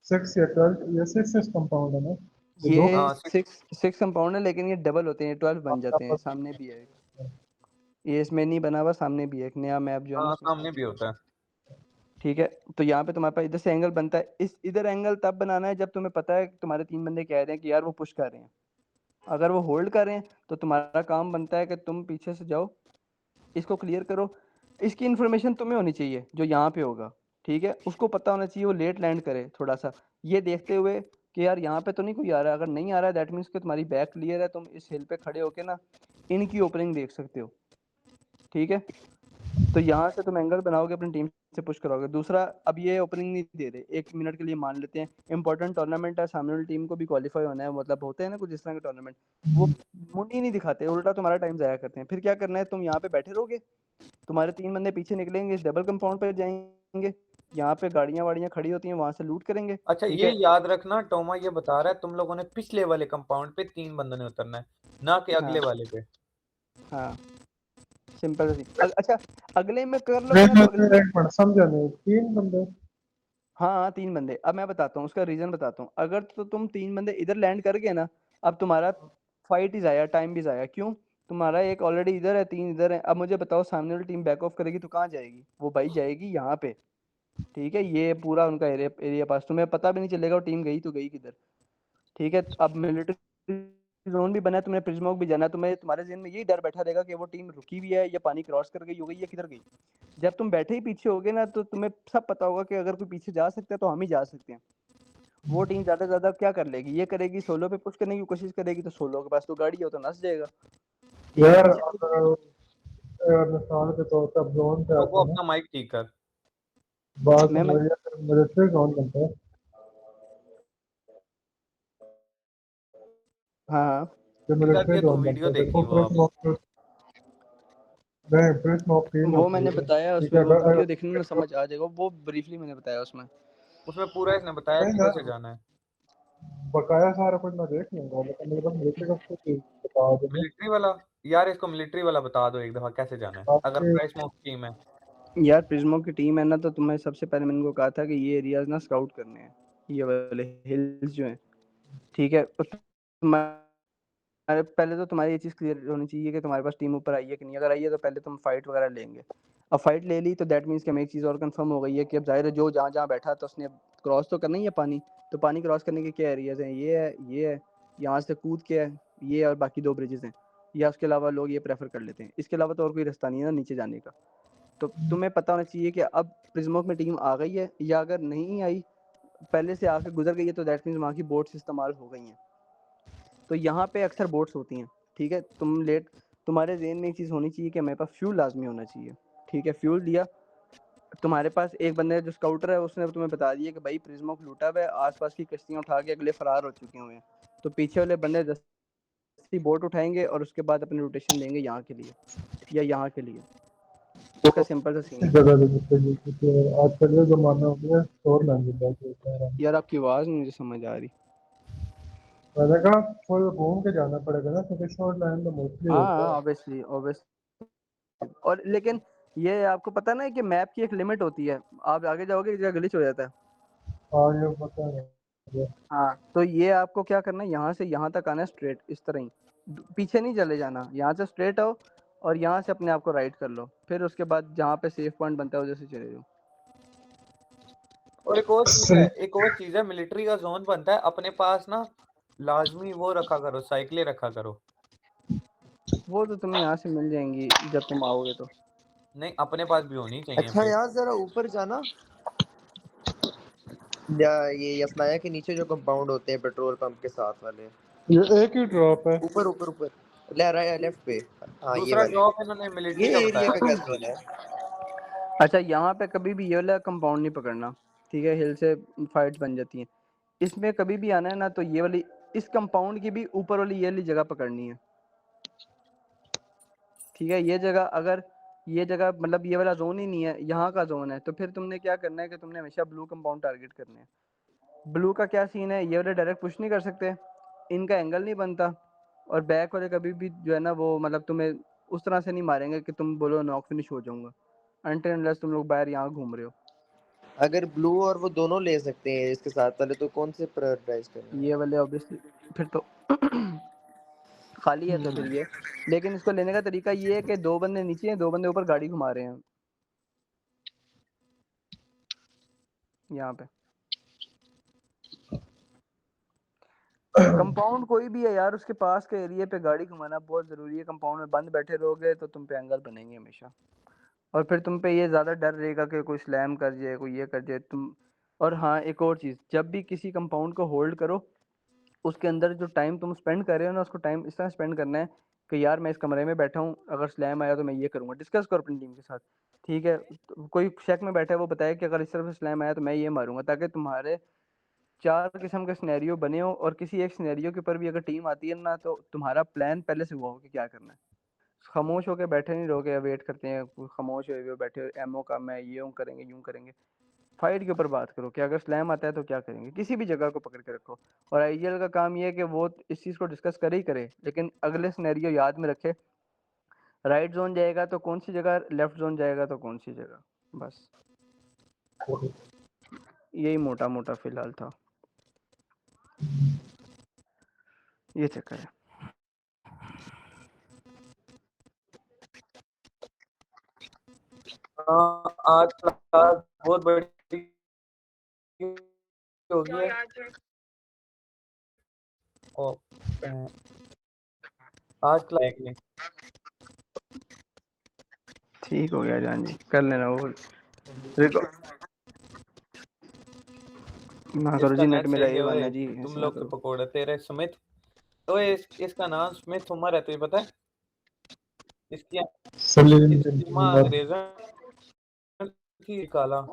[SPEAKER 4] 6 या 12, ये 6 कंपाउंड है ना? ये दो
[SPEAKER 2] ये
[SPEAKER 1] हाँ
[SPEAKER 2] 6 कंपाउंड है, लेकिन ये डबल होते हैं, 12 बन जाते हैं, सामने भी है, ये इसमें नहीं बना हुआ, सामने भी है एक नया मैप जो है ना
[SPEAKER 1] हाँ
[SPEAKER 2] उसमें
[SPEAKER 1] सामने
[SPEAKER 2] सामने
[SPEAKER 1] भी
[SPEAKER 2] भी है।
[SPEAKER 1] होता है।
[SPEAKER 2] ठीक है, तो यहाँ पे तुम्हारे पास इधर से एंगल बनता है, इस इधर एंगल तब बनाना है जब तुम्हें पता है कि तुम्हारे 3 बंदे कह रहे हैं कि यार वो पुश कर रहे हैं, अगर वो होल्ड कर रहे हैं तो तुम्हारा काम बनता है कि तुम पीछे से जाओ, इसको क्लियर करो, इसकी इन्फॉर्मेशन तुम्हें होनी चाहिए जो यहाँ पे होगा, ठीक है, उसको पता होना चाहिए, वो लेट लैंड करे थोड़ा सा, ये देखते हुए कि यार यहाँ पे तो नहीं कोई आ रहा है, अगर नहीं आ रहा है दैट मीन्स कि तुम्हारी बैक क्लियर है, तुम इस हिल पे खड़े होके ना इनकी ओपनिंग देख सकते हो, ठीक है। तो यहाँ से तुम एंगल बनाओगे, अपनी टीम से पुश कराओगे। दूसरा, अब ये ओपनिंग नहीं दे रहे, 1 मिनट के लिए मान लेते हैं, इंपॉर्टेंट टूर्नामेंट है, सामने वाली टीम को भी क्वालिफाई होना है, मतलब होते हैं ना कुछ इस तरह के टूर्नामेंट, वो मुंडी नहीं दिखाते, उल्टा तुम्हारा टाइम जाया करते हैं। फिर क्या करना है, तुम यहाँ पे बैठे रहोगे, तुम्हारे 3 बंदे पीछे निकलेंगे, इस डबल कंपाउंड पर जाएंगे, यहाँ पे गाड़ियां वाड़ियां खड़ी होती हैं, वहां से लूट करेंगे,
[SPEAKER 1] अच्छा
[SPEAKER 2] ठीक
[SPEAKER 1] ये
[SPEAKER 2] है।
[SPEAKER 1] याद रखना, टोमा ये बता रहा है तुम लोगों ने पिछले वाले कंपाउंड पे 3 बंदों ने उतरना है, ना कि
[SPEAKER 2] हाँ
[SPEAKER 1] अगले वाले पे।
[SPEAKER 2] हाँ, सिंपल सी अच्छा, अगले में कर लोगे
[SPEAKER 4] एक
[SPEAKER 2] ना तो अगले में,
[SPEAKER 4] एक मिनट समझा नहीं, 3 बंदे?
[SPEAKER 2] हाँ हाँ 3 बंदे, अब मैं बताता हूँ उसका रीजन बताता हूँ, अगर तो तुम 3 बंदे इधर लैंड कर गए ना, अब तुम्हारा फाइट ही जाया, टाइम भी जाया, क्यों, तुम्हारा एक ऑलरेडी इधर है, 3 इधर है, अब मुझे बताओ सामने वाली टीम बैक ऑफ करेगी तो कहाँ जाएगी, वो भाई जाएगी यहाँ पे, ठीक है, ये पूरा उनका एरिया एरिया पास, तुम्हें पता भी नहीं चलेगा वो टीम गई तो गई किधर, ठीक है। अब मिलिट्री जोन भी बना है, तुमने प्रिज्मोक भी जाना है, तुम्हें तुम्हारे जहन में यही डर बैठा रहेगा कि वो टीम रुकी भी है या पानी क्रॉस कर गई हो गई या किधर गई, जब तुम बैठे ही पीछे होगे ना तो तुम्हें सब पता होगा कि अगर कोई पीछे जा सकता है तो हम ही जा सकते हैं, वो टीम ज़्यादा से ज़्यादा क्या कर लेगी, ये करेगी सोलो पे पुश करने की कोशिश करेगी, तो सोलो के पास तो गाड़ी हो तो नस जाएगा। एक
[SPEAKER 4] यार
[SPEAKER 2] पीछे
[SPEAKER 4] अगर मिसाल के तौर पर जोन पे
[SPEAKER 1] तो
[SPEAKER 4] आते
[SPEAKER 1] वो
[SPEAKER 4] हैं ना,
[SPEAKER 1] अपना माइक ठीक कर।
[SPEAKER 4] बात
[SPEAKER 2] मैं
[SPEAKER 4] मिलिट्री जोन बनता है।
[SPEAKER 2] हाँ
[SPEAKER 4] जो मिलिट्री
[SPEAKER 1] करके तू
[SPEAKER 4] जोन बनता
[SPEAKER 1] वीडियो
[SPEAKER 4] है, देखो
[SPEAKER 1] देखी वो अब।
[SPEAKER 4] प्रिज्म ऑफ टीम
[SPEAKER 2] वो
[SPEAKER 4] होती
[SPEAKER 2] मैंने
[SPEAKER 4] है,
[SPEAKER 2] बताया
[SPEAKER 4] ठीक
[SPEAKER 2] उसमें,
[SPEAKER 4] है।
[SPEAKER 2] वो वीडियो देखने में समझ आ जाएगा, वो ब्रीफली मैंने बताया उसमें।
[SPEAKER 1] उसमें पूरा इसने बताया
[SPEAKER 4] नहीं
[SPEAKER 1] कि
[SPEAKER 4] ना,
[SPEAKER 1] कैसे जाना है।
[SPEAKER 4] बकाया सारा कुछ मैं देख लूंगा, लेकिन मेरे पास मिलिट्री का कुछ चीज बता देंगे
[SPEAKER 1] मिलिट्री वाला, यार इसको मिलिट्री वाला बता दो एक दफा कैसे जाना है अगर
[SPEAKER 4] आपके।
[SPEAKER 1] प्राइस स्मोक टीम है।
[SPEAKER 2] यार प्रिज्मो की टीम है ना, तो तुम्हें सबसे पहले मैंने को कहा था कि ये एरियाज ना स्काउट करने हैं, ये वाले हिल्स जो हैं, ठीक है। तो पहले तो तुम्हारी ये चीज़ क्लियर होनी चाहिए कि तुम्हारे पास टीम ऊपर आई है कि नहीं। अगर आई है तो पहले तुम फाइट वगैरह लेंगे। अब फाइट ले ली तो दैट मीन्स कि हमें एक चीज़ और कंफर्म हो गई है कि अब जाहिर है जो जहाँ जहाँ बैठा तो उसने क्रॉस तो करना ही है पानी। तो पानी क्रॉस करने के क्या एरियाज हैं, ये है, यहाँ से कूद के है, ये और बाकी 2 ब्रिजेस हैं, या उसके अलावा लोग ये प्रेफर कर लेते हैं। इसके अलावा तो और कोई रास्ता नहीं है ना नीचे जाने का। तो तुम्हें पता होना चाहिए कि अब प्रिज्मोक में टीम आ गई है, या अगर नहीं आई, पहले से आके गुजर गई है, तो दैट मीन्स वहाँ की बोट्स इस्तेमाल हो गई हैं। तो यहाँ पे अक्सर बोट्स होती हैं, ठीक है। तुम्हारे ज़हन में एक चीज़ होनी चाहिए कि मेरे पास फ्यूल लाजमी होना चाहिए, ठीक है। फ्यूल दिया तुम्हारे पास, एक बंदे जो स्काउटर है उसने तुम्हें बता दिया कि भाई प्रिज्मोक लूटा हुआ है, आसपास की कश्तियाँ उठा के अगले फरार हो चुके हुए हैं। तो पीछे वाले बंदे 10 बोट उठाएंगे और उसके बाद अपनी रोटेशन लेंगे यहाँ के लिए या यहाँ के लिए। इसका सिंपल सा सीन है।
[SPEAKER 4] जगह पे जिससे आजकल ये जमाना हो गया शोर लैंग्वेज बात होता है।
[SPEAKER 2] यार आपकी आवाज़ नहीं मुझे समझ आ रही।
[SPEAKER 4] मैंने कहा थोड़ा घूम के जाना पड़ेगा ना, क्योंकि शोर लैंड तो मोस्टली
[SPEAKER 2] हाँ
[SPEAKER 4] होता
[SPEAKER 2] हाँ,
[SPEAKER 4] है।
[SPEAKER 2] Obviously obviously. और लेकिन ये आपको पता ना है कि मैप की एक लिमिट होती है, आप आगे जाओगे एक जगह ग्लिच हो जाता है।
[SPEAKER 4] हाँ ये पता है मुझे।
[SPEAKER 2] हाँ, तो ये आपको क्या करना है, यहाँ से यहाँ तक आना है स्ट्रेट, इस तरह ही पीछे नहीं चले जाना, यहाँ से स्ट्रेट आओ और यहाँ से अपने आप को राइट कर लो, फिर उसके बाद जहाँ पे सेफ पॉइंट बनता है उधर से चले जाओ।
[SPEAKER 1] और एक और चीज है,
[SPEAKER 4] सही।
[SPEAKER 1] एक और चीज है, मिलिट्री का जोन बनता है अपने पास ना, लाजमी वो रखा करो, साइकिलें रखा करो।
[SPEAKER 2] वो तो तुम्हें यहाँ से मिल जाएंगी जब तुम आओगे तो।
[SPEAKER 1] नहीं, अपने पास भी होनी चाहिए
[SPEAKER 3] अच्छा
[SPEAKER 1] फिर।
[SPEAKER 3] यहाँ जरा ऊपर जाना, या ये यफनाया के नीचे जो कंपाउंड होते हैं पेट्रोल पंप के साथ वाले,
[SPEAKER 4] ये एक ही ड्रॉप है।
[SPEAKER 3] ऊपर ऊपर ऊपर लेफ्ट पे। हाँ ये
[SPEAKER 1] दूसरा
[SPEAKER 3] वाले,
[SPEAKER 1] ड्रॉप इन्होंने मिलिट्री का
[SPEAKER 3] ये एरिया
[SPEAKER 1] बताया
[SPEAKER 3] का
[SPEAKER 1] था।
[SPEAKER 3] क्या सीन है?
[SPEAKER 2] अच्छा, यहाँ पे कभी भी ये वाला कंपाउंड नहीं पकड़ना, ठीक है। हिल से फाइट्स बन जाती हैं, इसमें कभी भी आना है ना, तो ये वाली, इस कंपाउंड की भी ऊपर वाली ये वाली जगह पकड़नी है, ठीक है। ये जगह, अगर ये जगह मतलब ये वाला जोन ही नहीं है, यहाँ का जोन है, तो फिर तुमने क्या करना है कि तुमने हमेशा ब्लू कंपाउंड टारगेट करने हैं। ब्लू का क्या सीन है, ये वाले डायरेक्ट पुश नहीं कर सकते, इनका एंगल नहीं बनता, और बैक वाले कभी भी जो है ना वो मतलब तुम्हें उस तरह से नहीं मारेंगे कि तुम बोलो नॉक फिनिश हो जाऊंगा, अनटिल अनलेस तुम लोग बाहर यहाँ घूम रहे हो।
[SPEAKER 3] अगर ब्लू और वो दोनों ले सकते हैं इसके साथ पहले, तो कौन से प्रायोरिटाइज करना है?
[SPEAKER 2] ये वाले ऑब्वियसली फिर तो खाली है तो फिर ये, लेकिन इसको लेने का तरीका ये है कि 2 बंदे नीचे हैं, 2 बंदे ऊपर गाड़ी घुमा रहे हैं यहाँ पे। कंपाउंड कोई भी है यार, उसके पास के एरिया पे गाड़ी घुमाना बहुत जरूरी है। कंपाउंड में बंद बैठे रहोगे तो तुम पे एंगल बनेंगे हमेशा, और फिर तुम पे ये ज्यादा डर रहेगा कि कोई स्लैम कर जाए, कोई ये कर जाए तुम। और हाँ, एक और चीज, जब भी किसी कंपाउंड को होल्ड करो, उसके अंदर जो टाइम तुम स्पेंड कर रहे हो ना, उसको टाइम इस तरह स्पेंड करना है कि यार मैं इस कमरे में बैठा हूँ, अगर स्लैम आया तो मैं ये करूंगा। डिस्कस करो अपनी टीम के साथ, ठीक है। तो कोई शेक में बैठा है, वो बताए कि अगर इस तरफ से स्लैम आया तो मैं ये मारूंगा, ताकि तुम्हारे 4 किस्म के सिनेरियो बने हो, और किसी एक सिनेरियो के ऊपर भी अगर टीम आती है ना, तो तुम्हारा प्लान पहले से हुआ हो कि क्या करना है। खामोश होकर बैठे नहीं रहोगे, वेट करते हैं, खामोश हुए बैठे हो, एमओ का मैं ये यूं करेंगे यूं करेंगे। फाइट के ऊपर बात करो कि अगर स्लैम आता है तो क्या करेंगे, किसी भी जगह को पकड़ के रखो। और आईजीएल का काम ये है कि वो इस चीज़ को डिस्कस करे ही करे, लेकिन अगले सिनेरियो याद में रखे। राइट जोन जाएगा तो कौन सी जगह, लेफ्ट जोन जाएगा तो कौन सी जगह, बस यही मोटा मोटा फिलहाल था, ये चक्कर है।
[SPEAKER 1] हाँ, आज क्लास बहुत बड़ी होगी है। और आज क्लास
[SPEAKER 2] ठीक हो गया जान जी, कर लेना वो रिकॉर्ड। ना करो
[SPEAKER 1] इसका
[SPEAKER 2] जी,
[SPEAKER 1] नेट
[SPEAKER 2] नेट में
[SPEAKER 1] सही
[SPEAKER 2] रहिए
[SPEAKER 1] है
[SPEAKER 2] वरना
[SPEAKER 1] ओए,
[SPEAKER 2] जी
[SPEAKER 1] तुम
[SPEAKER 2] ऐसे ना
[SPEAKER 1] लोग के
[SPEAKER 2] करो।
[SPEAKER 1] पकोड़े तेरे स्मिथ। ओए इसका नाम स्मिथ उमर है, तुझे पता है? इसकी
[SPEAKER 4] सलीम बिन
[SPEAKER 1] इसकी माँ
[SPEAKER 4] उमर।
[SPEAKER 1] अंग्रेजन थी, काला।